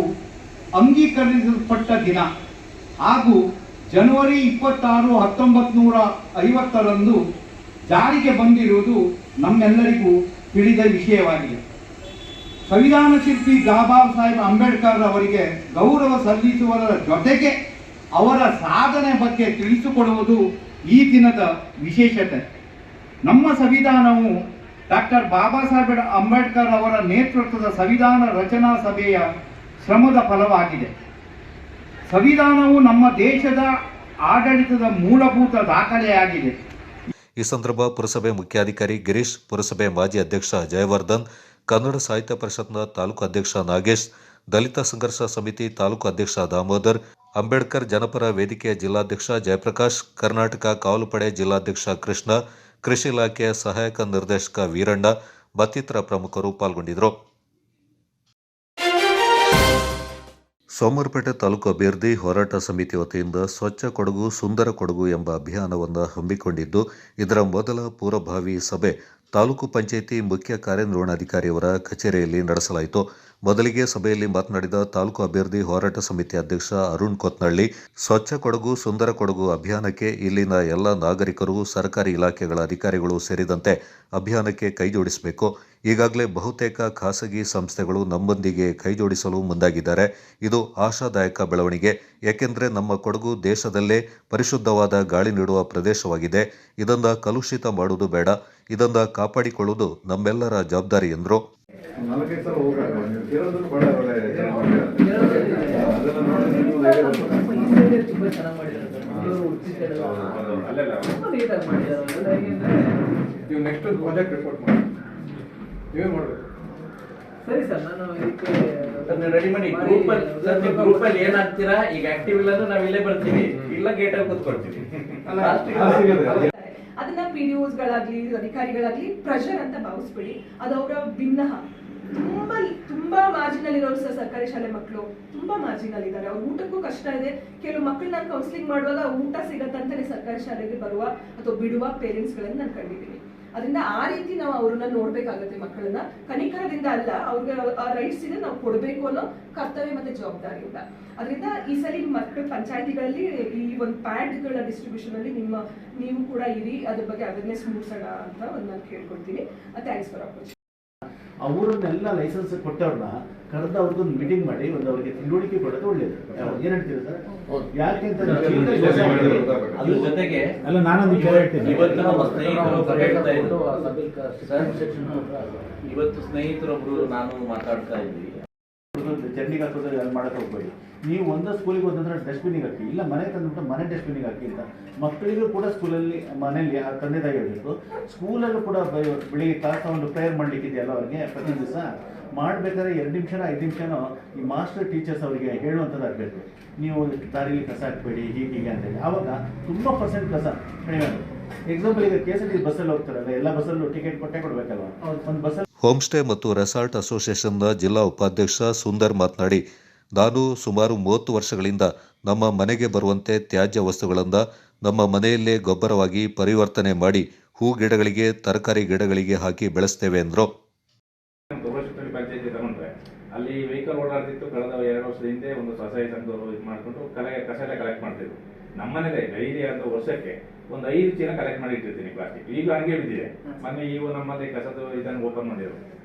ಅಂಗೀಕರಿಸಲ್ಪಟ್ಟ ದಿನ ಹಾಗೂ ಜನವರಿ 26, 1950ರಂದು ಜಾರಿಗೆ ಬಂದಿರುವುದು ನಮ್ಮೆಲ್ಲರಿಗೂ ತಿಳಿದ ವಿಷಯವಾಗಿದೆ. ಸಂವಿಧಾನ ಶಿಲ್ಪಿ ಬಾಬಾ ಸಾಹೇಬ್ ಅಂಬೇಡ್ಕರ್ ಅವರಿಗೆ ಗೌರವ ಸಲ್ಲಿಸುವುದರ ಜೊತೆಗೆ ಅವರ ಸಾಧನೆ ಬಗ್ಗೆ ತಿಳಿಸಿಕೊಡುವುದು ಈ ದಿನದ ವಿಶೇಷತೆ. ನಮ್ಮ ಸಂವಿಧಾನವು ಡಾಕ್ಟರ್ ಬಾಬಾ ಸಾಹೇಬ್ ಅಂಬೇಡ್ಕರ್ ಅವರ ನೇತೃತ್ವದ ಸಂವಿಧಾನ ರಚನಾ ಸಭೆಯ ಶ್ರಮದ ಫಲವಾಗಿದೆ. ಸಂವಿಧಾನವು ನಮ್ಮ ದೇಶದ ಆಡಳಿತದ ಮೂಲಭೂತ ದಾಖಲೆಯಾಗಿದೆ. ಈ ಸಂದರ್ಭ ಪುರಸಭೆ ಮುಖ್ಯಾಧಿಕಾರಿ ಗಿರೀಶ್, ಪುರಸಭೆ ಮಾಜಿ ಅಧ್ಯಕ್ಷ ಜಯವರ್ಧನ್, ಕನ್ನಡ ಸಾಹಿತ್ಯ ಪರಿಷತ್ನ ತಾಲೂಕು ಅಧ್ಯಕ್ಷ ನಾಗೇಶ್, ದಲಿತ ಸಂಘರ್ಷ ಸಮಿತಿ ತಾಲೂಕು ಅಧ್ಯಕ್ಷ ದಾಮೋದರ್, ಅಂಬೇಡ್ಕರ್ ಜನಪರ ವೇದಿಕೆಯ ಜಿಲ್ಲಾಧ್ಯಕ್ಷ ಜಯಪ್ರಕಾಶ್, ಕರ್ನಾಟಕ ಕಾವಲುಪಡೆ ಜಿಲ್ಲಾಧ್ಯಕ್ಷ ಕೃಷ್ಣ, ಕೃಷಿ ಇಲಾಖೆಯ ಸಹಾಯಕ ನಿರ್ದೇಶಕ ವೀರಣ್ಣ ಮತ್ತಿತರ ಪ್ರಮುಖರು ಪಾಲ್ಗೊಂಡಿದ್ದರು. ಸೋಮವಾರಪೇಟೆ ತಾಲೂಕು ಅಭ್ಯರ್ಥಿ ಹೋರಾಟ ಸಮಿತಿ ವತಿಯಿಂದ ಸ್ವಚ್ಛ ಕೊಡಗು ಸುಂದರ ಕೊಡಗು ಎಂಬ ಅಭಿಯಾನವನ್ನು ಹಮ್ಮಿಕೊಂಡಿದ್ದು, ಇದರ ಮೊದಲ ಪೂರ್ವಭಾವಿ ಸಭೆ ತಾಲೂಕು ಪಂಚಾಯಿತಿ ಮುಖ್ಯ ಕಾರ್ಯನಿರ್ವಹಣಾಧಿಕಾರಿಯವರ ಕಚೇರಿಯಲ್ಲಿ ನಡೆಸಲಾಯಿತು. ಮೊದಲಿಗೆ ಸಭೆಯಲ್ಲಿ ಮಾತನಾಡಿದ ತಾಲೂಕು ಅಭ್ಯರ್ಥಿ ಹೋರಾಟ ಸಮಿತಿ ಅಧ್ಯಕ್ಷ ಅರುಣ್ ಕೊತ್ನಳ್ಳಿ, ಸ್ವಚ್ಛ ಕೊಡಗು ಸುಂದರ ಕೊಡಗು ಅಭಿಯಾನಕ್ಕೆ ಇಲ್ಲಿನ ಎಲ್ಲ ನಾಗರಿಕರು, ಸರ್ಕಾರಿ ಇಲಾಖೆಗಳ ಅಧಿಕಾರಿಗಳು ಸೇರಿದಂತೆ ಅಭಿಯಾನಕ್ಕೆ ಕೈಜೋಡಿಸಬೇಕು. ಈಗಾಗಲೇ ಬಹುತೇಕ ಖಾಸಗಿ ಸಂಸ್ಥೆಗಳು ನಮ್ಮೊಂದಿಗೆ ಕೈಜೋಡಿಸಲು ಮುಂದಾಗಿದ್ದಾರೆ. ಇದು ಆಶಾದಾಯಕ ಬೆಳವಣಿಗೆ. ಏಕೆಂದರೆ ನಮ್ಮ ಕೊಡಗು ದೇಶದಲ್ಲೇ ಪರಿಶುದ್ಧವಾದ ಗಾಳಿ ನೀಡುವ ಪ್ರದೇಶವಾಗಿದೆ. ಇದನ್ನು ಕಲುಷಿತ ಮಾಡುವುದು ಬೇಡ. ಇದನ್ನು ಕಾಪಾಡಿಕೊಳ್ಳುವುದು ನಮ್ಮೆಲ್ಲರ ಜವಾಬ್ದಾರಿ ಎಂದರು. ಸರಿ ಸರ್, ನಾನು ರೆಡಿ ಮಾಡಿ ಗ್ರೂಪಲ್ಲಿ ಏನಾಗ್ತೀರಾ, ಈಗ ಆಕ್ಟಿವ್ ಇಲ್ಲ ಅಂದ್ರೆ ನಾವು ಇಲ್ಲೇ ಬರ್ತೀವಿ, ಇಲ್ಲ ಗೇಟಲ್ಲಿ ಕೂತ್ಕೊಳ್ತೀವಿ. ಅದನ್ನ ಪಿಡಿಒಸ್ಗಳಾಗ್ಲಿ ಅಧಿಕಾರಿಗಳಾಗ್ಲಿ ಪ್ರೆಷರ್ ಅಂತ ಭಾವಿಸ್ಬೇಡಿ. ಅದು ಅವರ ಭಿನ್ನ. ತುಂಬಾ ಮಾರ್ಜಿನಲ್ ಇರೋರು ಸರ್, ಸರ್ಕಾರಿ ಶಾಲೆ ಮಕ್ಕಳು ತುಂಬಾ ಮಾರ್ಜಿನಲ್ ಇದ್ದಾರೆ. ಅವ್ರ ಊಟಕ್ಕೂ ಕಷ್ಟ ಇದೆ. ಕೆಲವು ಮಕ್ಕಳು ನಾನು ಕೌನ್ಸಿಲಿಂಗ್ ಮಾಡುವಾಗ ಊಟ ಸಿಗತ್ತಂತಾನೆ ಸರ್ಕಾರಿ ಶಾಲೆಗೆ ಬರುವ ಅಥವಾ ಬಿಡುವ ಪೇರೆಂಟ್ಸ್ ಗಳನ್ನ ನಾನು ಕಂಡಿದ್ದೀನಿ. ಅದರಿಂದ ಆ ರೀತಿ ನಾವು ಅವ್ರನ್ನ ನೋಡ್ಬೇಕಾಗತ್ತೆ. ಮಕ್ಕಳನ್ನ ಕನಿಕರದಿಂದ ಅಲ್ಲ, ಅವ್ರಿಗೆ ಆ ರೈಟ್ಸ್ ಇದೆ ನಾವು ಕೊಡಬೇಕು ಅನ್ನೋ ಕರ್ತವ್ಯ ಮತ್ತೆ ಜವಾಬ್ದಾರಿಯಿಂದ. ಅದರಿಂದ ಈ ಸಲ ಮಕ್ಕಳ ಪಂಚಾಯತಿಗಳಲ್ಲಿ ಈ ಒಂದು ಪ್ಯಾಡ್ಗಳ ಡಿಸ್ಟ್ರಿಬ್ಯೂಷನ್ ಅಲ್ಲಿ ನೀವು ಕೂಡ ಇರಿ, ಅದ್ರ ಬಗ್ಗೆ ಅವೇರ್ನೆಸ್ ಮೂಡಿಸೋಣ ಅಂತ ನಾನು ಕೇಳ್ಕೊಳ್ತೀನಿ. Thanks for opportunity. ಅವರನ್ನೆಲ್ಲ ಲೈಸೆನ್ಸ್ ಕೊಟ್ಟವ್ರನ್ನ ಕರೆದು ಅವ್ರಿಗೊಂದು ಮೀಟಿಂಗ್ ಮಾಡಿ ಒಂದು ಅವರಿಗೆ ತಿಳುವಳಿಕೆ ಕೊಡೋದು ಒಳ್ಳೇದು. ಏನ್ ಹೇಳ್ತೀರಾ ಸರ್? ಯಾಕೆಂತ ಅದ್ರ ಜೊತೆಗೆ ಅಲ್ಲ, ನಾನೊಂದು ಹೇಳ್ತೀನಿ. ಇವತ್ತು ಸ್ನೇಹಿತರೊಬ್ರು ನಾನು ಮಾತಾಡ್ತಾ ಇದ್ವಿ, ಚಂಡಿಗೆ ಹಾಕೋದು ಮಾಡಕ್ಕೆ ಹೋಗ್ಬೇಡಿ. ನೀವು ಒಂದೇ ಸ್ಕೂಲಿಗೆ ಹೋದಂದ್ರೆ ಡಸ್ಟ್ಬಿನ್ಗೆ ಹಾಕಿ, ಇಲ್ಲ ಮನೆ ತಂದ್ಬಿಟ್ಟು ಮನೆ ಡಸ್ಟ್ಬಿನ್ಗೆ ಹಾಕಿ ಅಂತ ಮಕ್ಕಳಿಗೂ ಕೂಡ ಸ್ಕೂಲಲ್ಲಿ ಮನೆಯಲ್ಲಿ ತಂದೆ ತಾಯಿ ಹೇಳಬೇಕು. ಸ್ಕೂಲಲ್ಲೂ ಕೂಡ ಬೆಳಿಗ್ಗೆ ಕ್ಲಾಸ್ ತಗೊಂಡು ಪ್ರೇಯರ್ ಮಾಡಲಿಕ್ಕಿದೆಯಲ್ಲ ಅವ್ರಿಗೆ ಪ್ರತಿ ದಿವಸ ಮಾಡಬೇಕಾದ್ರೆ 2 ನಿಮಿಷನೋ 5 ನಿಮಿಷನೋ ಈ ಮಾಸ್ಟರ್ ಟೀಚರ್ಸ್ ಅವರಿಗೆ ಹೇಳುವಂಥದ್ದಾಗಬೇಕು. ನೀವು ದಾರಿಲಿ ಕಸ ಹಾಕಬೇಡಿ ಹೀಗೆ ಅಂತೇಳಿ. ಆವಾಗ ತುಂಬ % ಕಸ ಕಡಿಮೆ ಆಗುತ್ತೆ. ಎಕ್ಸಾಂಪಲ್ ಈಗ KSRTC ಬಸ್ಸಲ್ಲಿ ಹೋಗ್ತಾರಲ್ಲ, ಎಲ್ಲ ಬಸ್ಸಲ್ಲೂ ಟಿಕೆಟ್ ಕೊಟ್ಟೇ ಕೊಡ್ಬೇಕಲ್ವಾ? ಒಂದು ಬಸ್ಸಲ್ಲಿ ಹೋಮ್ ಸ್ಟೇ ಮತ್ತು ರೆಸಾರ್ಟ್ ಅಸೋಸಿಯೇಷನ್ನ ಜಿಲ್ಲಾ ಉಪಾಧ್ಯಕ್ಷ ಸುಂದರ್ ಮಾತನಾಡಿ, ನಾನು ಸುಮಾರು 30 ವರ್ಷಗಳಿಂದ ನಮ್ಮ ಮನೆಗೆ ಬರುವಂತೆ ತ್ಯಾಜ್ಯ ವಸ್ತುಗಳನ್ನು ನಮ್ಮ ಮನೆಯಲ್ಲೇ ಗೊಬ್ಬರವಾಗಿ ಪರಿವರ್ತನೆ ಮಾಡಿ ಹೂ ಗಿಡಗಳಿಗೆ, ತರಕಾರಿ ಗಿಡಗಳಿಗೆ ಹಾಕಿ ಬೆಳೆಸ್ತೇವೆ ಎಂದರು. ಪಂಚಾಯತಿ ತಗೊಂಡ್ರೆ ಅಲ್ಲಿ ವೆಹಿಕಲ್ ಓಡಾಡ್ತಿತ್ತು. ಕಳೆದ 2 ವರ್ಷದ ಹಿಂದೆ ಒಂದು ಸ್ವಸಹಾಯ ಸಂಘದವರು ಇದು ಮಾಡಿಕೊಂಡು ಕಸ ಎಲ್ಲ ಕಲೆಕ್ಟ್ ಮಾಡ್ತಿದ್ರು. ನಮ್ಮನೇಲೆ ಡೈಲಿ ಅಂತ ವರ್ಷಕ್ಕೆ ಒಂದು 5 ಚೀಲ ಕಲೆಕ್ಟ್ ಮಾಡಿ ಇಟ್ಟಿರ್ತೀನಿ ಪ್ಲಾಸ್ಟಿಕ್. ಈಗ ಹಂಗೆ ಬಿದ್ದಿದೆ. ಮೊನ್ನೆ ಇವು ನಮ್ಮಲ್ಲಿ ಕಸದ ಇದನ್ನು ಓಪನ್ ಮಾಡಿದ್ರು.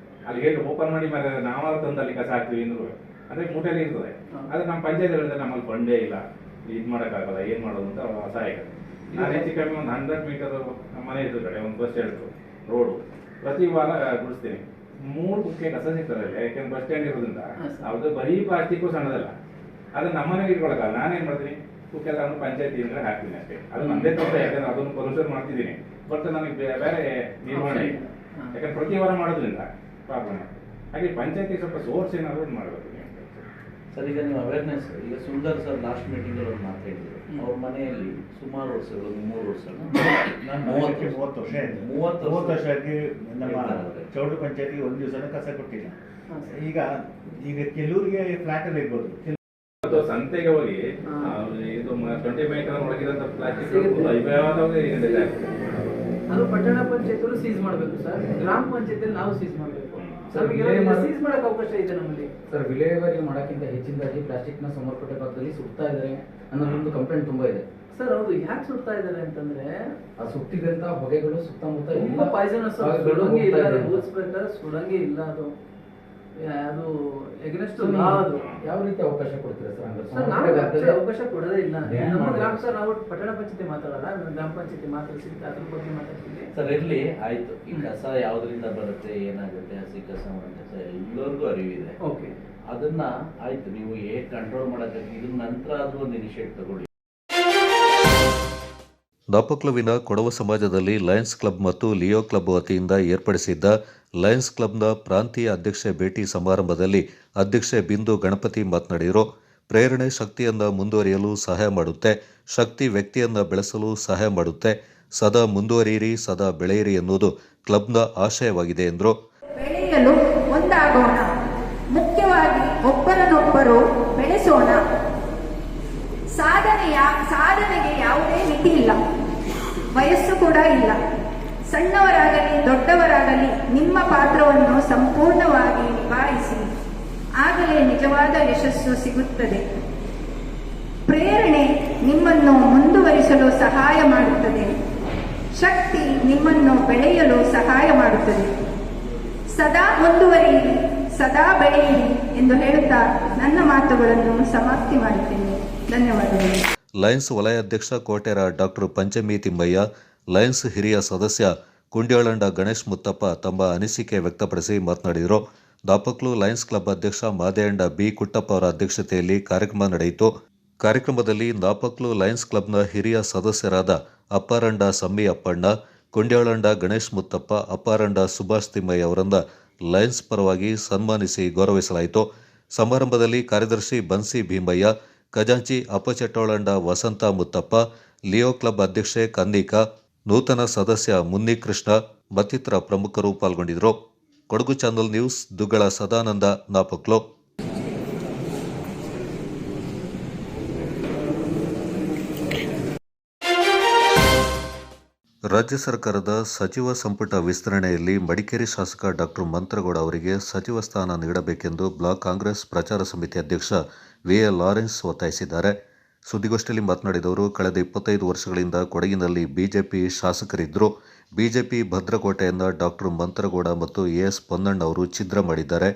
ಅಲ್ಲಿ ಹೇಳಿ ಓಪನ್ ಮಾಡಿ ನಾವ ತಂದು ಅಲ್ಲಿ ಕಸ ಹಾಕ್ತೀವಿ ಅಂದ್ರು ಅಂದ್ರೆ ಮೂಟೆಯಲ್ಲಿ ಇರ್ತದೆ. ಅದು ನಮ್ಮ ಪಂಚಾಯತ್ ನಮ್ಮಲ್ಲಿ ಫಂಡೇ ಇಲ್ಲ, ಇದು ಮಾಡೋಕ್ಕಾಗಲ್ಲ, ಏನ್ ಮಾಡೋದು ಅಂತ ಅಸಹಾಯಕ. ನಾನು ಹೆಚ್ಚು ಕಮ್ಮಿ ಒಂದು 100 ಮೀಟರ್ ನಮ್ಮ ಮನೆ ಇದ್ದು ಕಡೆ ಒಂದು ಬಸ್ ಸ್ಟ್ಯಾಂಡ್ ರೋಡು ಪ್ರತಿ ವಾರ ಗುಡಿಸ್ತೀನಿ. 3 ಕುಕ್ಕೆ ಕಸ ಸಿಗ್ತದೆ. ಯಾಕೆಂದ್ರೆ ಬಸ್ ಸ್ಟ್ಯಾಂಡ್ ಇರೋದ್ರಿಂದ ಅದು ಬರೀ ಪ್ಲಾಸ್ಟಿಕ್ ಸಣ್ಣದಲ್ಲ, ಅದನ್ನ ನಮ್ಮನೆಗೆ ಇಟ್ಕೊಳಕಲ್ಲ. ನಾನೇನ್ ಮಾಡ್ತೀನಿ, ಕುಕ್ಕೆ ತಗೊಂಡು ಪಂಚಾಯತಿ ಇಂದ ಹಾಕ್ತೀನಿ ಅಷ್ಟೇ. ಅದು ನಂದೇ ತಪ್ಪ, ಯಾಕಂದ್ರೆ ಅದನ್ನು ಪೊಲ್ಯೂಷನ್ ಮಾಡ್ತಿದ್ದೀನಿ. ಬಟ್ ನನಗೆ ಬೇರೆ ನಿರ್ವಹಣೆ ಇಲ್ಲ, ಯಾಕಂದ್ರೆ ಪ್ರತಿ ವಾರ ಮಾಡೋದ್ರಿಂದ ಪ್ರಾಬ್ಲಮ್. ಹಾಗೆ ಪಂಚಾಯತಿ ಸ್ವಲ್ಪ ಸೋರ್ಸ್ ಏನಾದ್ರು ಮಾಡಬೇಕು. ಸರ್, ಈಗ ನೀವು ಅವೇರ್ನೆಸ್, ಈಗ ಸುಂದರ್ ಸರ್ ಲಾಸ್ಟ್ ಮೀಟಿಂಗ್ ಅಲ್ಲಿ ಮಾತಾಡಿದ್ರು. ಅವ್ರ ಮನೆಯಲ್ಲಿ ಸುಮಾರು ವರ್ಷಗಳು 3 ವರ್ಷ 30 ವರ್ಷಕ್ಕೆ ನಮ್ಮ ಚೌಡು ಪಂಚಾಯತಿಗೆ ಒಂದು ದಿವಸ ಕಸ ಕೊಟ್ಟಿಲ್ಲ. ಈಗ ಕೆಲವರಿಗೆ ಫ್ಲಾಟ್ ಅಲ್ಲಿ ಇರ್ಬೋದು, ಸಂತೆಗೆ ಹೋಗಿ ಇದು 20 ಮೀಟರ್ ಒಳಗಿದಂತ ಪ್ಲಾಸ್ಟಿಕ್ ಅದು ಪಟ್ಟಣ ಪಂಚಾಯತ್ ಸೀಸ್ ಮಾಡಬೇಕು ಸರ್. ಗ್ರಾಮ ಪಂಚಾಯತ್ ನಾವು ಸೀಸ್ ಮಾಡಬೇಕು ಸರ್. ಸೀಸ್ ಮಾಡಕ್ಕೆ ಅವಕಾಶ ಇದೆ ನಮ್ಮಲ್ಲಿ ಸರ್. ವಿಲೇವಾರಿ ಮಾಡೋಕ್ಕಿಂತ ಹೆಚ್ಚಿನದಾಗಿ ಪ್ಲಾಸ್ಟಿಕ್ ನ ಸಮರ್ಪಕ ಭಾಗದಲ್ಲಿ ಸುಡ್ತಾ ಇದ್ದಾರೆ ಅನ್ನೋದೊಂದು ಕಂಪ್ಲೇಂಟ್ ತುಂಬಾ ಇದೆ ಸರ್. ಹೌದು, ಯಾಕೆ ಸುಡ್ತಾ ಇದ್ದಾರೆ ಅಂತಂದ್ರೆ ಆ ಸುಟ್ಟಿದಂತ ಹೊಗೆಗಳು ಸುತ್ತಮುತ್ತ ತುಂಬಾ ಪಾಯ್ಸನಸ್, ಸುಡಂಗೆ ಇಲ್ಲ, ರೂಲ್ಸ್ ಪ್ರಕಾರ ಸುಡಂಗೆ ಇಲ್ಲ. ಅದು ಎಗ್ನೆಸ್ಟ್ ಅದು ಯಾವ ರೀತಿ ಅವಕಾಶ ಕೊಡ್ತೀರಾ ಸರ್? ನಾವು ಅವಕಾಶ ಕೊಡೋದೇ ಇಲ್ಲ. ನಮ್ಮ ಗ್ರಾಮ ಸರ್, ನಾವು ಪಟ್ಟಣ ಪಂಚಾಯತಿ ಮಾತಾಡಲ್ಲ, ಗ್ರಾಮ ಪಂಚಾಯತಿ ಮಾತಾಡ್ಸಿ ಅದ್ರ ಬಗ್ಗೆ ಮಾತಾಡ್ತೀವಿ ಸರ್. ಇರ್ಲಿ, ಆಯ್ತು. ಈ ಕಸ ಯಾವ್ದ್ರಿಂದ ಬರುತ್ತೆ, ಏನಾಗುತ್ತೆ, ಹಸಿ ಕಸ ಕಸ ಎಲ್ಲರಿಗೂ ಅರಿವಿದೆ. ಓಕೆ, ಅದನ್ನ ಆಯ್ತು, ನೀವು ಹೇಗೆ ಕಂಟ್ರೋಲ್ ಮಾಡಕ್ಕೆ ಇದ್ರ ನಂತರ ಆದ್ರೂ ಒಂದು ಇನಿಷಿಯೇಟ್ ತಗೊಳ್ಳಿ. ನಾಪಕ್ಲುವಿನ ಕೊಡವ ಸಮಾಜದಲ್ಲಿ ಲಯನ್ಸ್ ಕ್ಲಬ್ ಮತ್ತು ಲಿಯೋ ಕ್ಲಬ್ ವತಿಯಿಂದ ಏರ್ಪಡಿಸಿದ್ದ ಲಯನ್ಸ್ ಕ್ಲಬ್ನ ಪ್ರಾಂತೀಯ ಅಧ್ಯಕ್ಷೆ ಭೇಟಿ ಸಮಾರಂಭದಲ್ಲಿ ಅಧ್ಯಕ್ಷೆ ಬಿಂದು ಗಣಪತಿ ಮಾತನಾಡಿದರು. ಪ್ರೇರಣೆ ಶಕ್ತಿಯನ್ನು ಮುಂದುವರಿಯಲು ಸಹಾಯ ಮಾಡುತ್ತೆ, ಶಕ್ತಿ ವ್ಯಕ್ತಿಯನ್ನು ಬೆಳೆಸಲು ಸಹಾಯ ಮಾಡುತ್ತೆ. ಸದಾ ಮುಂದುವರಿಯಿರಿ, ಸದಾ ಬೆಳೆಯಿರಿ ಎನ್ನುವುದು ಕ್ಲಬ್ನ ಆಶಯವಾಗಿದೆ ಎಂದರು. ಬೆಳೆಯಲು ಒಂದಾಗೋಣ, ಮುಖ್ಯವಾಗಿ ಒಬ್ಬರನ್ನೊಬ್ಬರು ಬೆಳೆಸೋಣ. ಸಾಧನೆಗೆ ಯಾವುದೇ ಮಿತಿ ಇಲ್ಲ, ವಯಸ್ಸು ಕೂಡ ಇಲ್ಲ. ಸಣ್ಣವರಾಗಲಿ ದೊಡ್ಡವರಾಗಲಿ ನಿಮ್ಮ ಪಾತ್ರವನ್ನು ಸಂಪೂರ್ಣವಾಗಿ ನಿಭಾಯಿಸಿ, ಆಗಲೇ ನಿಜವಾದ ಯಶಸ್ಸು ಸಿಗುತ್ತದೆ. ಪ್ರೇರಣೆ ನಿಮ್ಮನ್ನು ಮುಂದುವರಿಸಲು ಸಹಾಯ ಮಾಡುತ್ತದೆ, ಶಕ್ತಿ ನಿಮ್ಮನ್ನು ಬೆಳೆಯಲು ಸಹಾಯ ಮಾಡುತ್ತದೆ. ಸದಾ ಮುಂದುವರಿಯಿರಿ, ಸದಾ ಬೆಳೆಯಿರಿ ಎಂದು ಹೇಳುತ್ತಾ ನನ್ನ ಮಾತುಗಳನ್ನು ಸಮಾಪ್ತಿ ಮಾಡುತ್ತೇನೆ. ಧನ್ಯವಾದಗಳು. ಲಯನ್ಸ್ ವಲಯಾಧ್ಯಕ್ಷ ಕೋಟೆರ ಡಾಕ್ಟರ್ ಪಂಚಮಿ ತಿಮ್ಮಯ್ಯ, ಲಯನ್ಸ್ ಹಿರಿಯ ಸದಸ್ಯ ಕುಂಡ್ಯಾಳಂಡ ಗಣೇಶ್ ಮುತ್ತಪ್ಪ ತಮ್ಮ ಅನಿಸಿಕೆ ವ್ಯಕ್ತಪಡಿಸಿ ಮಾತನಾಡಿದರು. ನಾಪಕ್ಲು ಲಯನ್ಸ್ ಕ್ಲಬ್ ಅಧ್ಯಕ್ಷ ಮಾದೇಯಂಡ ಬಿ ಕುಟ್ಟಪ್ಪ ಅವರ ಅಧ್ಯಕ್ಷತೆಯಲ್ಲಿ ಕಾರ್ಯಕ್ರಮ ನಡೆಯಿತು. ಕಾರ್ಯಕ್ರಮದಲ್ಲಿ ನಾಪಕ್ಲು ಲಯನ್ಸ್ ಕ್ಲಬ್ನ ಹಿರಿಯ ಸದಸ್ಯರಾದ ಅಪ್ಪಾರಂಡ ಸಮ್ಮಿ ಅಪ್ಪಣ್ಣ, ಕುಂಡ್ಯಾಳಂಡ ಗಣೇಶ್ ಮುತ್ತಪ್ಪ, ಅಪ್ಪಾರಂಡ ಸುಭಾಷ್ ತಿಮ್ಮಯ್ಯ ಅವರನ್ನ ಲಯನ್ಸ್ ಪರವಾಗಿ ಸನ್ಮಾನಿಸಿ ಗೌರವಿಸಲಾಯಿತು. ಸಮಾರಂಭದಲ್ಲಿ ಕಾರ್ಯದರ್ಶಿ ಬನ್ಸಿ ಭೀಮಯ್ಯ, ಖಜಾಂಚಿ ಅಪ್ಪಚೆಟ್ಟೋಳಂಡ ವಸಂತ ಮುತ್ತಪ್ಪ, ಲಿಯೋ ಕ್ಲಬ್ ಅಧ್ಯಕ್ಷೆ ಕನ್ನಿಕಾ, ನೂತನ ಸದಸ್ಯ ಮುನ್ನಿಕೃಷ್ಣ ಮತ್ತಿತರ ಪ್ರಮುಖರು ಪಾಲ್ಗೊಂಡಿದ್ದರು. Kodagu channel news, Duggala Sadananda, Napoklu. ರಾಜ್ಯ ಸರ್ಕಾರದ ಸಚಿವ ಸಂಪುಟ ವಿಸ್ತರಣೆಯಲ್ಲಿ ಮಡಿಕೇರಿ ಶಾಸಕ ಡಾಕ್ಟರ್ ಮಂತ್ರಗೌಡ ಅವರಿಗೆ ಸಚಿವ ಸ್ಥಾನ ನೀಡಬೇಕೆಂದು ಬ್ಲಾಕ್ ಕಾಂಗ್ರೆಸ್ ಪ್ರಚಾರ ಸಮಿತಿ ಅಧ್ಯಕ್ಷ ವಿ.ಎ. ಲಾರೆನ್ಸ್ ಒತ್ತಾಯಿಸಿದ್ದಾರೆ. ಸುದ್ದಿಗೋಷ್ಠಿಯಲ್ಲಿ ಮಾತನಾಡಿದವರು, ಕಳೆದ 25 ವರ್ಷಗಳಿಂದ ಕೊಡಗಿನಲ್ಲಿ ಬಿಜೆಪಿ ಶಾಸಕರಿದ್ದರು. ಬಿಜೆಪಿ ಭದ್ರಕೋಟೆಯನ್ನು ಡಾಕ್ಟರ್ ಮಂತ್ರಗೌಡ ಮತ್ತು ಎ.ಎಸ್. ಪೊನ್ನಣ್ಣ ಅವರು ಛಿದ್ರ ಮಾಡಿದ್ದಾರೆ.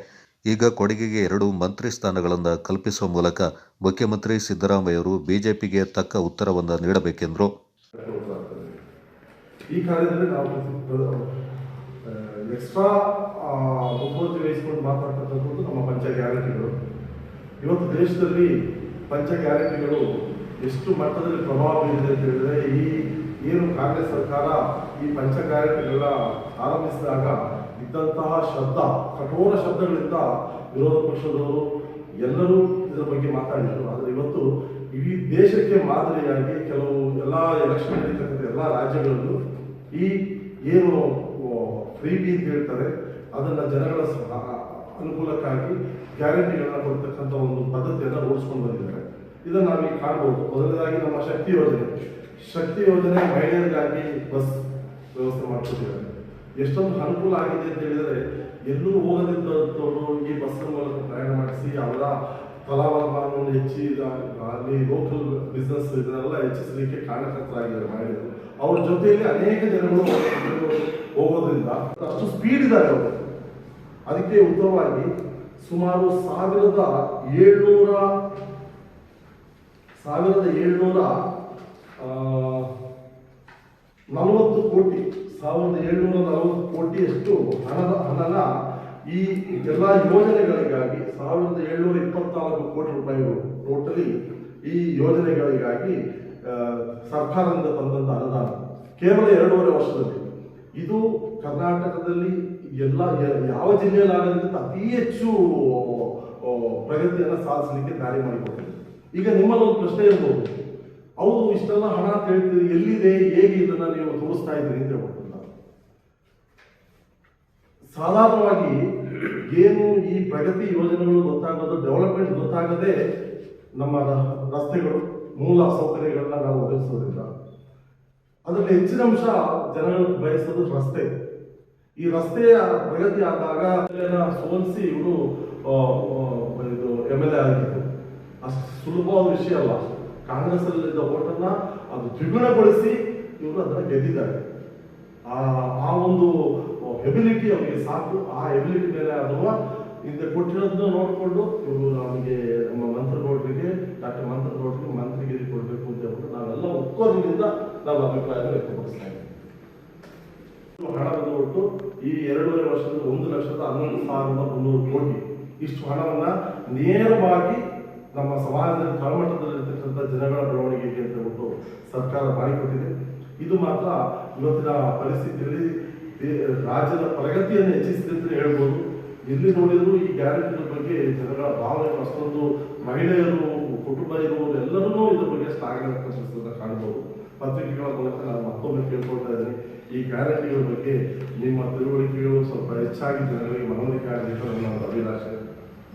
ಈಗ ಕೊಡಗಿಗೆ 2 ಮಂತ್ರಿ ಸ್ಥಾನಗಳನ್ನು ಕಲ್ಪಿಸುವ ಮೂಲಕ ಮುಖ್ಯಮಂತ್ರಿ ಸಿದ್ದರಾಮಯ್ಯವರು ಬಿಜೆಪಿಗೆ ತಕ್ಕ ಉತ್ತರವನ್ನು ನೀಡಬೇಕೆಂದರು. ಈ ಕಾರ್ಯದಲ್ಲಿ ನಾವು ಎಕ್ಸ್ಟ್ರಾ ಮುಖ್ಯಮಂತ್ರಿ ವಹಿಸಿಕೊಂಡು ಮಾತನಾಡ್ತಕ್ಕಂಥದ್ದು ನಮ್ಮ ಪಂಚ ಗ್ಯಾರಂಟಿಗಳು. ಇವತ್ತು ದೇಶದಲ್ಲಿ ಪಂಚ ಗ್ಯಾರಂಟಿಗಳು ಎಷ್ಟು ಮಟ್ಟದಲ್ಲಿ ಪ್ರಭಾವ ಬೀರಿದೆ ಅಂತ ಹೇಳಿದ್ರೆ, ಈ ಏನು ಕಾಂಗ್ರೆಸ್ ಸರ್ಕಾರ ಈ ಪಂಚ ಗ್ಯಾರಂಟಿಗಳ ಆರಂಭಿಸಿದಾಗ ಇದ್ದಂತಹ ಕಠೋರ ಶಬ್ದಗಳಿಂದ ವಿರೋಧ ಪಕ್ಷದವರು ಎಲ್ಲರೂ ಇದರ ಬಗ್ಗೆ ಮಾತಾಡಿದರು. ಆದರೆ ಇವತ್ತು ಇಡೀ ದೇಶಕ್ಕೆ ಮಾದರಿಯಾಗಿ ಕೆಲವು ಎಲ್ಲ ಎಲೆಕ್ಷನ್ ನಡೀತಕ್ಕಂಥ ಎಲ್ಲ ರಾಜ್ಯಗಳಲ್ಲೂ ಈ ಏನು ಫ್ರೀ ಬಿ ಅಂತ ಹೇಳ್ತಾರೆ ಅದನ್ನು ಜನಗಳ ಅನುಕೂಲಕ್ಕಾಗಿ ಗ್ಯಾರಂಟಿಗಳನ್ನ ಕೊಡ್ತಕ್ಕಂಥ ಒಂದು ಪದ್ಧತಿಯನ್ನು ರೂಢಿಸ್ಕೊಂಡು ಬಂದಿದ್ದಾರೆ. ಇದನ್ನು ನಾವೀಗ ಕಾಣ್ಬೋದು. ಮೊದಲನೇದಾಗಿ ನಮ್ಮ ಶಕ್ತಿ ಯೋಜನೆ ಮಹಿಳೆಯರಿಗಾಗಿ ಬಸ್ ವ್ಯವಸ್ಥೆ ಮಾಡ್ಕೊಟ್ಟಿದ್ದಾರೆ. ಎಷ್ಟೊಂದು ಅನುಕೂಲ ಆಗಿದೆ ಅಂತ ಹೇಳಿದರೆ ಎಲ್ಲೂ ಹೋಗದಿದ್ದವರು ಈ ಬಸ್ ಮೂಲಕ ಪ್ರಯಾಣ ಮಾಡಿಸಿ ಅವರ ಫಲಾಫಲವನ್ನು ಹೆಚ್ಚಿ ಅಲ್ಲಿ ಲೋಕಲ್ ಬಿಸ್ನೆಸ್ ಇದನ್ನೆಲ್ಲ ಹೆಚ್ಚಿಸಲಿಕ್ಕೆ ಕಾರಣಕರ್ತರಾಗಿದ್ದಾರೆ ಮಹಿಳೆಯರು. ಅವ್ರ ಜೊತೆಯಲ್ಲಿ ಅನೇಕ ಜನಗಳು ಹೋಗೋದ್ರಿಂದ ಅಷ್ಟು ಸ್ಪೀಡ್ ಇದ್ದಾರೆ ಅವರು. ಅದಕ್ಕೆ ಉತ್ತರವಾಗಿ ಸುಮಾರು 1740 ಕೋಟಿಯಷ್ಟು ಹಣನ ಈ ಎಲ್ಲ ಯೋಜನೆಗಳಿಗಾಗಿ 1724 ಕೋಟಿ ರೂಪಾಯಿಗಳು ಟೋಟಲಿ ಈ ಯೋಜನೆಗಳಿಗಾಗಿ ಸರ್ಕಾರದಿಂದ ತಂದಂತ ಅನುದಾನ ಕೇವಲ 2.5 ವರ್ಷದಲ್ಲಿ. ಇದು ಕರ್ನಾಟಕದಲ್ಲಿ ಯಾವ ಜಿಲ್ಲೆಯಲ್ಲಾಗಲಿಕ್ಕೆ ಅತಿ ಹೆಚ್ಚು ಪ್ರಗತಿಯನ್ನು ಸಾಧಿಸಲಿಕ್ಕೆ ದಾರಿ ಮಾಡಿಕೊಟ್ಟಿದೆ. ಈಗ ನಿಮ್ಮಲ್ಲಿ ಒಂದು ಪ್ರಶ್ನೆ ಇರ್ಬೋದು, ಹೌದು ಇಷ್ಟೆಲ್ಲ ಹಣ ಅಂತ ಹೇಳ್ತೀರಿ, ಎಲ್ಲಿದೆ, ಹೇಗೆ ಇದನ್ನ ನೀವು ತೋರಿಸ್ತಾ ಇದ್ದೀರಿ ಅಂತ ಹೇಳ್ಬಿಟ್ಟು. ಸಾಧಾರಣವಾಗಿ ಏನು ಈ ಪ್ರಗತಿ ಯೋಜನೆಗಳು ಗೊತ್ತಾಗೋದು, ಡೆವಲಪ್ಮೆಂಟ್ ಗೊತ್ತಾಗದೆ ನಮ್ಮ ರಸ್ತೆಗಳು ಮೂಲ ಸೌಕರ್ಯಗಳನ್ನ ನಾವು ಒದಗಿಸೋದ್ರಿಂದ ಅದರಲ್ಲಿ ಹೆಚ್ಚಿನ ಅಂಶ ಜನಗಳು ಬಯಸೋದು ರಸ್ತೆ. ಈ ರಸ್ತೆಯ ಪ್ರಗತಿ ಆದಾಗ ಸೋಲಿಸಿ ಇವರು MLA ಆಗಿದ್ದು ಅಷ್ಟು ಸುಲಭವಾದ ವಿಷಯ ಅಲ್ಲ. ಕಾಂಗ್ರೆಸ್ ಅಲ್ಲಿದ್ದ ಓಟನ್ನ ಅದು ದ್ವಿಗುಣಗೊಳಿಸಿ ಇವರು ಅದನ್ನ ಗೆದ್ದಿದ್ದಾರೆ. ಆ ಒಂದು ಎಬಿಲಿಟಿ ಅವರಿಗೆ ಸಾಕು. ಆ ಎಬಿಲಿಟಿ ಮೇಲೆ ಅಥವಾ ಹಿಂದೆ ಕೊಟ್ಟಿರೋದನ್ನ ನೋಡಿಕೊಂಡು ಇವರು ನಮಗೆ ನಮ್ಮ ಮಂತ್ರಿಗೌಡರಿಗೆ ಮಂತ್ರಿಗಿರಿ ಕೊಡಬೇಕು ಅಂತ ಹೇಳ್ಬಿಟ್ಟು ನಾವೆಲ್ಲ ಒಕ್ಕೋದ್ರಿಂದ ನಾವು ಅಭಿಪ್ರಾಯ ವ್ಯಕ್ತಪಡಿಸ್ತಾ ಇದ್ದೀವಿ. ಹಣ ಬಂದುಬಿಟ್ಟು ಈ 2.5 ವರ್ಷದಲ್ಲಿ 1,11,300 ಕೋಟಿ ಇಷ್ಟು ಹಣವನ್ನ ನೇರವಾಗಿ ನಮ್ಮ ಸಮಾಜದಲ್ಲಿ ತಳಮಟ್ಟದಲ್ಲಿರ್ತಕ್ಕಂಥ ಜನಗಳ ಬೆಳವಣಿಗೆಗೆ ಅಂತ ಹೇಳ್ಬಿಟ್ಟು ಸರ್ಕಾರ ಮಾಡಿಕೊಟ್ಟಿದೆ. ಇದು ಮಾತ್ರ ಇವತ್ತಿನ ಪರಿಸ್ಥಿತಿಯಲ್ಲಿ ರಾಜ್ಯದ ಪ್ರಗತಿಯನ್ನು ಹೆಚ್ಚಿಸಿದೆ ಅಂತ ಹೇಳ್ಬೋದು. ಎಲ್ಲಿ ನೋಡಿದ್ರು ಈ ಗ್ಯಾರಂಟಿಗಳ ಬಗ್ಗೆ ಜನಗಳ ಭಾವನೆ ಅಷ್ಟೊಂದು, ಮಹಿಳೆಯರು, ಕುಟುಂಬ ಇರುವವರು ಎಲ್ಲರೂ ಇದ್ರ ಬಗ್ಗೆ ಶ್ಲಾಘನೆ ಪ್ರಶಸ್ತಿಯನ್ನು ಕಾಣ್ಬೋದು. ಪತ್ರಿಕೆಗಳ ಮೂಲಕ ನಾನು ಮತ್ತೊಮ್ಮೆ ಕೇಳ್ಕೊಳ್ತಾ ಇದ್ದೀನಿ, ಈ ಗ್ಯಾರಂಟಿಗಳ ಬಗ್ಗೆ ನಿಮ್ಮ ತಿಳುವಳಿಕೆಗಳು ಸ್ವಲ್ಪ ಹೆಚ್ಚಾಗಿ ಜನಗಳಿಗೆ ಮನವರಿಕೆ ಆಗಲಿಕ್ಕೆ ನನ್ನ ಅಭಿಲಾಷೆ.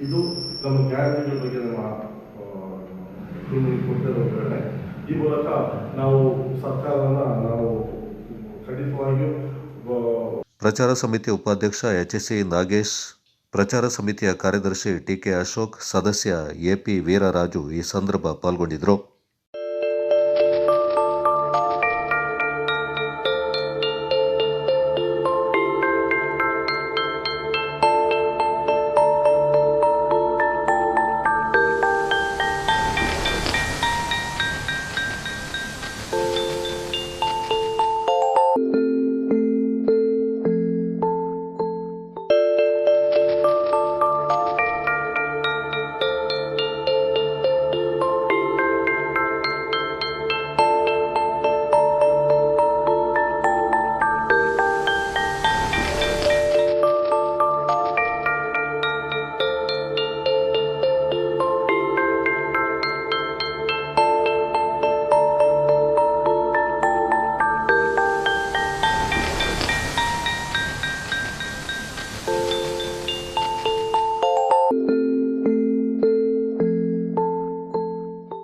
ಇದು ನಮ್ಮ ಗ್ಯಾರಂಟಿಗಳ ಬಗ್ಗೆ ನಮ್ಮ ಕೊಟ್ಟಿರೋ ವಿವರಣೆ. ಈ ಮೂಲಕ ನಾವು ಸರ್ಕಾರವನ್ನ ನಾವು ಖಂಡಿತವಾಗಿಯೂ ಪ್ರಚಾರ ಸಮಿತಿ ಉಪಾಧ್ಯಕ್ಷ HSC ನಾಗೇಶ್, ಪ್ರಚಾರ ಸಮಿತಿಯ ಕಾರ್ಯದರ್ಶಿ TK ಅಶೋಕ್, ಸದಸ್ಯ AP ವೀರರಾಜು ಈ ಸಂದರ್ಭ ಪಾಲ್ಗೊಂಡಿದ್ದರು.